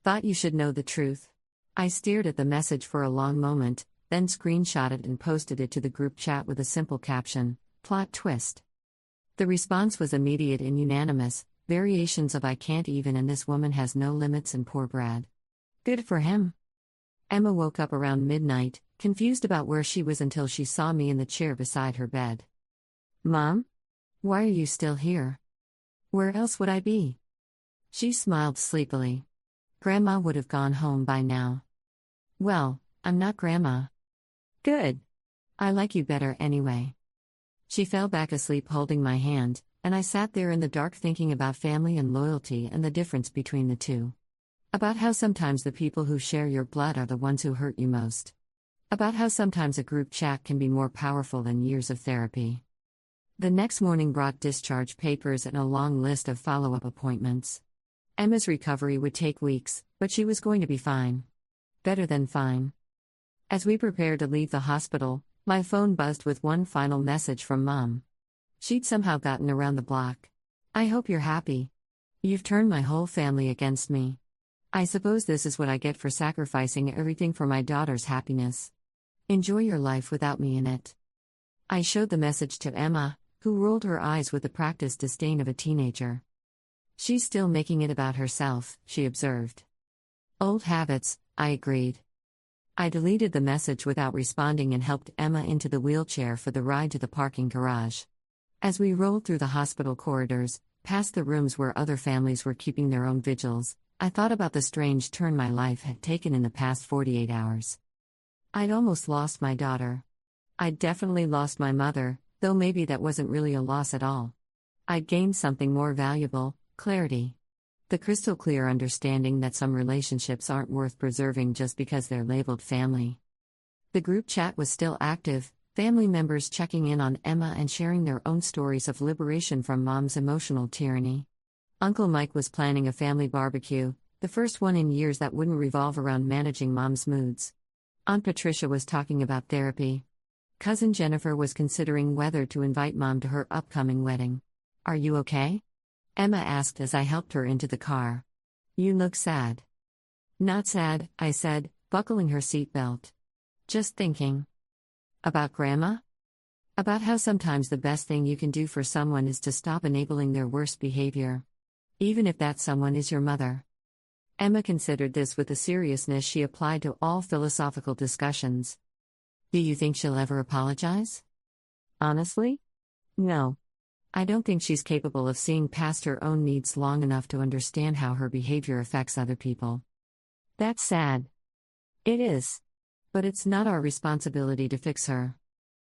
Thought you should know the truth. I stared at the message for a long moment, then screenshotted and posted it to the group chat with a simple caption, plot twist. The response was immediate and unanimous, variations of I can't even and this woman has no limits and poor Brad. Good for him. Emma woke up around midnight, confused about where she was until she saw me in the chair beside her bed. Mom? Why are you still here? Where else would I be? She smiled sleepily. Grandma would have gone home by now. Well, I'm not Grandma. Good. I like you better anyway. She fell back asleep holding my hand, and I sat there in the dark thinking about family and loyalty and the difference between the two. About how sometimes the people who share your blood are the ones who hurt you most. About how sometimes a group chat can be more powerful than years of therapy. The next morning brought discharge papers and a long list of follow-up appointments. Emma's recovery would take weeks, but she was going to be fine. Better than fine. As we prepared to leave the hospital, my phone buzzed with one final message from Mom. She'd somehow gotten around the block. I hope you're happy. You've turned my whole family against me. I suppose this is what I get for sacrificing everything for my daughter's happiness. Enjoy your life without me in it. I showed the message to Emma, who rolled her eyes with the practiced disdain of a teenager. She's still making it about herself, she observed. Old habits, I agreed. I deleted the message without responding and helped Emma into the wheelchair for the ride to the parking garage. As we rolled through the hospital corridors, past the rooms where other families were keeping their own vigils, I thought about the strange turn my life had taken in the past 48 hours. I'd almost lost my daughter. I'd definitely lost my mother, though maybe that wasn't really a loss at all. I'd gained something more valuable: clarity. The crystal clear understanding that some relationships aren't worth preserving just because they're labeled family. The group chat was still active, family members checking in on Emma and sharing their own stories of liberation from mom's emotional tyranny. Uncle Mike was planning a family barbecue, the first one in years that wouldn't revolve around managing mom's moods. Aunt Patricia was talking about therapy. Cousin Jennifer was considering whether to invite mom to her upcoming wedding. "Are you okay?" Emma asked as I helped her into the car. "You look sad." "Not sad," I said, buckling her seatbelt. "Just thinking." "About Grandma?" "About how sometimes the best thing you can do for someone is to stop enabling their worst behavior. Even if that someone is your mother." Emma considered this with the seriousness she applied to all philosophical discussions. "Do you think she'll ever apologize?" "Honestly? No. I don't think she's capable of seeing past her own needs long enough to understand how her behavior affects other people." "That's sad." "It is. But it's not our responsibility to fix her."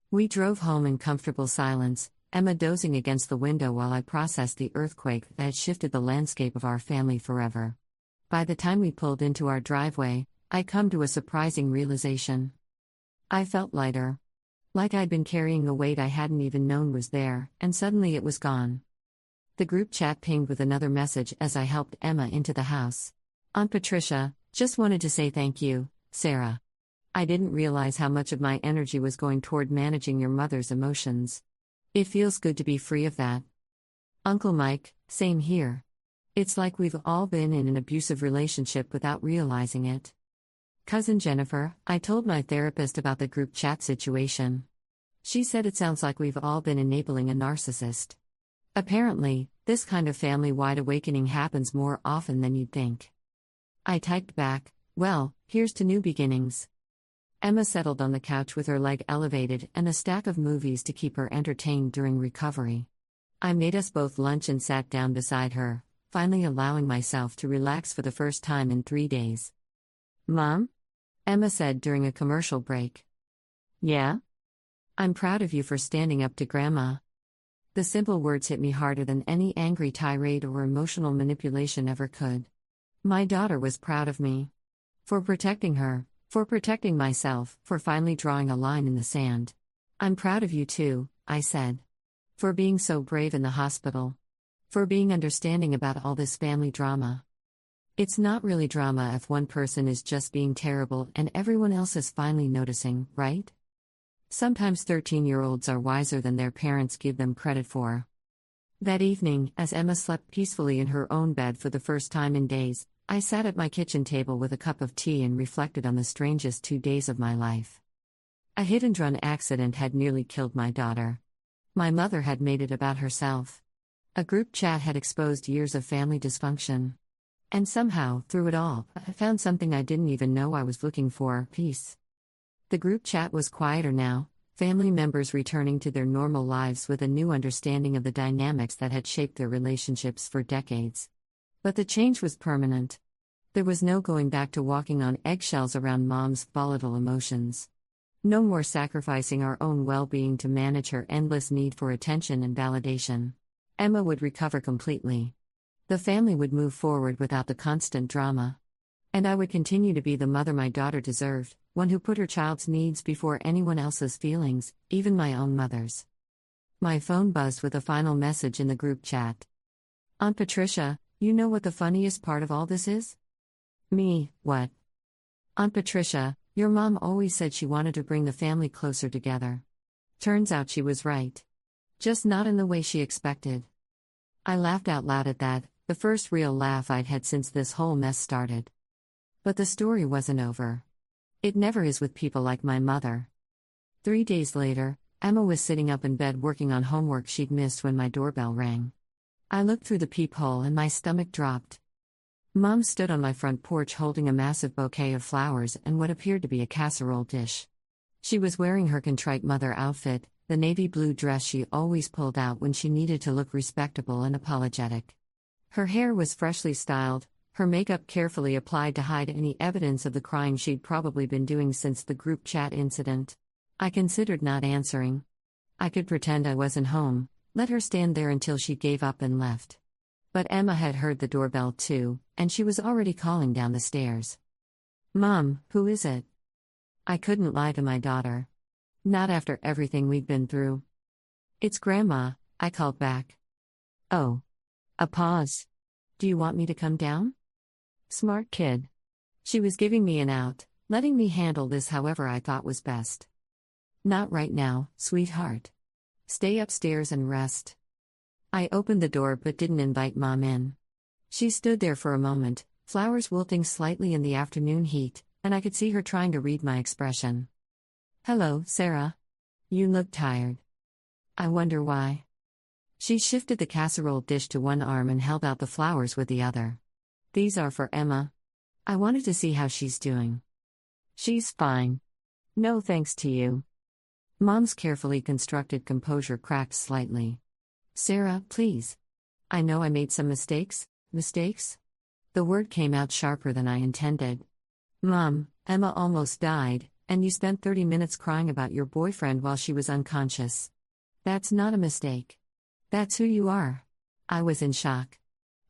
We drove home in comfortable silence, Emma dozing against the window while I processed the earthquake that had shifted the landscape of our family forever. By the time we pulled into our driveway, I'd come to a surprising realization. I felt lighter. Like I'd been carrying a weight I hadn't even known was there, and suddenly it was gone. The group chat pinged with another message as I helped Emma into the house. "Aunt Patricia, just wanted to say thank you, Sarah. I didn't realize how much of my energy was going toward managing your mother's emotions. It feels good to be free of that." Uncle Mike, same here. It's like we've all been in an abusive relationship without realizing it. Cousin Jennifer, I told my therapist about the group chat situation. She said it sounds like we've all been enabling a narcissist. Apparently, this kind of family-wide awakening happens more often than you'd think. I typed back, "Well, here's to new beginnings." Emma settled on the couch with her leg elevated and a stack of movies to keep her entertained during recovery. I made us both lunch and sat down beside her, finally allowing myself to relax for the first time in 3 days. "Mom?" Emma said during a commercial break. "Yeah?" "I'm proud of you for standing up to Grandma." The simple words hit me harder than any angry tirade or emotional manipulation ever could. My daughter was proud of me. For protecting her, for protecting myself, for finally drawing a line in the sand. "I'm proud of you too," I said. "For being so brave in the hospital. For being understanding about all this family drama. It's not really drama if one person is just being terrible and everyone else is finally noticing, right? Sometimes 13-year-olds are wiser than their parents give them credit for." That evening, as Emma slept peacefully in her own bed for the first time in days, I sat at my kitchen table with a cup of tea and reflected on the strangest 2 days of my life. A hit-and-run accident had nearly killed my daughter. My mother had made it about herself. A group chat had exposed years of family dysfunction. And somehow, through it all, I found something I didn't even know I was looking for: peace. The group chat was quieter now, family members returning to their normal lives with a new understanding of the dynamics that had shaped their relationships for decades. But the change was permanent. There was no going back to walking on eggshells around mom's volatile emotions. No more sacrificing our own well-being to manage her endless need for attention and validation. Emma would recover completely. The family would move forward without the constant drama. And I would continue to be the mother my daughter deserved, one who put her child's needs before anyone else's feelings, even my own mother's. My phone buzzed with a final message in the group chat. "Aunt Patricia, you know what the funniest part of all this is?" "Me, what?" "Aunt Patricia, your mom always said she wanted to bring the family closer together. Turns out she was right. Just not in the way she expected." I laughed out loud at that, the first real laugh I'd had since this whole mess started. But the story wasn't over. It never is with people like my mother. 3 days later, Emma was sitting up in bed working on homework she'd missed when my doorbell rang. I looked through the peephole and my stomach dropped. Mom stood on my front porch holding a massive bouquet of flowers and what appeared to be a casserole dish. She was wearing her contrite mother outfit, the navy blue dress she always pulled out when she needed to look respectable and apologetic. Her hair was freshly styled, her makeup carefully applied to hide any evidence of the crying she'd probably been doing since the group chat incident. I considered not answering. I could pretend I wasn't home, let her stand there until she gave up and left. But Emma had heard the doorbell too, and she was already calling down the stairs. "Mom, who is it?" I couldn't lie to my daughter. Not after everything we'd been through. "It's Grandma," I called back. "Oh." A pause. "Do you want me to come down?" Smart kid. She was giving me an out, letting me handle this however I thought was best. "Not right now, sweetheart. Stay upstairs and rest." I opened the door but didn't invite Mom in. She stood there for a moment, flowers wilting slightly in the afternoon heat, and I could see her trying to read my expression. "Hello, Sarah. You look tired. I wonder why." She shifted the casserole dish to one arm and held out the flowers with the other. "These are for Emma. I wanted to see how she's doing." "She's fine. No thanks to you." Mom's carefully constructed composure cracked slightly. "Sarah, please. I know I made some mistakes." "Mistakes?" The word came out sharper than I intended. "Mom, Emma almost died, and you spent 30 minutes crying about your boyfriend while she was unconscious. That's not a mistake. That's who you are." I was in shock.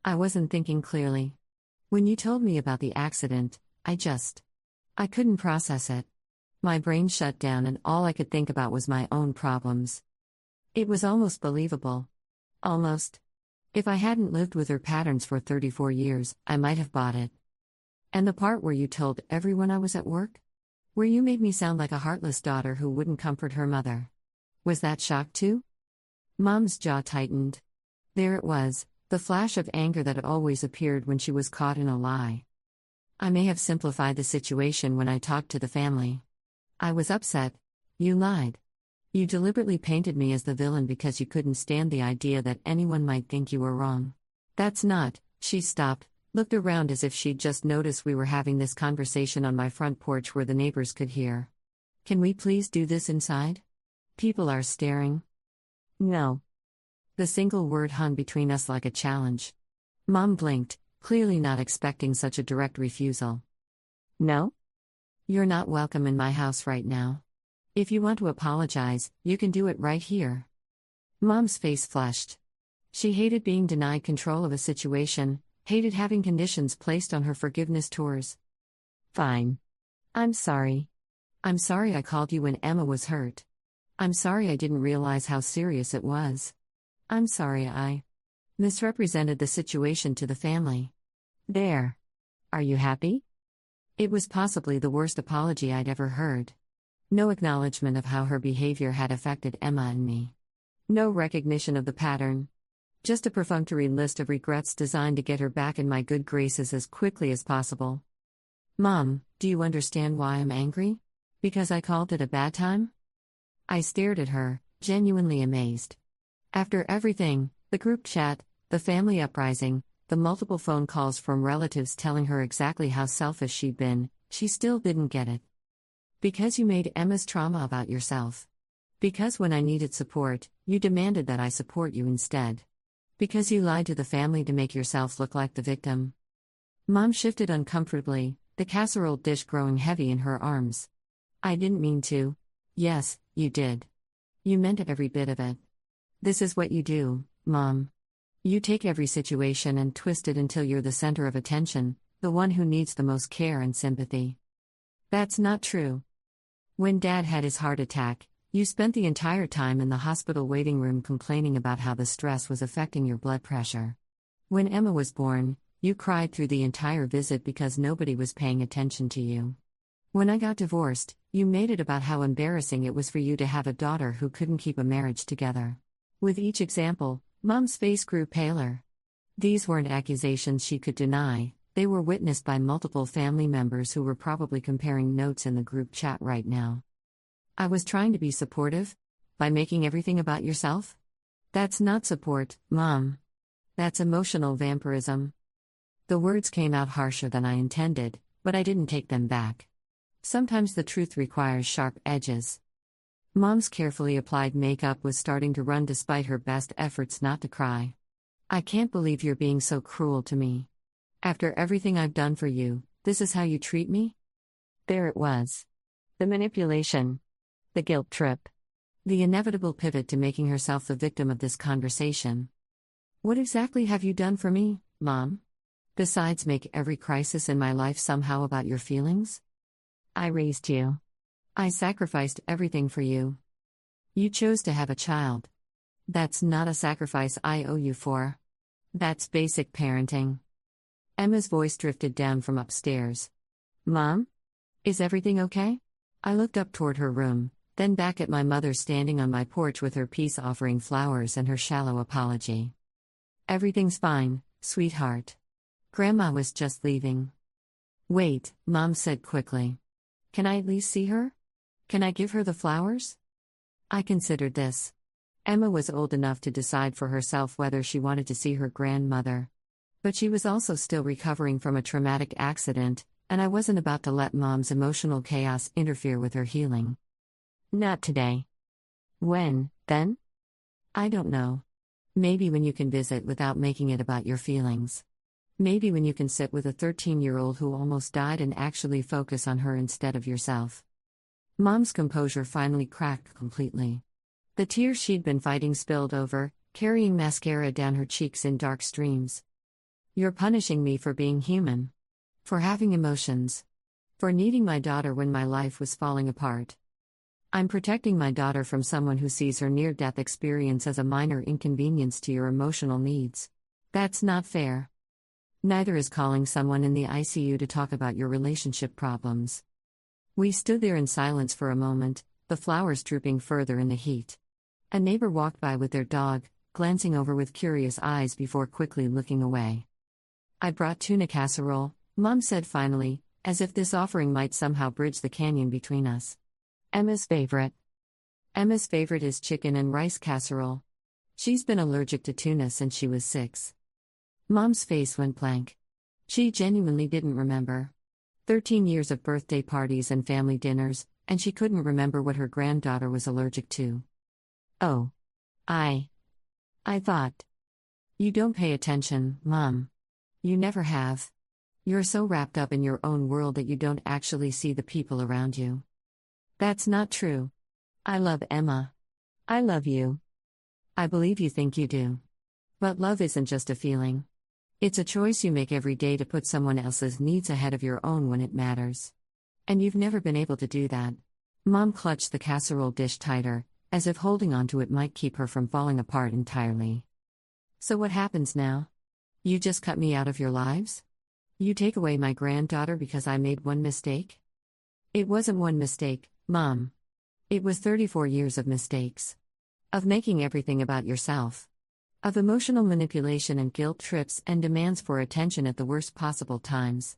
I wasn't thinking clearly. When you told me about the accident, I couldn't process it. My brain shut down and all I could think about was my own problems. It was almost believable. Almost. If I hadn't lived with her patterns for 34 years, I might have bought it. "And the part where you told everyone I was at work? Where you made me sound like a heartless daughter who wouldn't comfort her mother. Was that shock too?" Mom's jaw tightened. There it was, the flash of anger that always appeared when she was caught in a lie. I may have simplified the situation when I talked to the family. I was upset. "You lied. You deliberately painted me as the villain because you couldn't stand the idea that anyone might think you were wrong. That's not." She stopped, looked around as if she'd just noticed we were having this conversation on my front porch where the neighbors could hear. "Can we please do this inside? People are staring." "No." The single word hung between us like a challenge. Mom blinked, clearly not expecting such a direct refusal. "No? You're not welcome in my house right now. If you want to apologize, you can do it right here." Mom's face flushed. She hated being denied control of a situation, hated having conditions placed on her forgiveness tours. "Fine. I'm sorry. I'm sorry I called you when Emma was hurt. I'm sorry I didn't realize how serious it was. I'm sorry I misrepresented the situation to the family." There. Are you happy? It was possibly the worst apology I'd ever heard. No acknowledgement of how her behavior had affected Emma and me. No recognition of the pattern. Just a perfunctory list of regrets designed to get her back in my good graces as quickly as possible. "Mom, do you understand why I'm angry? Because I called it a bad time?" I stared at her, genuinely amazed. After everything, the group chat, the family uprising, the multiple phone calls from relatives telling her exactly how selfish she'd been, she still didn't get it. "Because you made Emma's trauma about yourself. Because when I needed support, you demanded that I support you instead. Because you lied to the family to make yourself look like the victim." Mom shifted uncomfortably, the casserole dish growing heavy in her arms. "I didn't mean to." "Yes, you did. You meant every bit of it. This is what you do, Mom. You take every situation and twist it until you're the center of attention, the one who needs the most care and sympathy." "That's not true. When Dad had his heart attack, you spent the entire time in the hospital waiting room complaining about how the stress was affecting your blood pressure. When Emma was born, you cried through the entire visit because nobody was paying attention to you. When I got divorced, you made it about how embarrassing it was for you to have a daughter who couldn't keep a marriage together." With each example, Mom's face grew paler. These weren't accusations she could deny, they were witnessed by multiple family members who were probably comparing notes in the group chat right now. "I was trying to be supportive? By making everything about yourself? That's not support, Mom. That's emotional vampirism." The words came out harsher than I intended, but I didn't take them back. Sometimes the truth requires sharp edges. Mom's carefully applied makeup was starting to run despite her best efforts not to cry. I can't believe you're being so cruel to me. After everything I've done for you, this is how you treat me? There it was. The manipulation. The guilt trip. The inevitable pivot to making herself the victim of this conversation. What exactly have you done for me, Mom? Besides make every crisis in my life somehow about your feelings? I raised you. I sacrificed everything for you. You chose to have a child. That's not a sacrifice I owe you for. That's basic parenting. Emma's voice drifted down from upstairs. Mom? Is everything okay? I looked up toward her room, then back at my mother standing on my porch with her peace offering flowers and her shallow apology. Everything's fine, sweetheart. Grandma was just leaving. Wait, Mom said quickly. Can I at least see her? Can I give her the flowers? I considered this. Emma was old enough to decide for herself whether she wanted to see her grandmother. But she was also still recovering from a traumatic accident, and I wasn't about to let Mom's emotional chaos interfere with her healing. Not today. When, then? I don't know. Maybe when you can visit without making it about your feelings. Maybe when you can sit with a 13-year-old who almost died and actually focus on her instead of yourself. Mom's composure finally cracked completely. The tears she'd been fighting spilled over, carrying mascara down her cheeks in dark streams. You're punishing me for being human. For having emotions. For needing my daughter when my life was falling apart. I'm protecting my daughter from someone who sees her near-death experience as a minor inconvenience to your emotional needs. That's not fair. Neither is calling someone in the ICU to talk about your relationship problems. We stood there in silence for a moment, the flowers drooping further in the heat. A neighbor walked by with their dog, glancing over with curious eyes before quickly looking away. I brought tuna casserole, Mom said finally, as if this offering might somehow bridge the canyon between us. Emma's favorite. Emma's favorite is chicken and rice casserole. She's been allergic to tuna since she was 6. Mom's face went blank. She genuinely didn't remember. 13 years of birthday parties and family dinners, and she couldn't remember what her granddaughter was allergic to. Oh. I thought. You don't pay attention, Mom. You never have. You're so wrapped up in your own world that you don't actually see the people around you. That's not true. I love Emma. I love you. I believe you think you do. But love isn't just a feeling. It's a choice you make every day to put someone else's needs ahead of your own when it matters. And you've never been able to do that. Mom clutched the casserole dish tighter, as if holding onto it might keep her from falling apart entirely. So what happens now? You just cut me out of your lives? You take away my granddaughter because I made one mistake? It wasn't one mistake, Mom. It was 34 years of mistakes. Of making everything about yourself. Of emotional manipulation and guilt trips and demands for attention at the worst possible times.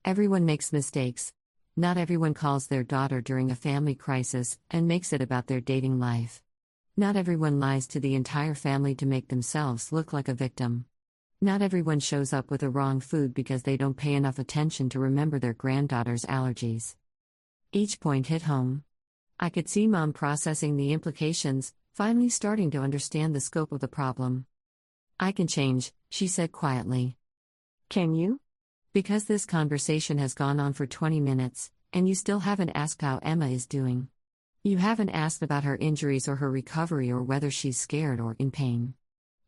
Everyone makes mistakes. Not everyone calls their daughter during a family crisis and makes it about their dating life. Not everyone lies to the entire family to make themselves look like a victim. Not everyone shows up with the wrong food because they don't pay enough attention to remember their granddaughter's allergies. Each point hit home. I could see Mom processing the implications, finally starting to understand the scope of the problem. I can change, she said quietly. Can you? Because this conversation has gone on for 20 minutes, and you still haven't asked how Emma is doing. You haven't asked about her injuries or her recovery or whether she's scared or in pain.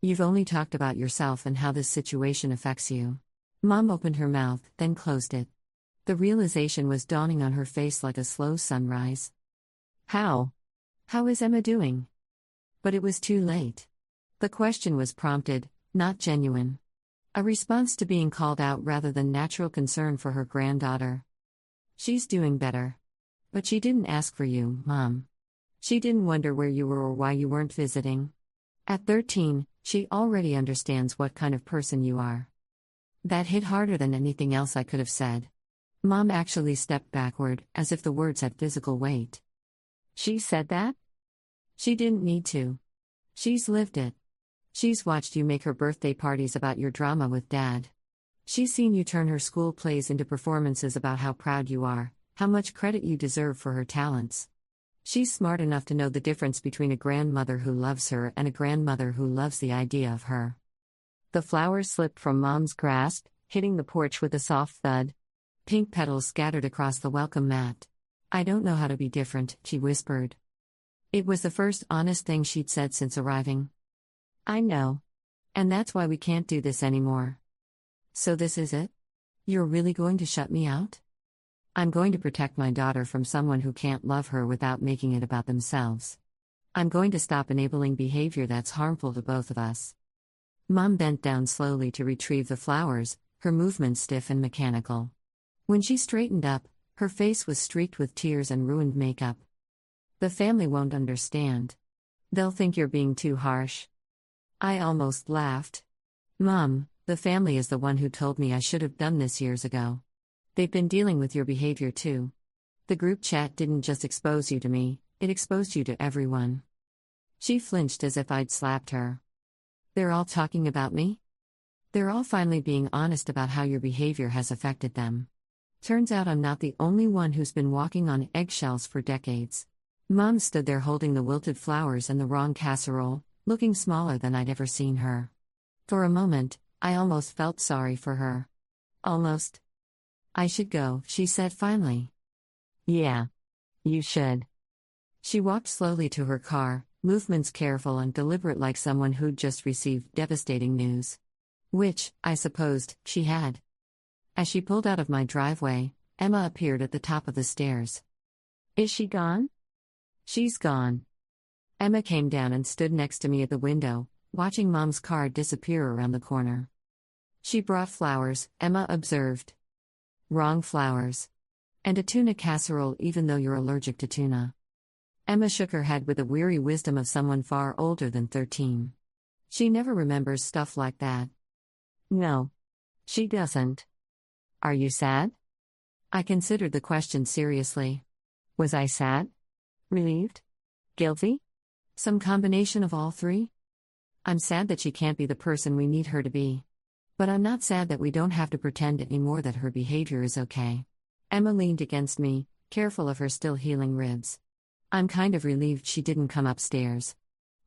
You've only talked about yourself and how this situation affects you. Mom opened her mouth, then closed it. The realization was dawning on her face like a slow sunrise. How? How is Emma doing? But it was too late. The question was prompted, not genuine. A response to being called out rather than natural concern for her granddaughter. She's doing better. But she didn't ask for you, Mom. She didn't wonder where you were or why you weren't visiting. At 13, she already understands what kind of person you are. That hit harder than anything else I could have said. Mom actually stepped backward, as if the words had physical weight. She said that? She didn't need to. She's lived it. She's watched you make her birthday parties about your drama with Dad. She's seen you turn her school plays into performances about how proud you are, how much credit you deserve for her talents. She's smart enough to know the difference between a grandmother who loves her and a grandmother who loves the idea of her. The flowers slipped from Mom's grasp, hitting the porch with a soft thud. Pink petals scattered across the welcome mat. "I don't know how to be different," she whispered. It was the first honest thing she'd said since arriving. "I know. And that's why we can't do this anymore." "So this is it? You're really going to shut me out?" "I'm going to protect my daughter from someone who can't love her without making it about themselves. I'm going to stop enabling behavior that's harmful to both of us." Mom bent down slowly to retrieve the flowers, her movements stiff and mechanical. When she straightened up, her face was streaked with tears and ruined makeup. "The family won't understand. They'll think you're being too harsh." I almost laughed. "Mom, the family is the one who told me I should have done this years ago. They've been dealing with your behavior too. The group chat didn't just expose you to me, it exposed you to everyone." She flinched as if I'd slapped her. "They're all talking about me? They're all finally being honest about how your behavior has affected them. Turns out I'm not the only one who's been walking on eggshells for decades." Mom stood there holding the wilted flowers and the wrong casserole, looking smaller than I'd ever seen her. For a moment, I almost felt sorry for her. Almost. "I should go," she said finally. "Yeah. You should." She walked slowly to her car, movements careful and deliberate like someone who'd just received devastating news. Which, I supposed, she had. As she pulled out of my driveway, Emma appeared at the top of the stairs. "Is she gone?" "She's gone." Emma came down and stood next to me at the window, watching Mom's car disappear around the corner. "She brought flowers," Emma observed. "Wrong flowers. And a tuna casserole even though you're allergic to tuna." Emma shook her head with the weary wisdom of someone far older than 13. She never remembers stuff like that. "No. She doesn't." "Are you sad?" I considered the question seriously. Was I sad? Relieved? Guilty? Some combination of all three? I'm sad that she can't be the person we need her to be. But I'm not sad that we don't have to pretend anymore that her behavior is okay. Emma leaned against me, careful of her still healing ribs. I'm kind of relieved she didn't come upstairs.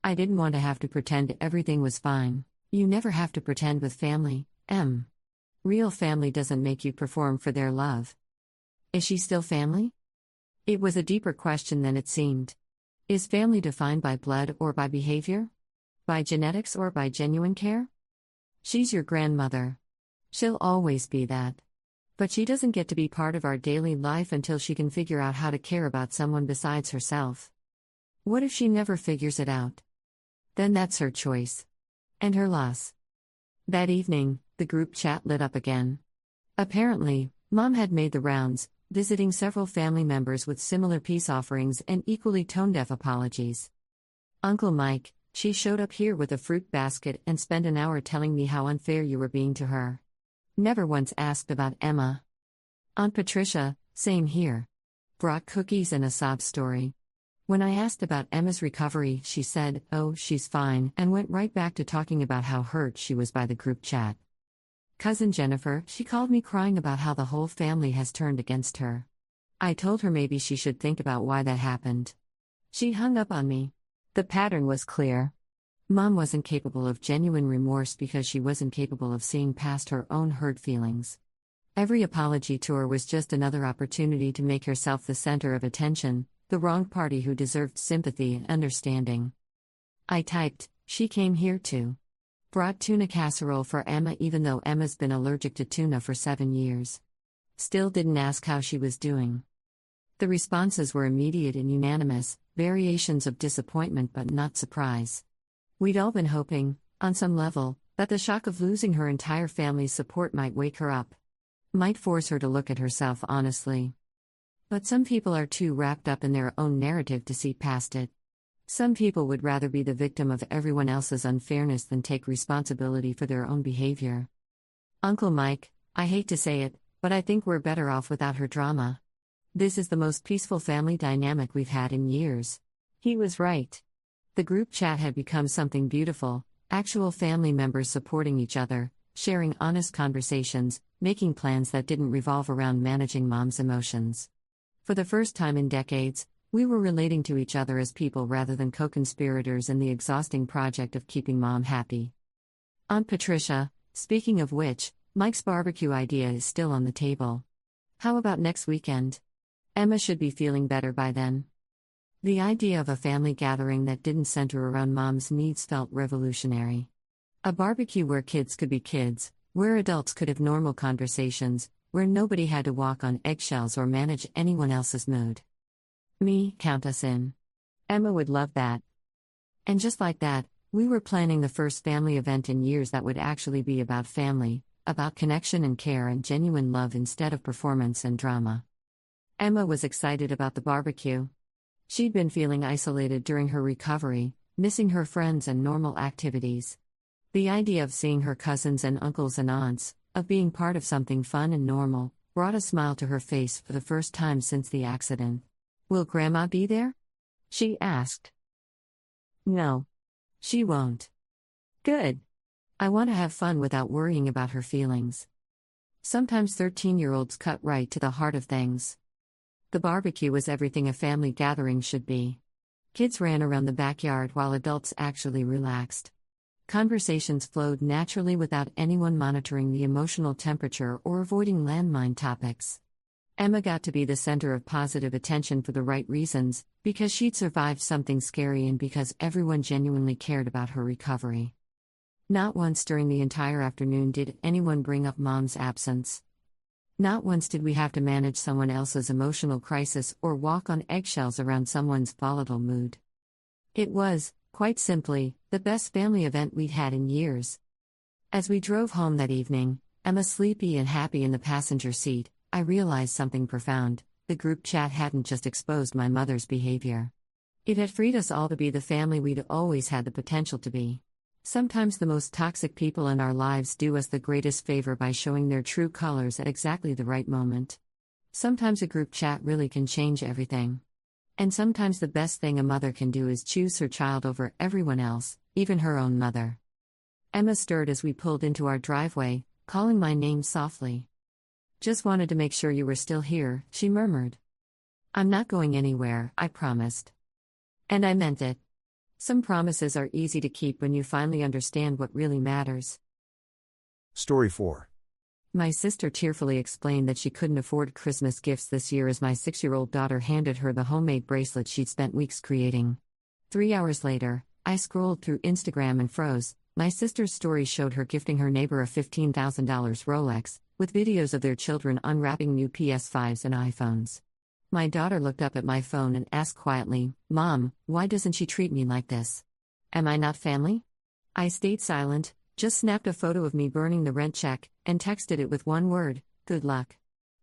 I didn't want to have to pretend everything was fine. You never have to pretend with family, Em. Real family doesn't make you perform for their love. Is she still family? It was a deeper question than it seemed. Is family defined by blood or by behavior? By genetics or by genuine care? She's your grandmother. She'll always be that. But she doesn't get to be part of our daily life until she can figure out how to care about someone besides herself. What if she never figures it out? Then that's her choice. And her loss. That evening, the group chat lit up again. Apparently, Mom had made the rounds, visiting several family members with similar peace offerings and equally tone-deaf apologies. "Uncle Mike, she showed up here with a fruit basket and spent an hour telling me how unfair you were being to her. Never once asked about Emma. Aunt Patricia, same here. Brought cookies and a sob story. When I asked about Emma's recovery, she said, 'Oh, she's fine,' and went right back to talking about how hurt she was by the group chat. Cousin Jennifer, she called me crying about how the whole family has turned against her. I told her maybe she should think about why that happened. She hung up on me. The pattern was clear. Mom wasn't capable of genuine remorse because she wasn't capable of seeing past her own hurt feelings. Every apology to her was just another opportunity to make herself the center of attention, the wrong party who deserved sympathy and understanding. I typed, "She came here too. Brought tuna casserole for Emma even though Emma's been allergic to tuna for 7 years. Still didn't ask how she was doing." The responses were immediate and unanimous, variations of disappointment but not surprise. We'd all been hoping, on some level, that the shock of losing her entire family's support might wake her up. Might force her to look at herself honestly. But some people are too wrapped up in their own narrative to see past it. Some people would rather be the victim of everyone else's unfairness than take responsibility for their own behavior. "Uncle Mike, I hate to say it, but I think we're better off without her drama. This is the most peaceful family dynamic we've had in years." He was right. The group chat had become something beautiful, actual family members supporting each other, sharing honest conversations, making plans that didn't revolve around managing mom's emotions. For the first time in decades, we were relating to each other as people rather than co-conspirators in the exhausting project of keeping mom happy. Aunt Patricia, speaking of which, Mike's barbecue idea is still on the table. How about next weekend? Emma should be feeling better by then. The idea of a family gathering that didn't center around mom's needs felt revolutionary. A barbecue where kids could be kids, where adults could have normal conversations, where nobody had to walk on eggshells or manage anyone else's mood. Count us in. Emma would love that. And just like that, we were planning the first family event in years that would actually be about family, about connection and care and genuine love instead of performance and drama. Emma was excited about the barbecue. She'd been feeling isolated during her recovery, missing her friends and normal activities. The idea of seeing her cousins and uncles and aunts, of being part of something fun and normal, brought a smile to her face for the first time since the accident. "Will Grandma be there?" she asked. "No. She won't." "Good. I want to have fun without worrying about her feelings." Sometimes 13-year-olds cut right to the heart of things. The barbecue was everything a family gathering should be. Kids ran around the backyard while adults actually relaxed. Conversations flowed naturally without anyone monitoring the emotional temperature or avoiding landmine topics. Emma got to be the center of positive attention for the right reasons, because she'd survived something scary and because everyone genuinely cared about her recovery. Not once during the entire afternoon did anyone bring up mom's absence. Not once did we have to manage someone else's emotional crisis or walk on eggshells around someone's volatile mood. It was, quite simply, the best family event we'd had in years. As we drove home that evening, Emma sleepy and happy in the passenger seat, I realized something profound. The group chat hadn't just exposed my mother's behavior. It had freed us all to be the family we'd always had the potential to be. Sometimes the most toxic people in our lives do us the greatest favor by showing their true colors at exactly the right moment. Sometimes a group chat really can change everything. And sometimes the best thing a mother can do is choose her child over everyone else, even her own mother. Emma stirred as we pulled into our driveway, calling my name softly. "Just wanted to make sure you were still here," she murmured. "I'm not going anywhere, I promised." And I meant it. Some promises are easy to keep when you finally understand what really matters. Story 4. My sister tearfully explained that she couldn't afford Christmas gifts this year as my 6-year-old daughter handed her the homemade bracelet she'd spent weeks creating. 3 hours later, I scrolled through Instagram and froze. My sister's story showed her gifting her neighbor a $15,000 Rolex, with videos of their children unwrapping new PS5s and iPhones. My daughter looked up at my phone and asked quietly, "Mom, why doesn't she treat me like this? Am I not family?" I stayed silent, just snapped a photo of me burning the rent check, and texted it with one word: "Good luck."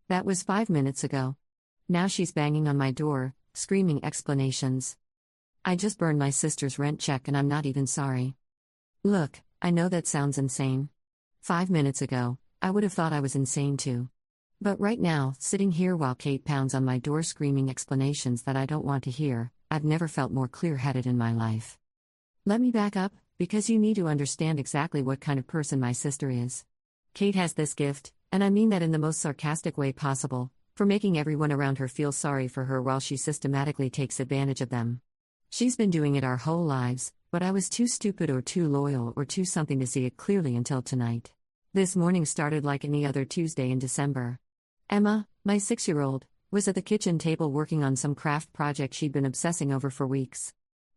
That was 5 minutes ago. Now she's banging on my door, screaming explanations. I just burned my sister's rent check and I'm not even sorry. Look, I know that sounds insane. 5 minutes ago, I would have thought I was insane too. But right now, sitting here while Kate pounds on my door screaming explanations that I don't want to hear, I've never felt more clear-headed in my life. Let me back up, because you need to understand exactly what kind of person my sister is. Kate has this gift, and I mean that in the most sarcastic way possible, for making everyone around her feel sorry for her while she systematically takes advantage of them. She's been doing it our whole lives, but I was too stupid or too loyal or too something to see it clearly until tonight. This morning started like any other Tuesday in December. Emma, my 6-year-old, was at the kitchen table working on some craft project she'd been obsessing over for weeks.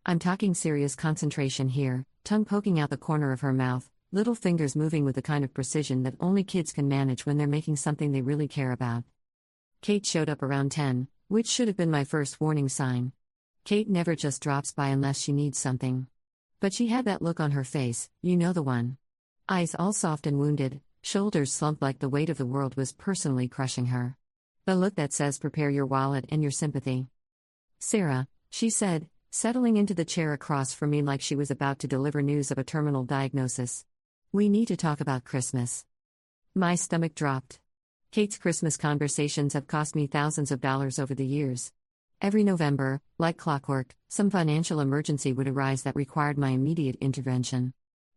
I'm talking serious concentration here, tongue poking out the corner of her mouth, little fingers moving with the kind of precision that only kids can manage when they're making something they really care about. Kate showed up around 10, which should have been my first warning sign. Kate never just drops by unless she needs something. But she had that look on her face, you know the one. Eyes all soft and wounded, shoulders slumped like the weight of the world was personally crushing her. The look that says prepare your wallet and your sympathy. "Sarah," she said, settling into the chair across from me like she was about to deliver news of a terminal diagnosis. "We need to talk about Christmas." My stomach dropped. Kate's Christmas conversations have cost me thousands of dollars over the years. Every November, like clockwork, some financial emergency would arise that required my immediate intervention.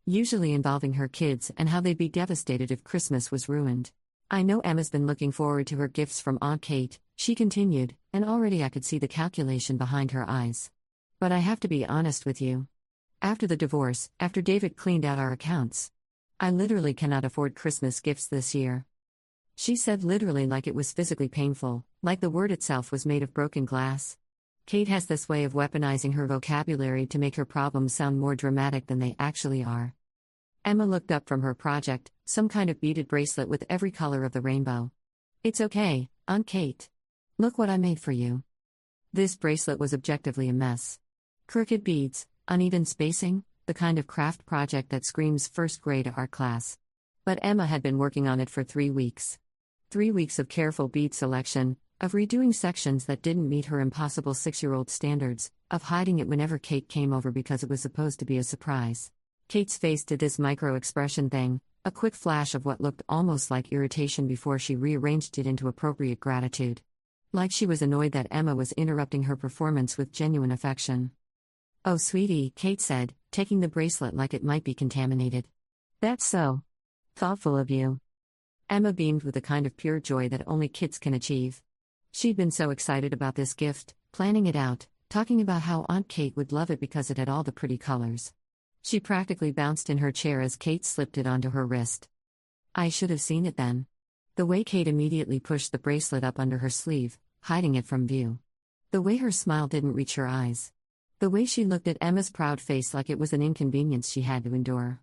usually involving her kids and how they'd be devastated if Christmas was ruined. I know Emma's been looking forward to her gifts from Aunt Kate, she continued, and already I could see the calculation behind her eyes. But I have to be honest with you. After the divorce, after David cleaned out our accounts, I literally cannot afford Christmas gifts this year. She said literally like it was physically painful, like the word itself was made of broken glass. Kate has this way of weaponizing her vocabulary to make her problems sound more dramatic than they actually are. Emma looked up from her project, some kind of beaded bracelet with every color of the rainbow. It's okay, Aunt Kate. Look what I made for you. This bracelet was objectively a mess. Crooked beads, uneven spacing, the kind of craft project that screams first grade art class. But Emma had been working on it for 3 weeks. 3 weeks of careful bead selection, of redoing sections that didn't meet her impossible 6-year-old standards, of hiding it whenever Kate came over because it was supposed to be a surprise. Kate's face did this micro-expression thing, a quick flash of what looked almost like irritation before she rearranged it into appropriate gratitude. Like she was annoyed that Emma was interrupting her performance with genuine affection. "Oh, sweetie," Kate said, taking the bracelet like it might be contaminated. "That's so thoughtful of you." Emma beamed with the kind of pure joy that only kids can achieve. She'd been so excited about this gift, planning it out, talking about how Aunt Kate would love it because it had all the pretty colors. She practically bounced in her chair as Kate slipped it onto her wrist. I should have seen it then. The way Kate immediately pushed the bracelet up under her sleeve, hiding it from view. The way her smile didn't reach her eyes. The way she looked at Emma's proud face like it was an inconvenience she had to endure.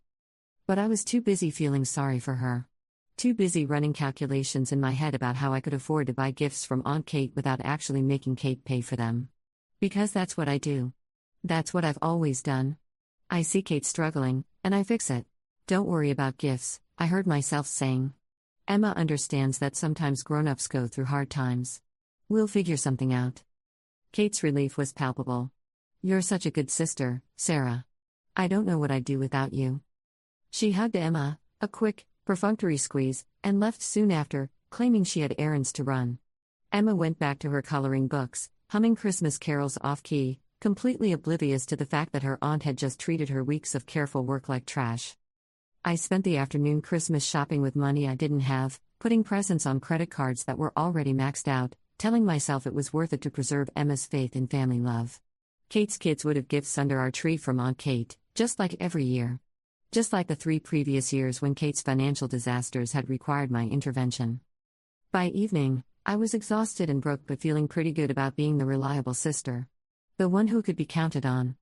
But I was too busy feeling sorry for her. Too busy running calculations in my head about how I could afford to buy gifts from Aunt Kate without actually making Kate pay for them. Because that's what I do. That's what I've always done. I see Kate struggling, and I fix it. Don't worry about gifts, I heard myself saying. Emma understands that sometimes grown-ups go through hard times. We'll figure something out. Kate's relief was palpable. You're such a good sister, Sarah. I don't know what I'd do without you. She hugged Emma, a quick, perfunctory squeeze, and left soon after, claiming she had errands to run. Emma went back to her coloring books, humming Christmas carols off-key, completely oblivious to the fact that her aunt had just treated her weeks of careful work like trash. I spent the afternoon Christmas shopping with money I didn't have, putting presents on credit cards that were already maxed out, telling myself it was worth it to preserve Emma's faith in family love. Kate's kids would have gifts under our tree from Aunt Kate, just like every year. Just like the 3 previous years when Kate's financial disasters had required my intervention. By evening, I was exhausted and broke but feeling pretty good about being the reliable sister. The one who could be counted on.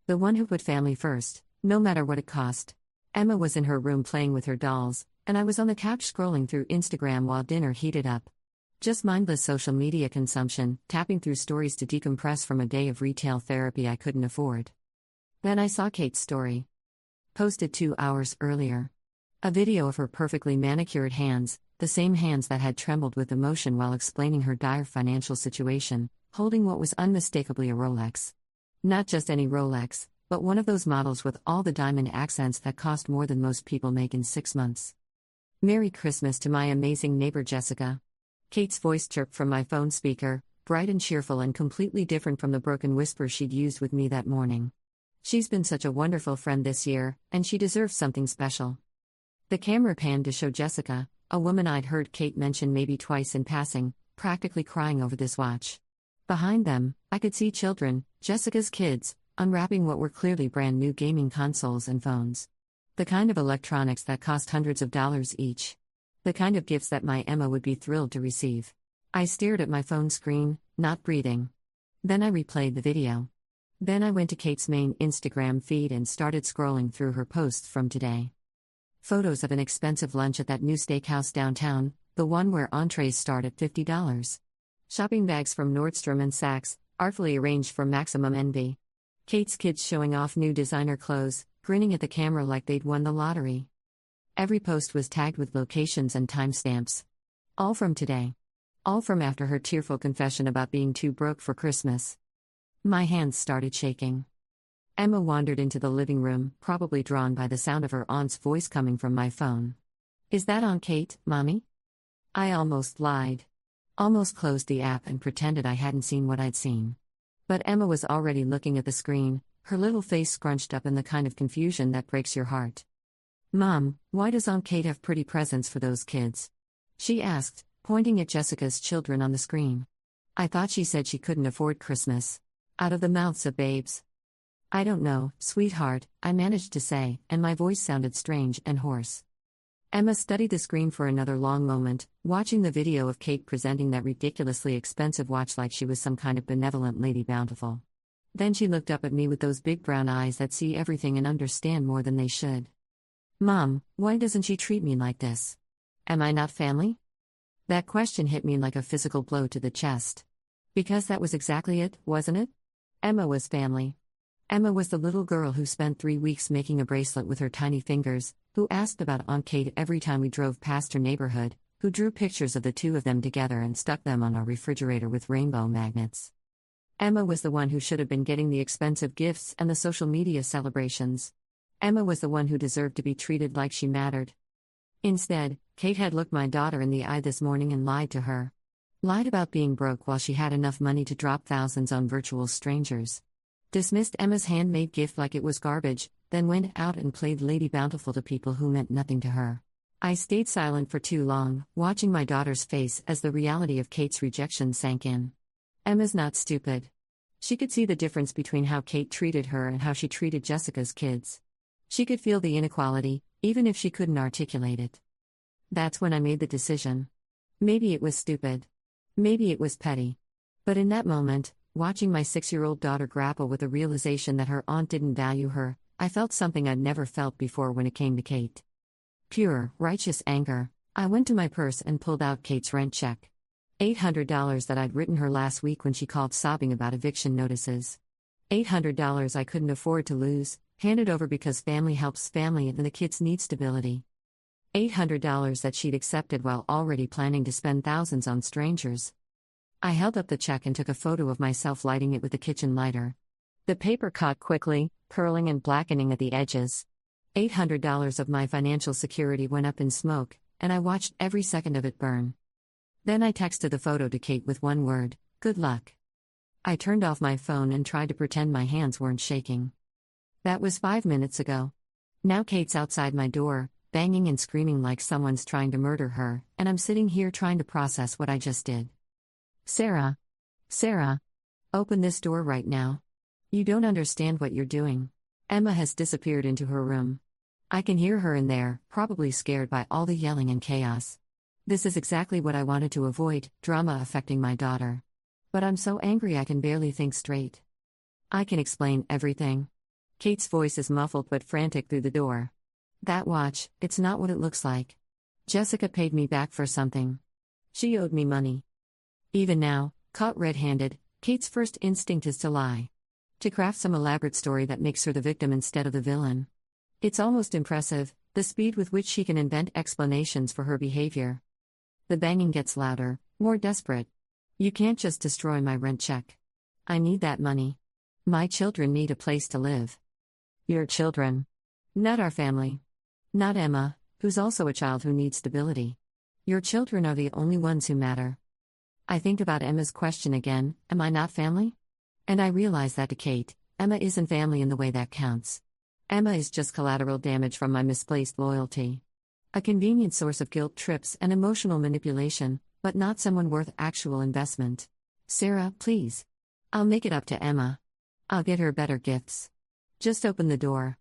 The one who put family first, no matter what it cost. Emma was in her room playing with her dolls, and I was on the couch scrolling through Instagram while dinner heated up. Just mindless social media consumption, tapping through stories to decompress from a day of retail therapy I couldn't afford. Then I saw Kate's story. Posted 2 hours earlier. A video of her perfectly manicured hands, the same hands that had trembled with emotion while explaining her dire financial situation, holding what was unmistakably a Rolex. Not just any Rolex, but one of those models with all the diamond accents that cost more than most people make in 6 months. Merry Christmas to my amazing neighbor Jessica. Kate's voice chirped from my phone speaker, bright and cheerful and completely different from the broken whisper she'd used with me that morning. She's been such a wonderful friend this year, and she deserves something special. The camera panned to show Jessica, a woman I'd heard Kate mention maybe twice in passing, practically crying over this watch. Behind them, I could see children, Jessica's kids, unwrapping what were clearly brand new gaming consoles and phones. The kind of electronics that cost hundreds of dollars each. The kind of gifts that my Emma would be thrilled to receive. I stared at my phone screen, not breathing. Then I replayed the video. Then I went to Kate's main Instagram feed and started scrolling through her posts from today. Photos of an expensive lunch at that new steakhouse downtown, the one where entrees start at $50. Shopping bags from Nordstrom and Saks, artfully arranged for maximum envy. Kate's kids showing off new designer clothes, grinning at the camera like they'd won the lottery. Every post was tagged with locations and timestamps. All from today. All from after her tearful confession about being too broke for Christmas. My hands started shaking. Emma wandered into the living room, probably drawn by the sound of her aunt's voice coming from my phone. Is that Aunt Kate, Mommy? I almost lied. Almost closed the app and pretended I hadn't seen what I'd seen. But Emma was already looking at the screen, her little face scrunched up in the kind of confusion that breaks your heart. Mom, why does Aunt Kate have pretty presents for those kids? She asked, pointing at Jessica's children on the screen. I thought she said she couldn't afford Christmas. Out of the mouths of babes. I don't know, sweetheart, I managed to say, and my voice sounded strange and hoarse. Emma studied the screen for another long moment, watching the video of Kate presenting that ridiculously expensive watch like she was some kind of benevolent Lady Bountiful. Then she looked up at me with those big brown eyes that see everything and understand more than they should. Mom, why doesn't she treat me like this? Am I not family? That question hit me like a physical blow to the chest. Because that was exactly it, wasn't it? Emma was family. Emma was the little girl who spent 3 weeks making a bracelet with her tiny fingers, who asked about Aunt Kate every time we drove past her neighborhood, who drew pictures of the two of them together and stuck them on our refrigerator with rainbow magnets. Emma was the one who should have been getting the expensive gifts and the social media celebrations. Emma was the one who deserved to be treated like she mattered. Instead, Kate had looked my daughter in the eye this morning and lied to her. Lied about being broke while she had enough money to drop thousands on virtual strangers. Dismissed Emma's handmade gift like it was garbage, then went out and played Lady Bountiful to people who meant nothing to her. I stayed silent for too long, watching my daughter's face as the reality of Kate's rejection sank in. Emma's not stupid. She could see the difference between how Kate treated her and how she treated Jessica's kids. She could feel the inequality, even if she couldn't articulate it. That's when I made the decision. Maybe it was stupid. Maybe it was petty. But in that moment, watching my 6-year-old daughter grapple with the realization that her aunt didn't value her, I felt something I'd never felt before when it came to Kate. Pure, righteous anger. I went to my purse and pulled out Kate's rent check. $800 that I'd written her last week when she called sobbing about eviction notices. $800 I couldn't afford to lose, handed over because family helps family and the kids need stability. $800 that she'd accepted while already planning to spend thousands on strangers. I held up the check and took a photo of myself lighting it with the kitchen lighter. The paper caught quickly, curling and blackening at the edges. $800 of my financial security went up in smoke, and I watched every second of it burn. Then I texted the photo to Kate with one word: good luck. I turned off my phone and tried to pretend my hands weren't shaking. That was 5 minutes ago. Now Kate's outside my door, banging and screaming like someone's trying to murder her, and I'm sitting here trying to process what I just did. Sarah, open this door right now. You don't understand what you're doing. Emma has disappeared into her room. I can hear her in there, probably scared by all the yelling and chaos. This is exactly what I wanted to avoid, drama affecting my daughter. But I'm so angry I can barely think straight. I can explain everything. Kate's voice is muffled but frantic through the door. That watch, it's not what it looks like. Jessica paid me back for something. She owed me money. Even now, caught red-handed, Kate's first instinct is to lie. To craft some elaborate story that makes her the victim instead of the villain. It's almost impressive, the speed with which she can invent explanations for her behavior. The banging gets louder, more desperate. You can't just destroy my rent check. I need that money. My children need a place to live. Your children. Not our family. Not Emma, who's also a child who needs stability. Your children are the only ones who matter. I think about Emma's question again, am I not family? And I realize that to Kate, Emma isn't family in the way that counts. Emma is just collateral damage from my misplaced loyalty. A convenient source of guilt trips and emotional manipulation, but not someone worth actual investment. Sarah, please. I'll make it up to Emma. I'll get her better gifts. Just open the door.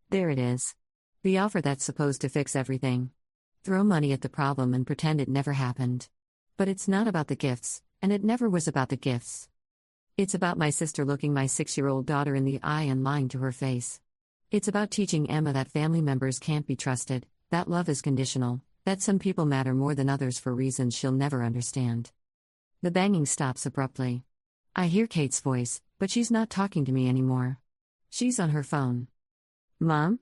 There it is. The offer that's supposed to fix everything. Throw money at the problem and pretend it never happened. But it's not about the gifts, and it never was about the gifts. It's about my sister looking my 6-year-old daughter in the eye and lying to her face. It's about teaching Emma that family members can't be trusted, that love is conditional, that some people matter more than others for reasons she'll never understand. The banging stops abruptly. I hear Kate's voice, but she's not talking to me anymore. She's on her phone. Mom?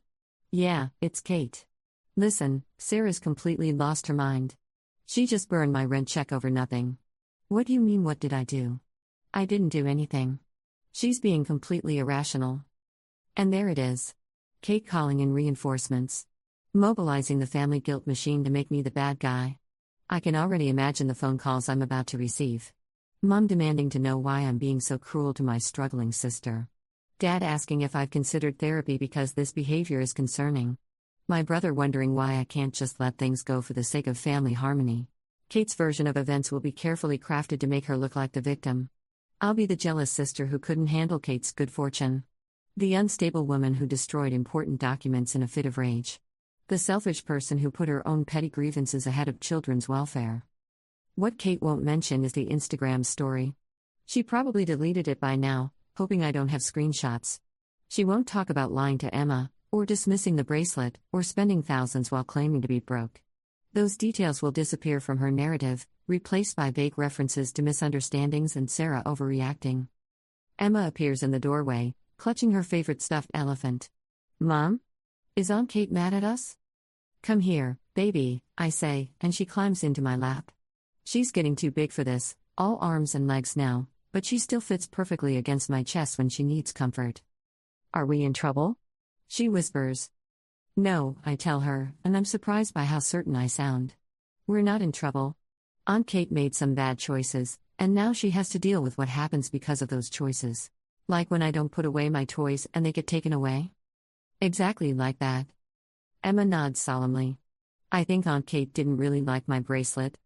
Yeah, it's Kate. Listen, Sarah's completely lost her mind. She just burned my rent check over nothing. What do you mean, what did I do? I didn't do anything. She's being completely irrational. And there it is. Kate calling in reinforcements. Mobilizing the family guilt machine to make me the bad guy. I can already imagine the phone calls I'm about to receive. Mom demanding to know why I'm being so cruel to my struggling sister. Dad asking if I've considered therapy because this behavior is concerning. My brother wondering why I can't just let things go for the sake of family harmony. Kate's version of events will be carefully crafted to make her look like the victim. I'll be the jealous sister who couldn't handle Kate's good fortune. The unstable woman who destroyed important documents in a fit of rage. The selfish person who put her own petty grievances ahead of children's welfare. What Kate won't mention is the Instagram story. She probably deleted it by now, hoping I don't have screenshots. She won't talk about lying to Emma, or dismissing the bracelet, or spending thousands while claiming to be broke. Those details will disappear from her narrative, replaced by vague references to misunderstandings and Sarah overreacting. Emma appears in the doorway, clutching her favorite stuffed elephant. "Mom? Is Aunt Kate mad at us?" "Come here, baby," I say, and she climbs into my lap. She's getting too big for this, all arms and legs now, but she still fits perfectly against my chest when she needs comfort. "Are we in trouble?" she whispers. "No," I tell her, and I'm surprised by how certain I sound. "We're not in trouble. Aunt Kate made some bad choices, and now she has to deal with what happens because of those choices. Like when I don't put away my toys and they get taken away?" "Exactly like that." Emma nods solemnly. "I think Aunt Kate didn't really like my bracelet."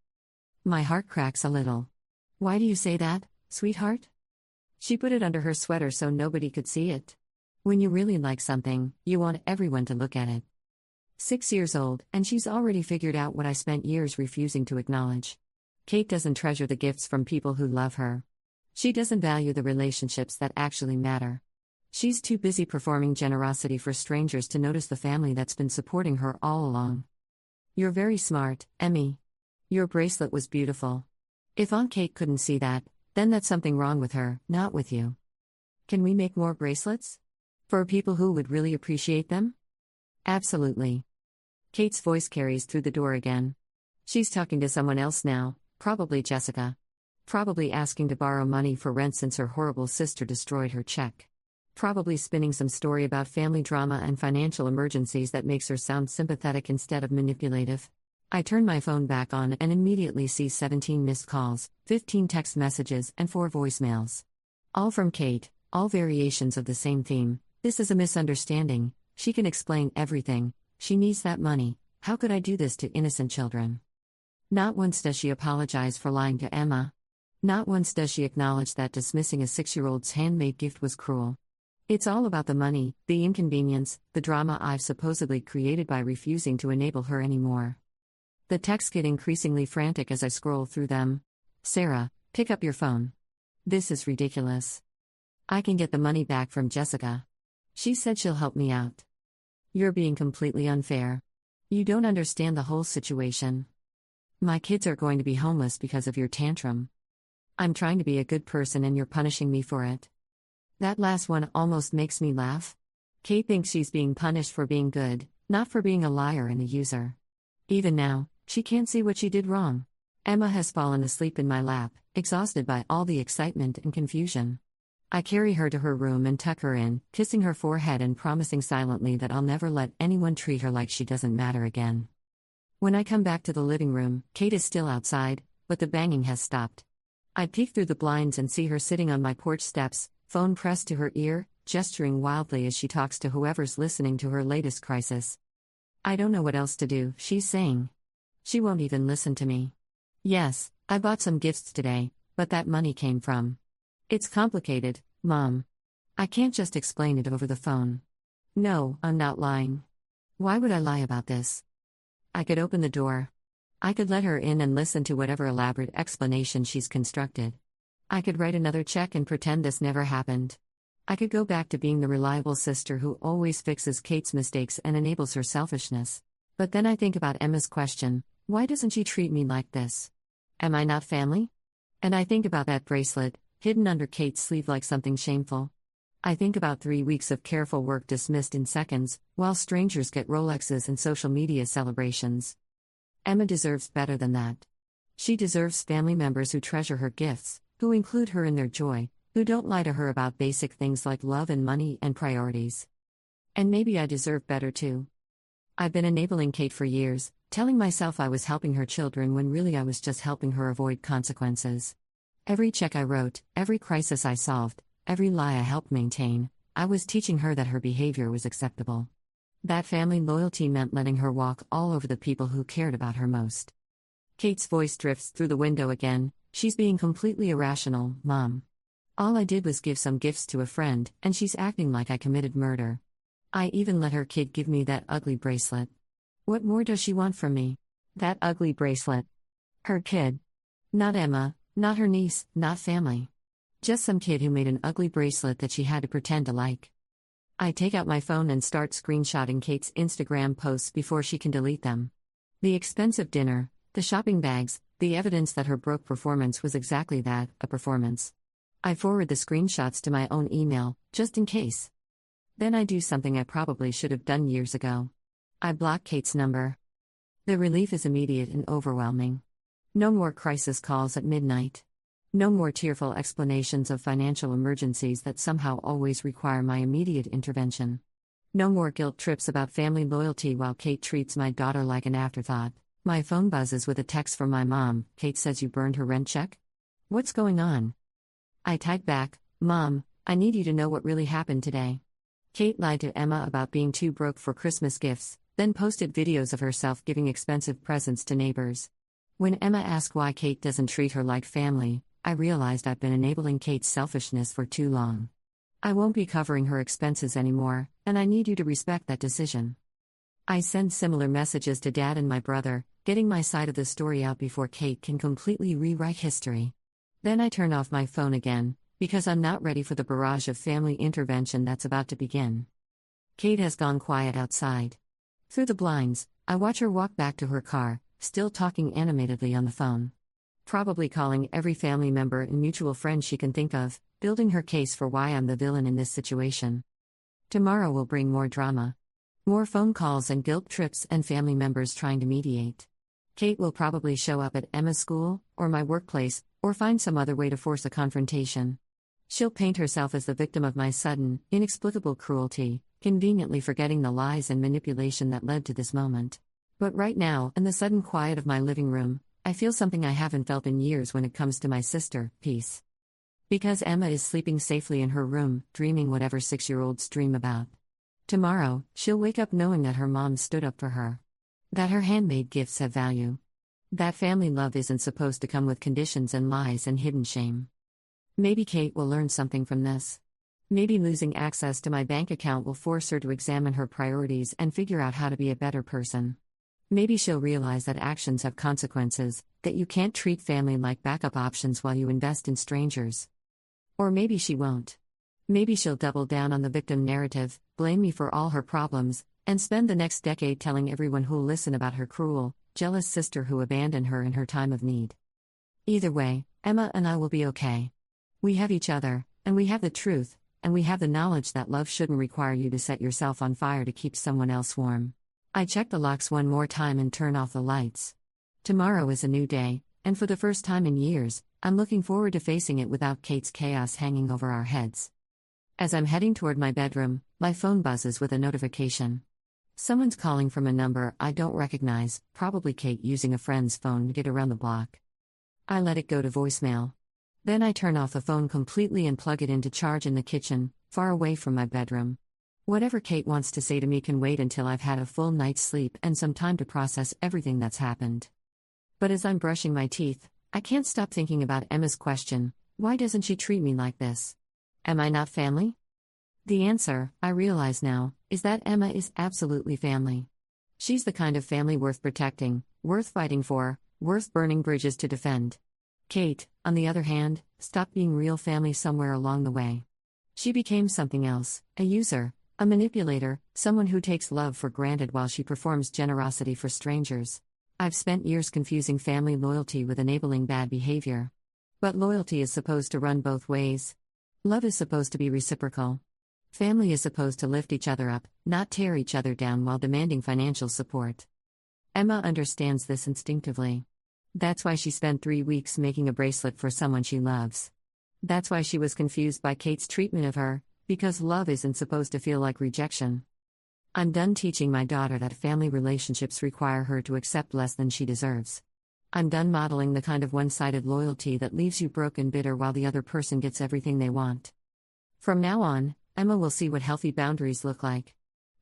My heart cracks a little. "Why do you say that, sweetheart?" "She put it under her sweater so nobody could see it. When you really like something, you want everyone to look at it." 6 years old, and she's already figured out what I spent years refusing to acknowledge. Kate doesn't treasure the gifts from people who love her. She doesn't value the relationships that actually matter. She's too busy performing generosity for strangers to notice the family that's been supporting her all along. "You're very smart, Emmy. Your bracelet was beautiful. If Aunt Kate couldn't see that, then that's something wrong with her, not with you. Can we make more bracelets? For people who would really appreciate them?" "Absolutely." Kate's voice carries through the door again. She's talking to someone else now, probably Jessica. Probably asking to borrow money for rent since her horrible sister destroyed her check. Probably spinning some story about family drama and financial emergencies that makes her sound sympathetic instead of manipulative. I turn my phone back on and immediately see 17 missed calls, 15 text messages, and 4 voicemails. All from Kate, all variations of the same theme. "This is a misunderstanding. She can explain everything. She needs that money. How could I do this to innocent children?" Not once does she apologize for lying to Emma. Not once does she acknowledge that dismissing a 6-year-old's handmade gift was cruel. It's all about the money, the inconvenience, the drama I've supposedly created by refusing to enable her anymore. The texts get increasingly frantic as I scroll through them. "Sarah, pick up your phone. This is ridiculous. I can get the money back from Jessica. She said she'll help me out. You're being completely unfair. You don't understand the whole situation. My kids are going to be homeless because of your tantrum. I'm trying to be a good person and you're punishing me for it." That last one almost makes me laugh. Kate thinks she's being punished for being good, not for being a liar and a user. Even now, she can't see what she did wrong. Emma has fallen asleep in my lap, exhausted by all the excitement and confusion. I carry her to her room and tuck her in, kissing her forehead and promising silently that I'll never let anyone treat her like she doesn't matter again. When I come back to the living room, Kate is still outside, but the banging has stopped. I peek through the blinds and see her sitting on my porch steps, phone pressed to her ear, gesturing wildly as she talks to whoever's listening to her latest crisis. "I don't know what else to do," she's saying. She won't even listen to me. "Yes, I bought some gifts today, but that money came from." "It's complicated, Mom. I can't just explain it over the phone." "No, I'm not lying. Why would I lie about this?" I could open the door. I could let her in and listen to whatever elaborate explanation she's constructed. I could write another check and pretend this never happened. I could go back to being the reliable sister who always fixes Kate's mistakes and enables her selfishness. But then I think about Emma's question, why doesn't she treat me like this? Am I not family? And I think about that bracelet, hidden under Kate's sleeve like something shameful. I think about 3 weeks of careful work dismissed in seconds, while strangers get Rolexes and social media celebrations. Emma deserves better than that. She deserves family members who treasure her gifts, who include her in their joy, who don't lie to her about basic things like love and money and priorities. And maybe I deserve better too. I've been enabling Kate for years, telling myself I was helping her children when really I was just helping her avoid consequences. Every check I wrote, every crisis I solved, every lie I helped maintain, I was teaching her that her behavior was acceptable. That family loyalty meant letting her walk all over the people who cared about her most. Kate's voice drifts through the window again. She's being completely irrational, Mom. All I did was give some gifts to a friend, and she's acting like I committed murder. I even let her kid give me that ugly bracelet. What more does she want from me? That ugly bracelet. Her kid. Not Emma, not her niece, not family. Just some kid who made an ugly bracelet that she had to pretend to like. I take out my phone and start screenshotting Kate's Instagram posts before she can delete them. The expensive dinner, the shopping bags, the evidence that her broke performance was exactly that, a performance. I forward the screenshots to my own email, just in case. Then I do something I probably should have done years ago. I block Kate's number. The relief is immediate and overwhelming. No more crisis calls at midnight. No more tearful explanations of financial emergencies that somehow always require my immediate intervention. No more guilt trips about family loyalty while Kate treats my daughter like an afterthought. My phone buzzes with a text from my mom. Kate says you burned her rent check? What's going on? I type back, Mom, I need you to know what really happened today. Kate lied to Emma about being too broke for Christmas gifts, then posted videos of herself giving expensive presents to neighbors. When Emma asked why Kate doesn't treat her like family, I realized I've been enabling Kate's selfishness for too long. I won't be covering her expenses anymore, and I need you to respect that decision. I send similar messages to Dad and my brother, getting my side of the story out before Kate can completely rewrite history. Then I turn off my phone again, because I'm not ready for the barrage of family intervention that's about to begin. Kate has gone quiet outside. Through the blinds, I watch her walk back to her car, still talking animatedly on the phone. Probably calling every family member and mutual friend she can think of, building her case for why I'm the villain in this situation. Tomorrow will bring more drama. More phone calls and guilt trips and family members trying to mediate. Kate will probably show up at Emma's school, or my workplace, or find some other way to force a confrontation. She'll paint herself as the victim of my sudden, inexplicable cruelty, conveniently forgetting the lies and manipulation that led to this moment. But right now, in the sudden quiet of my living room, I feel something I haven't felt in years when it comes to my sister, peace. Because Emma is sleeping safely in her room, dreaming whatever 6-year-olds dream about. Tomorrow, she'll wake up knowing that her mom stood up for her. That her handmade gifts have value. That family love isn't supposed to come with conditions and lies and hidden shame. Maybe Kate will learn something from this. Maybe losing access to my bank account will force her to examine her priorities and figure out how to be a better person. Maybe she'll realize that actions have consequences, that you can't treat family like backup options while you invest in strangers. Or maybe she won't. Maybe she'll double down on the victim narrative, blame me for all her problems, and spend the next decade telling everyone who'll listen about her cruel, jealous sister who abandoned her in her time of need. Either way, Emma and I will be okay. We have each other, and we have the truth, and we have the knowledge that love shouldn't require you to set yourself on fire to keep someone else warm. I check the locks one more time and turn off the lights. Tomorrow is a new day, and for the first time in years, I'm looking forward to facing it without Kate's chaos hanging over our heads. As I'm heading toward my bedroom, my phone buzzes with a notification. Someone's calling from a number I don't recognize, probably Kate using a friend's phone to get around the block. I let it go to voicemail. Then I turn off the phone completely and plug it into charge in the kitchen, far away from my bedroom. Whatever Kate wants to say to me can wait until I've had a full night's sleep and some time to process everything that's happened. But as I'm brushing my teeth, I can't stop thinking about Emma's question, why doesn't she treat me like this? Am I not family? The answer, I realize now, is that Emma is absolutely family. She's the kind of family worth protecting, worth fighting for, worth burning bridges to defend. Kate, on the other hand, stopped being real family somewhere along the way. She became something else, a user, a manipulator, someone who takes love for granted while she performs generosity for strangers. I've spent years confusing family loyalty with enabling bad behavior. But loyalty is supposed to run both ways. Love is supposed to be reciprocal. Family is supposed to lift each other up, not tear each other down while demanding financial support. Emma understands this instinctively. That's why she spent 3 weeks making a bracelet for someone she loves. That's why she was confused by Kate's treatment of her, because love isn't supposed to feel like rejection. I'm done teaching my daughter that family relationships require her to accept less than she deserves. I'm done modeling the kind of one-sided loyalty that leaves you broke and bitter while the other person gets everything they want. From now on, Emma will see what healthy boundaries look like.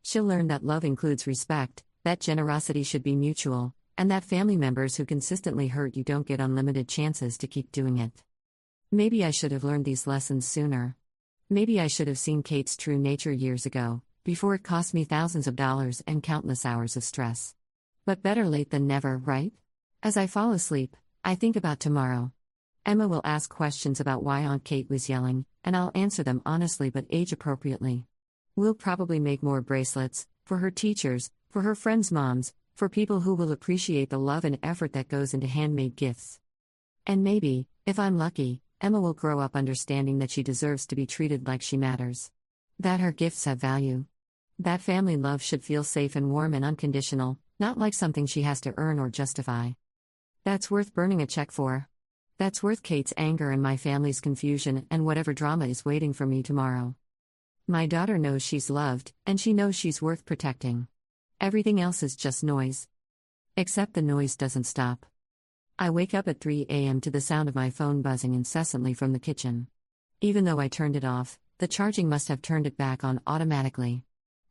She'll learn that love includes respect, that generosity should be mutual, and that family members who consistently hurt you don't get unlimited chances to keep doing it. Maybe I should have learned these lessons sooner. Maybe I should have seen Kate's true nature years ago, before it cost me thousands of dollars and countless hours of stress. But better late than never, right? As I fall asleep, I think about tomorrow. Emma will ask questions about why Aunt Kate was yelling, and I'll answer them honestly but age-appropriately. We'll probably make more bracelets, for her teachers, for her friends' moms, for people who will appreciate the love and effort that goes into handmade gifts. And maybe, if I'm lucky, Emma will grow up understanding that she deserves to be treated like she matters. That her gifts have value. That family love should feel safe and warm and unconditional, not like something she has to earn or justify. That's worth burning a check for. That's worth Kate's anger and my family's confusion and whatever drama is waiting for me tomorrow. My daughter knows she's loved, and she knows she's worth protecting. Everything else is just noise. Except the noise doesn't stop. I wake up at 3 a.m. to the sound of my phone buzzing incessantly from the kitchen. Even though I turned it off, the charging must have turned it back on automatically.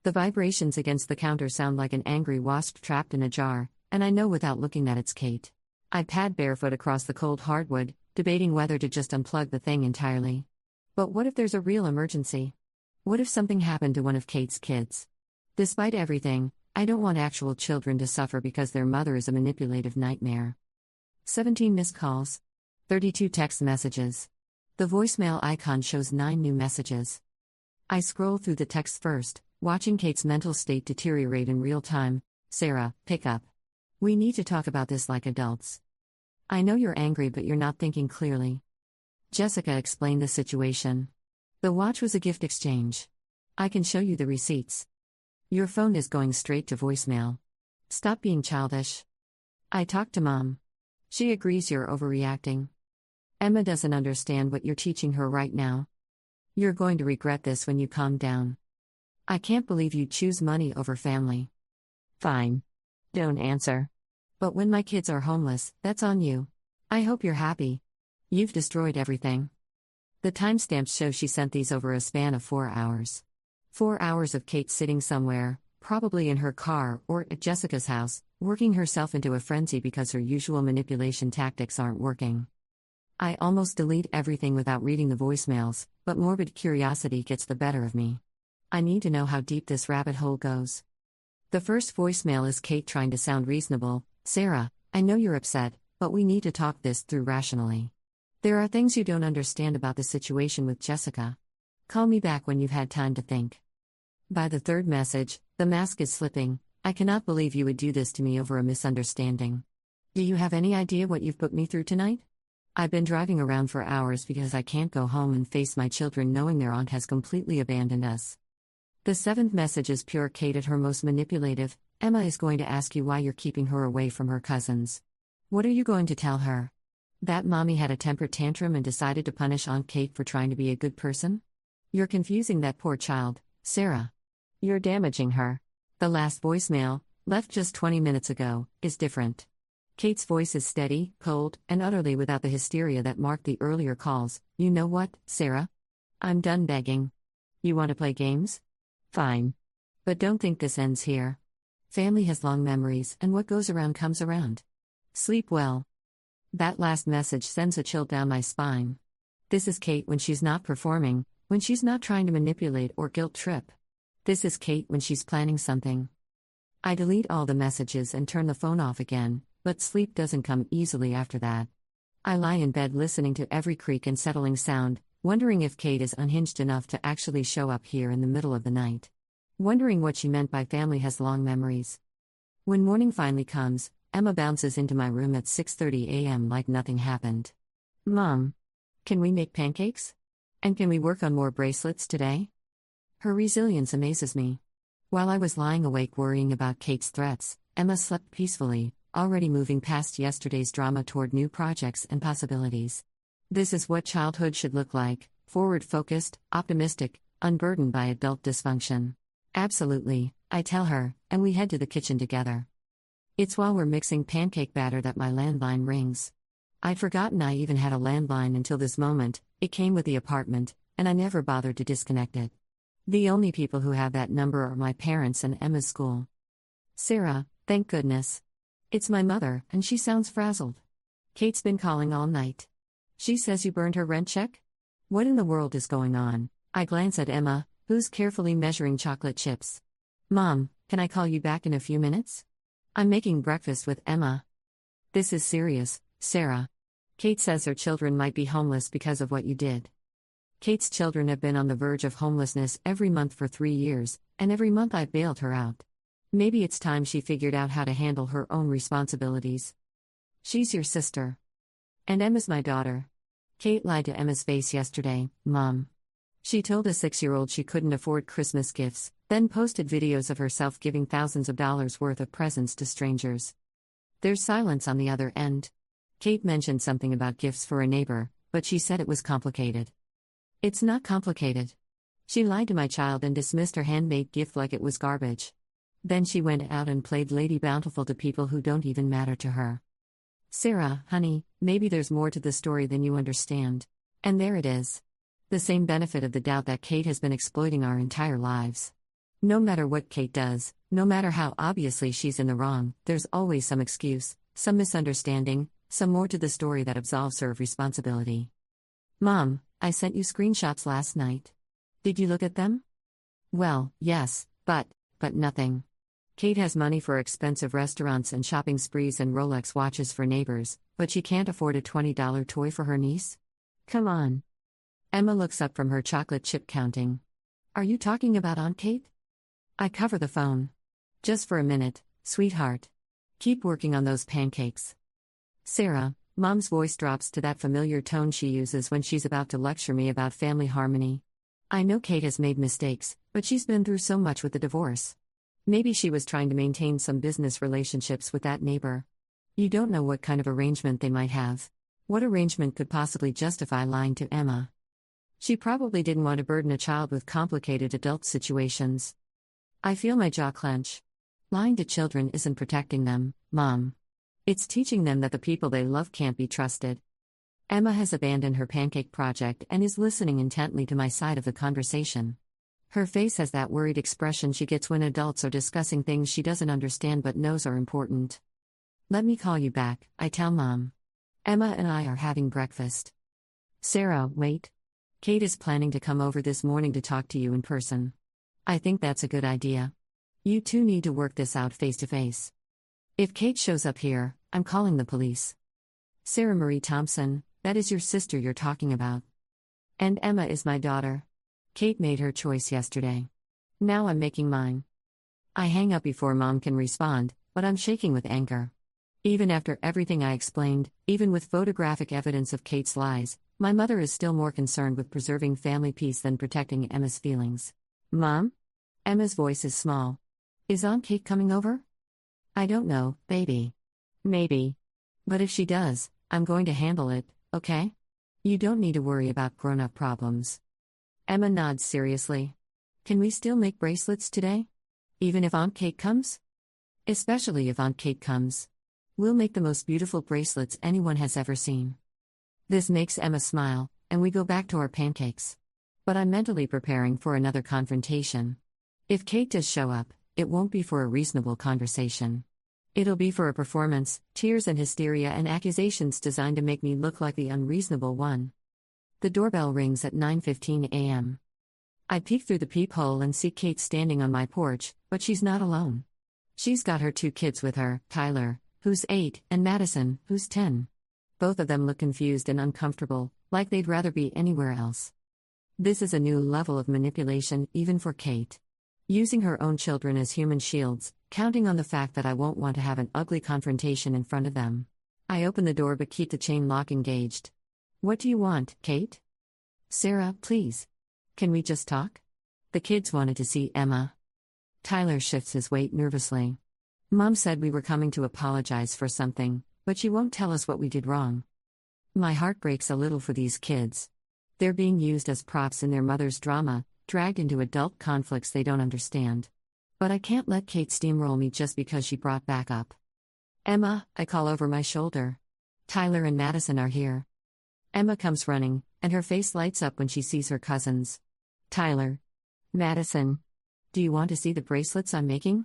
The vibrations against the counter sound like an angry wasp trapped in a jar, and I know without looking that it's Kate. I pad barefoot across the cold hardwood, debating whether to just unplug the thing entirely. But what if there's a real emergency? What if something happened to one of Kate's kids? Despite everything, I don't want actual children to suffer because their mother is a manipulative nightmare. 17 missed calls. 32 text messages. The voicemail icon shows 9 new messages. I scroll through the text first, watching Kate's mental state deteriorate in real time. Sarah, pick up. We need to talk about this like adults. I know you're angry, but you're not thinking clearly. Jessica explained the situation. The watch was a gift exchange. I can show you the receipts. Your phone is going straight to voicemail. Stop being childish. I talked to Mom. She agrees you're overreacting. Emma doesn't understand what you're teaching her right now. You're going to regret this when you calm down. I can't believe you choose money over family. Fine. Don't answer. But when my kids are homeless, that's on you. I hope you're happy. You've destroyed everything. The timestamps show she sent these over a span of 4 hours. 4 hours of Kate sitting somewhere, probably in her car or at Jessica's house, working herself into a frenzy because her usual manipulation tactics aren't working. I almost delete everything without reading the voicemails, but morbid curiosity gets the better of me. I need to know how deep this rabbit hole goes. The first voicemail is Kate trying to sound reasonable. Sarah, I know you're upset, but we need to talk this through rationally. There are things you don't understand about the situation with Jessica. Call me back when you've had time to think. By the third message, the mask is slipping. I cannot believe you would do this to me over a misunderstanding. Do you have any idea what you've put me through tonight? I've been driving around for hours because I can't go home and face my children knowing their aunt has completely abandoned us. The seventh message is pure Kate at her most manipulative. Emma is going to ask you why you're keeping her away from her cousins. What are you going to tell her? That mommy had a temper tantrum and decided to punish Aunt Kate for trying to be a good person? You're confusing that poor child, Sarah. You're damaging her. The last voicemail, left just 20 minutes ago, is different. Kate's voice is steady, cold, and utterly without the hysteria that marked the earlier calls. You know what, Sarah? I'm done begging. You want to play games? Fine. But don't think this ends here. Family has long memories, and what goes around comes around. Sleep well. That last message sends a chill down my spine. This is Kate when she's not performing, when she's not trying to manipulate or guilt trip. This is Kate when she's planning something. I delete all the messages and turn the phone off again, but sleep doesn't come easily after that. I lie in bed listening to every creak and settling sound, wondering if Kate is unhinged enough to actually show up here in the middle of the night. Wondering what she meant by family has long memories. When morning finally comes, Emma bounces into my room at 6:30 a.m. like nothing happened. Mom, can we make pancakes? And can we work on more bracelets today? Her resilience amazes me. While I was lying awake worrying about Kate's threats, Emma slept peacefully, already moving past yesterday's drama toward new projects and possibilities. This is what childhood should look like: forward-focused, optimistic, unburdened by adult dysfunction. Absolutely, I tell her, and we head to the kitchen together. It's while we're mixing pancake batter that my landline rings. I'd forgotten I even had a landline until this moment. It came with the apartment, and I never bothered to disconnect it. The only people who have that number are my parents and Emma's school. Sarah, thank goodness. It's my mother, and she sounds frazzled. Kate's been calling all night. She says you burned her rent check? What in the world is going on? I glance at Emma, who's carefully measuring chocolate chips. Mom, can I call you back in a few minutes? I'm making breakfast with Emma. This is serious, Sarah. Kate says her children might be homeless because of what you did. Kate's children have been on the verge of homelessness every month for 3 years, and every month I've bailed her out. Maybe it's time she figured out how to handle her own responsibilities. She's your sister. And Emma's my daughter. Kate lied to Emma's face yesterday, Mom. She told a 6-year-old she couldn't afford Christmas gifts, then posted videos of herself giving thousands of dollars worth of presents to strangers. There's silence on the other end. Kate mentioned something about gifts for a neighbor, but she said it was complicated. It's not complicated. She lied to my child and dismissed her handmade gift like it was garbage. Then she went out and played Lady Bountiful to people who don't even matter to her. Sarah, honey, maybe there's more to the story than you understand. And there it is. The same benefit of the doubt that Kate has been exploiting our entire lives. No matter what Kate does, no matter how obviously she's in the wrong, there's always some excuse, some misunderstanding, some more to the story that absolves her of responsibility. Mom, I sent you screenshots last night. Did you look at them? Well, yes, but nothing. Kate has money for expensive restaurants and shopping sprees and Rolex watches for neighbors, but she can't afford a $20 toy for her niece? Come on. Emma looks up from her chocolate chip counting. Are you talking about Aunt Kate? I cover the phone. Just for a minute, sweetheart. Keep working on those pancakes. Sarah, Mom's voice drops to that familiar tone she uses when she's about to lecture me about family harmony. I know Kate has made mistakes, but she's been through so much with the divorce. Maybe she was trying to maintain some business relationships with that neighbor. You don't know what kind of arrangement they might have. What arrangement could possibly justify lying to Emma? She probably didn't want to burden a child with complicated adult situations. I feel my jaw clench. Lying to children isn't protecting them, Mom. It's teaching them that the people they love can't be trusted. Emma has abandoned her pancake project and is listening intently to my side of the conversation. Her face has that worried expression she gets when adults are discussing things she doesn't understand but knows are important. Let me call you back, I tell Mom. Emma and I are having breakfast. Sarah, wait. Kate is planning to come over this morning to talk to you in person. I think that's a good idea. You two need to work this out face to face. If Kate shows up here, I'm calling the police. Sarah Marie Thompson, that is your sister you're talking about. And Emma is my daughter. Kate made her choice yesterday. Now I'm making mine. I hang up before Mom can respond, but I'm shaking with anger. Even after everything I explained, even with photographic evidence of Kate's lies, my mother is still more concerned with preserving family peace than protecting Emma's feelings. Mom? Emma's voice is small. Is Aunt Kate coming over? I don't know, baby. Maybe. But if she does, I'm going to handle it, okay? You don't need to worry about grown-up problems. Emma nods seriously. Can we still make bracelets today? Even if Aunt Kate comes? Especially if Aunt Kate comes. We'll make the most beautiful bracelets anyone has ever seen. This makes Emma smile, and we go back to our pancakes. But I'm mentally preparing for another confrontation. If Kate does show up, it won't be for a reasonable conversation. It'll be for a performance, tears and hysteria and accusations designed to make me look like the unreasonable one. The doorbell rings at 9:15 a.m. I peek through the peephole and see Kate standing on my porch, but she's not alone. She's got her 2 kids with her, Tyler, who's 8, and Madison, who's 10. Both of them look confused and uncomfortable, like they'd rather be anywhere else. This is a new level of manipulation, even for Kate. Using her own children as human shields, counting on the fact that I won't want to have an ugly confrontation in front of them. I open the door but keep the chain lock engaged. What do you want, Kate? Sarah, please. Can we just talk? The kids wanted to see Emma. Tyler shifts his weight nervously. Mom said we were coming to apologize for something, but she won't tell us what we did wrong. My heart breaks a little for these kids. They're being used as props in their mother's drama, dragged into adult conflicts they don't understand. But I can't let Kate steamroll me just because she brought back up. Emma, I call over my shoulder. Tyler and Madison are here. Emma comes running, and her face lights up when she sees her cousins. Tyler. Madison. Do you want to see the bracelets I'm making?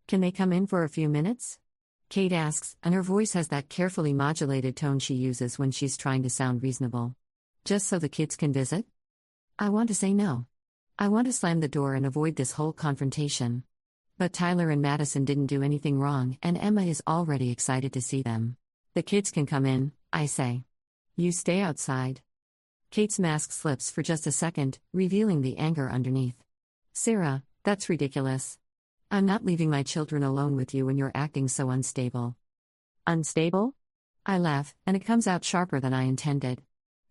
Can they come in for a few minutes? Kate asks, and her voice has that carefully modulated tone she uses when she's trying to sound reasonable. Just so the kids can visit? I want to say no. I want to slam the door and avoid this whole confrontation. But Tyler and Madison didn't do anything wrong, and Emma is already excited to see them. The kids can come in, I say. You stay outside. Kate's mask slips for just a second, revealing the anger underneath. Sarah, that's ridiculous. I'm not leaving my children alone with you when you're acting so unstable. Unstable? I laugh, and it comes out sharper than I intended.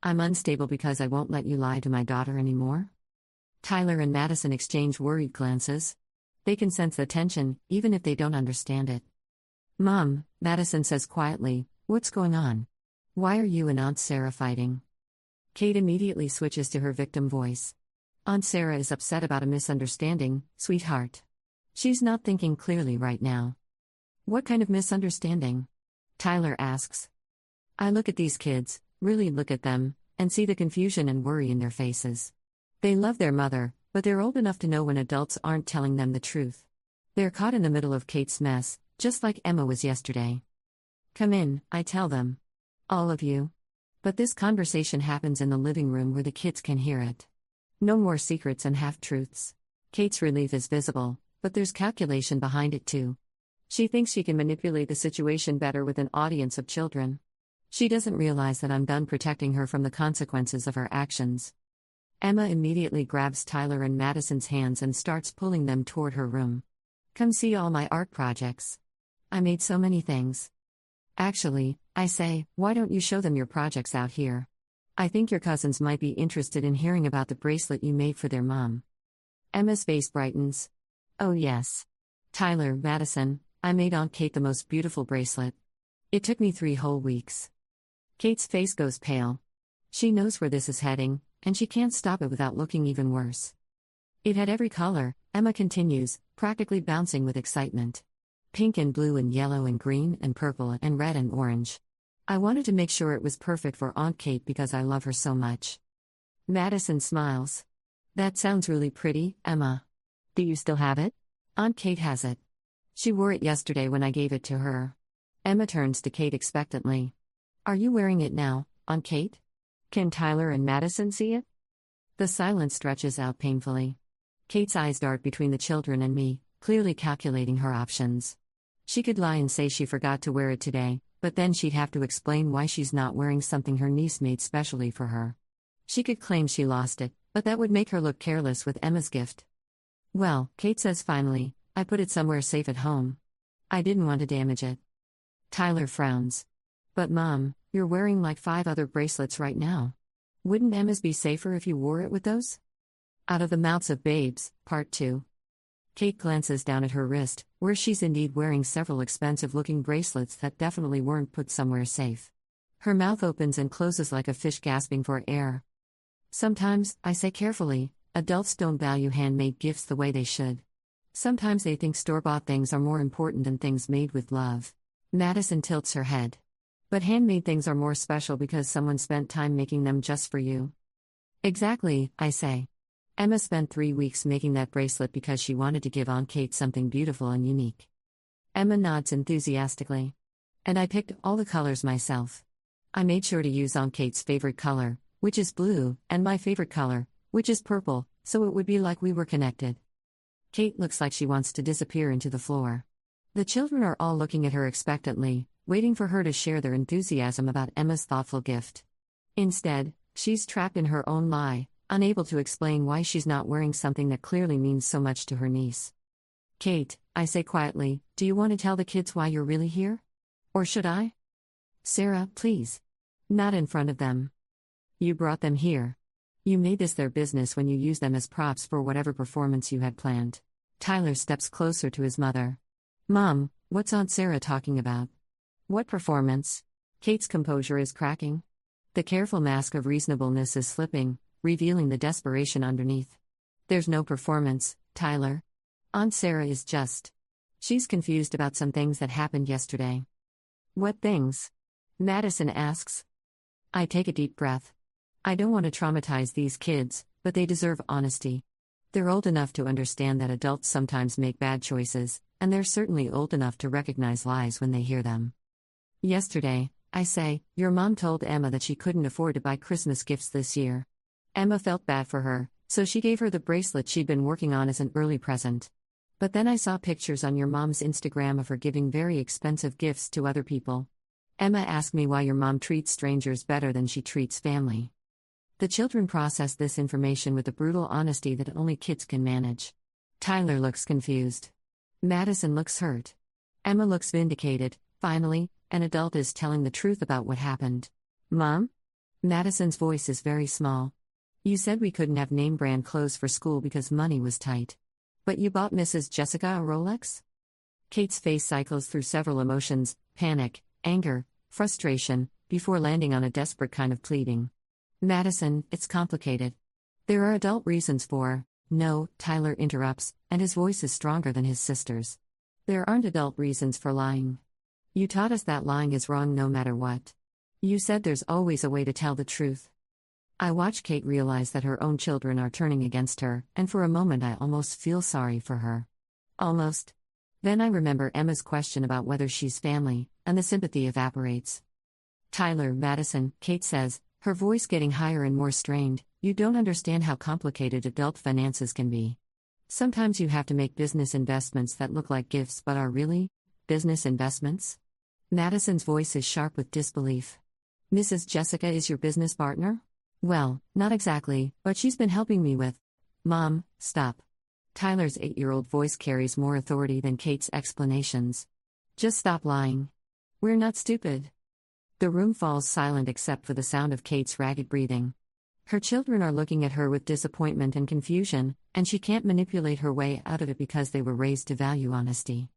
I'm unstable because I won't let you lie to my daughter anymore? Tyler and Madison exchange worried glances. They can sense the tension, even if they don't understand it. Mom, Madison says quietly, what's going on? Why are you and Aunt Sarah fighting? Kate immediately switches to her victim voice. Aunt Sarah is upset about a misunderstanding, sweetheart. She's not thinking clearly right now. What kind of misunderstanding? Tyler asks. I look at these kids, really look at them, and see the confusion and worry in their faces. They love their mother, but they're old enough to know when adults aren't telling them the truth. They're caught in the middle of Kate's mess, just like Emma was yesterday. Come in, I tell them. All of you. But this conversation happens in the living room where the kids can hear it. No more secrets and half-truths. Kate's relief is visible, but there's calculation behind it too. She thinks she can manipulate the situation better with an audience of children. She doesn't realize that I'm done protecting her from the consequences of her actions. Emma immediately grabs Tyler and Madison's hands and starts pulling them toward her room. Come see all my art projects. I made so many things. Actually, I say, why don't you show them your projects out here? I think your cousins might be interested in hearing about the bracelet you made for their mom. Emma's face brightens. Oh yes. Tyler, Madison, I made Aunt Kate the most beautiful bracelet. It took me 3 whole weeks. Kate's face goes pale. She knows where this is heading, and she can't stop it without looking even worse. It had every color, Emma continues, practically bouncing with excitement. Pink and blue and yellow and green and purple and red and orange. I wanted to make sure it was perfect for Aunt Kate because I love her so much. Madison smiles. That sounds really pretty, Emma. Do you still have it? Aunt Kate has it. She wore it yesterday when I gave it to her. Emma turns to Kate expectantly. Are you wearing it now, Aunt Kate? Can Tyler and Madison see it? The silence stretches out painfully. Kate's eyes dart between the children and me, clearly calculating her options. She could lie and say she forgot to wear it today, but then she'd have to explain why she's not wearing something her niece made specially for her. She could claim she lost it, but that would make her look careless with Emma's gift. Well, Kate says finally, I put it somewhere safe at home. I didn't want to damage it. Tyler frowns. But Mom, you're wearing like 5 other bracelets right now. Wouldn't Emma's be safer if you wore it with those? Out of the Mouths of Babes, Part 2. Kate glances down at her wrist, where she's indeed wearing several expensive-looking bracelets that definitely weren't put somewhere safe. Her mouth opens and closes like a fish gasping for air. Sometimes, I say carefully, adults don't value handmade gifts the way they should. Sometimes they think store-bought things are more important than things made with love. Madison tilts her head. But handmade things are more special because someone spent time making them just for you. Exactly, I say. Emma spent 3 weeks making that bracelet because she wanted to give Aunt Kate something beautiful and unique. Emma nods enthusiastically. And I picked all the colors myself. I made sure to use Aunt Kate's favorite color, which is blue, and my favorite color, which is purple, so it would be like we were connected. Kate looks like she wants to disappear into the floor. The children are all looking at her expectantly, waiting for her to share their enthusiasm about Emma's thoughtful gift. Instead, she's trapped in her own lie, unable to explain why she's not wearing something that clearly means so much to her niece. Kate, I say quietly, do you want to tell the kids why you're really here? Or should I? Sarah, please. Not in front of them. You brought them here. You made this their business when you used them as props for whatever performance you had planned. Tyler steps closer to his mother. Mom, what's Aunt Sarah talking about? What performance? Kate's composure is cracking. The careful mask of reasonableness is slipping, revealing the desperation underneath. There's no performance, Tyler. Aunt Sarah is just. She's confused about some things that happened yesterday. What things? Madison asks. I take a deep breath. I don't want to traumatize these kids, but they deserve honesty. They're old enough to understand that adults sometimes make bad choices, and they're certainly old enough to recognize lies when they hear them. Yesterday, I say, your mom told Emma that she couldn't afford to buy Christmas gifts this year. Emma felt bad for her, so she gave her the bracelet she'd been working on as an early present. But then I saw pictures on your mom's Instagram of her giving very expensive gifts to other people. Emma asked me why your mom treats strangers better than she treats family. The children process this information with the brutal honesty that only kids can manage. Tyler looks confused. Madison looks hurt. Emma looks vindicated. Finally, an adult is telling the truth about what happened. Mom? Madison's voice is very small. You said we couldn't have name brand clothes for school because money was tight. But you bought Mrs. Jessica a Rolex? Kate's face cycles through several emotions: panic, anger, frustration, before landing on a desperate kind of pleading. Madison, it's complicated. There are adult reasons for. No, Tyler interrupts, and his voice is stronger than his sister's. There aren't adult reasons for lying. You taught us that lying is wrong no matter what. You said there's always a way to tell the truth. I watch Kate realize that her own children are turning against her, and for a moment I almost feel sorry for her. Almost. Then I remember Emma's question about whether she's family, and the sympathy evaporates. Tyler, Madison, Kate says, her voice getting higher and more strained, you don't understand how complicated adult finances can be. Sometimes you have to make business investments that look like gifts but are really business investments. Madison's voice is sharp with disbelief. Mrs. Jessica is your business partner? Well, not exactly, but she's been helping me with. Mom, stop. Tyler's 8-year-old voice carries more authority than Kate's explanations. Just stop lying. We're not stupid. The room falls silent except for the sound of Kate's ragged breathing. Her children are looking at her with disappointment and confusion, and she can't manipulate her way out of it because they were raised to value honesty.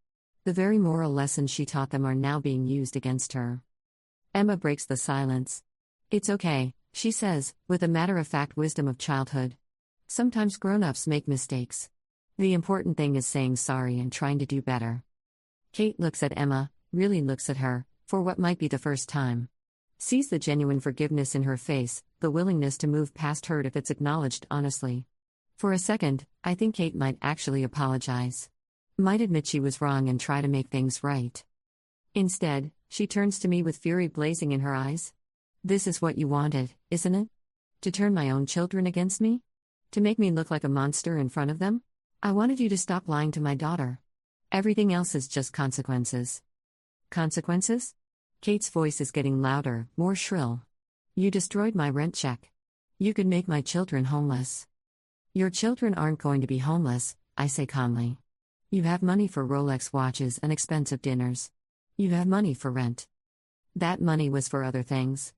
The very moral lessons she taught them are now being used against her. Emma breaks the silence. It's okay, she says, with the matter-of-fact wisdom of childhood. Sometimes grown-ups make mistakes. The important thing is saying sorry and trying to do better. Kate looks at Emma, really looks at her, for what might be the first time. Sees the genuine forgiveness in her face, the willingness to move past hurt if it's acknowledged honestly. For a second, I think Kate might actually apologize. Might admit she was wrong and try to make things right. Instead, she turns to me with fury blazing in her eyes. This is what you wanted, isn't it? To turn my own children against me? To make me look like a monster in front of them? I wanted you to stop lying to my daughter. Everything else is just consequences. Consequences? Kate's voice is getting louder, more shrill. You destroyed my rent check. You could make my children homeless. Your children aren't going to be homeless, I say calmly. You have money for Rolex watches and expensive dinners. You have money for rent. That money was for other things.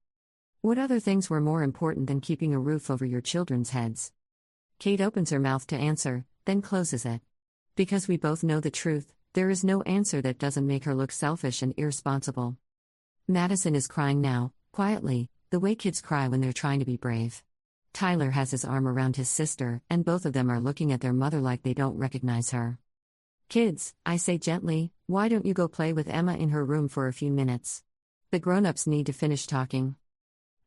What other things were more important than keeping a roof over your children's heads? Kate opens her mouth to answer, then closes it. Because we both know the truth, there is no answer that doesn't make her look selfish and irresponsible. Madison is crying now, quietly, the way kids cry when they're trying to be brave. Tyler has his arm around his sister, and both of them are looking at their mother like they don't recognize her. Kids, I say gently, why don't you go play with Emma in her room for a few minutes? The grown-ups need to finish talking.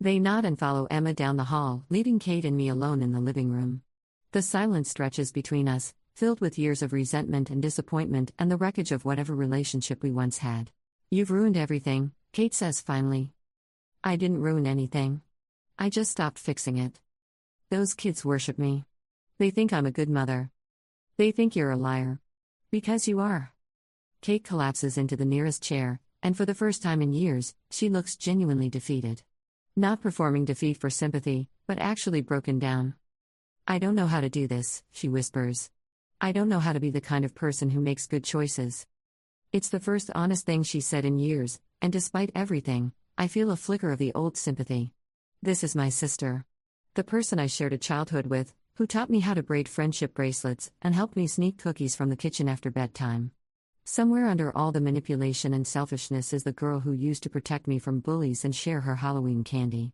They nod and follow Emma down the hall, leaving Kate and me alone in the living room. The silence stretches between us, filled with years of resentment and disappointment and the wreckage of whatever relationship we once had. You've ruined everything, Kate says finally. I didn't ruin anything. I just stopped fixing it. Those kids worship me. They think I'm a good mother. They think you're a liar. Because you are. Kate collapses into the nearest chair, and for the first time in years, she looks genuinely defeated. Not performing defeat for sympathy, but actually broken down. I don't know how to do this, she whispers. I don't know how to be the kind of person who makes good choices. It's the first honest thing she said in years, and despite everything, I feel a flicker of the old sympathy. This is my sister. The person I shared a childhood with, who taught me how to braid friendship bracelets and helped me sneak cookies from the kitchen after bedtime. Somewhere under all the manipulation and selfishness is the girl who used to protect me from bullies and share her Halloween candy.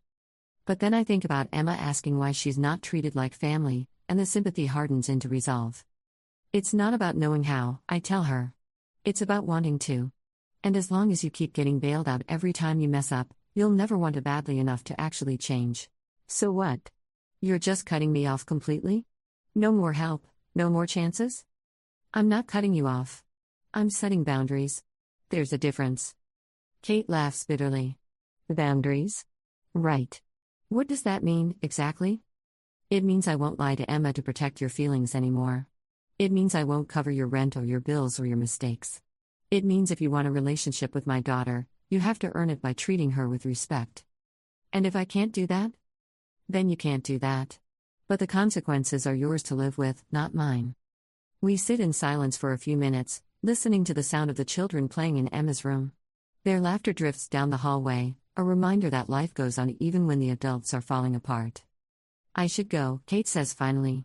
But then I think about Emma asking why she's not treated like family, and the sympathy hardens into resolve. It's not about knowing how, I tell her. It's about wanting to. And as long as you keep getting bailed out every time you mess up, you'll never want it badly enough to actually change. So what? You're just cutting me off completely? No more help, no more chances? I'm not cutting you off. I'm setting boundaries. There's a difference. Kate laughs bitterly. Boundaries? Right. What does that mean, exactly? It means I won't lie to Emma to protect your feelings anymore. It means I won't cover your rent or your bills or your mistakes. It means if you want a relationship with my daughter, you have to earn it by treating her with respect. And if I can't do that? Then you can't do that. But the consequences are yours to live with, not mine. We sit in silence for a few minutes, listening to the sound of the children playing in Emma's room. Their laughter drifts down the hallway, a reminder that life goes on even when the adults are falling apart. I should go, Kate says finally.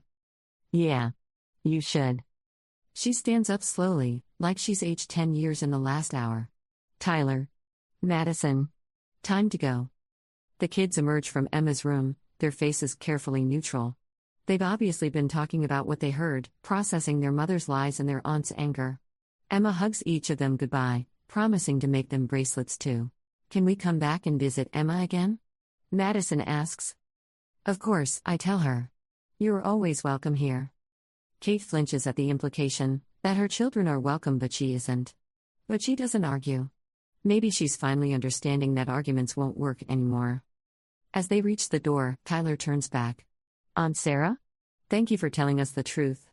Yeah. You should. She stands up slowly, like she's aged 10 years in the last hour. Tyler. Madison. Time to go. The kids emerge from Emma's room, their faces carefully neutral. They've obviously been talking about what they heard, processing their mother's lies and their aunt's anger. Emma hugs each of them goodbye, promising to make them bracelets too. Can we come back and visit Emma again? Madison asks. Of course, I tell her. You're always welcome here. Kate flinches at the implication that her children are welcome but she isn't. But she doesn't argue. Maybe she's finally understanding that arguments won't work anymore. As they reach the door, Tyler turns back. Aunt Sarah? Thank you for telling us the truth.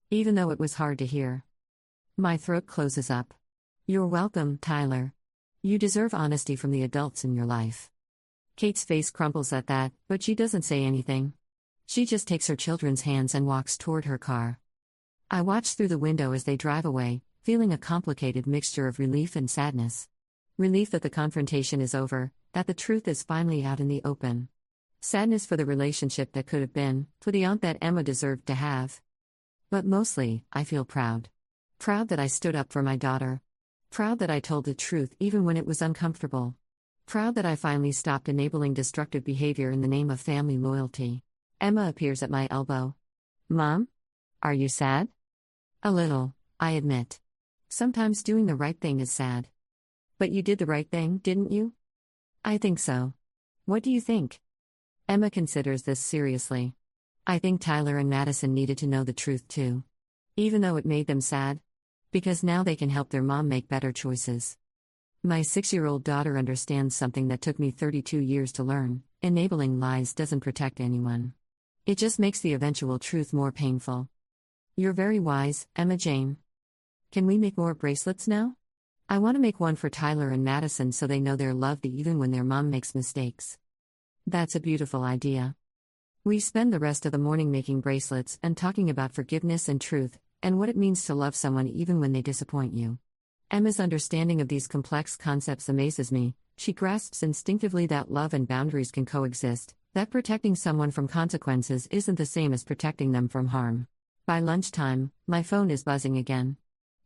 Even though it was hard to hear. My throat closes up. You're welcome, Tyler. You deserve honesty from the adults in your life. Kate's face crumples at that, but she doesn't say anything. She just takes her children's hands and walks toward her car. I watch through the window as they drive away, feeling a complicated mixture of relief and sadness. Relief that the confrontation is over, that the truth is finally out in the open. Sadness for the relationship that could have been, for the aunt that Emma deserved to have. But mostly, I feel proud. Proud that I stood up for my daughter. Proud that I told the truth even when it was uncomfortable. Proud that I finally stopped enabling destructive behavior in the name of family loyalty. Emma appears at my elbow. Mom? Are you sad? A little, I admit. Sometimes doing the right thing is sad. But you did the right thing, didn't you? I think so. What do you think? Emma considers this seriously. I think Tyler and Madison needed to know the truth too. Even though it made them sad. Because now they can help their mom make better choices. My 6-year-old daughter understands something that took me 32 years to learn. Enabling lies doesn't protect anyone. It just makes the eventual truth more painful. You're very wise, Emma Jane. Can we make more bracelets now? I want to make one for Tyler and Madison so they know they're loved even when their mom makes mistakes. That's a beautiful idea. We spend the rest of the morning making bracelets and talking about forgiveness and truth, and what it means to love someone even when they disappoint you. Emma's understanding of these complex concepts amazes me. She grasps instinctively that love and boundaries can coexist, that protecting someone from consequences isn't the same as protecting them from harm. By lunchtime, my phone is buzzing again.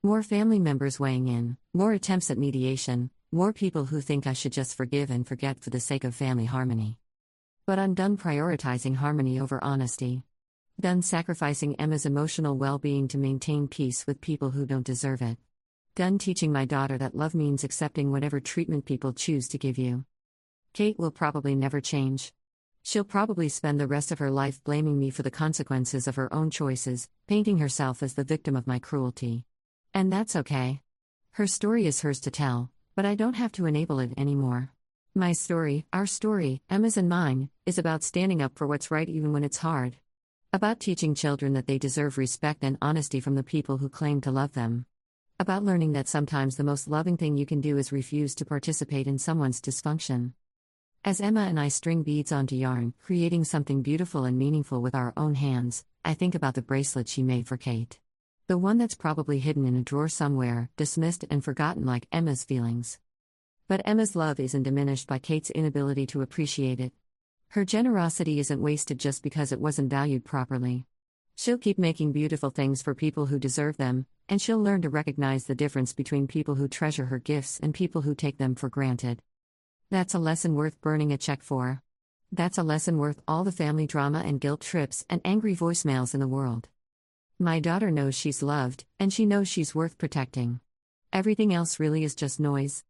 More family members weighing in, more attempts at mediation, more people who think I should just forgive and forget for the sake of family harmony. But I'm done prioritizing harmony over honesty. Done sacrificing Emma's emotional well-being to maintain peace with people who don't deserve it. Done teaching my daughter that love means accepting whatever treatment people choose to give you. Kate will probably never change. She'll probably spend the rest of her life blaming me for the consequences of her own choices, painting herself as the victim of my cruelty. And that's okay. Her story is hers to tell, but I don't have to enable it anymore. My story, our story, Emma's and mine, is about standing up for what's right even when it's hard. About teaching children that they deserve respect and honesty from the people who claim to love them. About learning that sometimes the most loving thing you can do is refuse to participate in someone's dysfunction. As Emma and I string beads onto yarn, creating something beautiful and meaningful with our own hands, I think about the bracelet she made for Kate. The one that's probably hidden in a drawer somewhere, dismissed and forgotten like Emma's feelings. But Emma's love isn't diminished by Kate's inability to appreciate it. Her generosity isn't wasted just because it wasn't valued properly. She'll keep making beautiful things for people who deserve them, and she'll learn to recognize the difference between people who treasure her gifts and people who take them for granted. That's a lesson worth burning a check for. That's a lesson worth all the family drama and guilt trips and angry voicemails in the world. My daughter knows she's loved, and she knows she's worth protecting. Everything else really is just noise.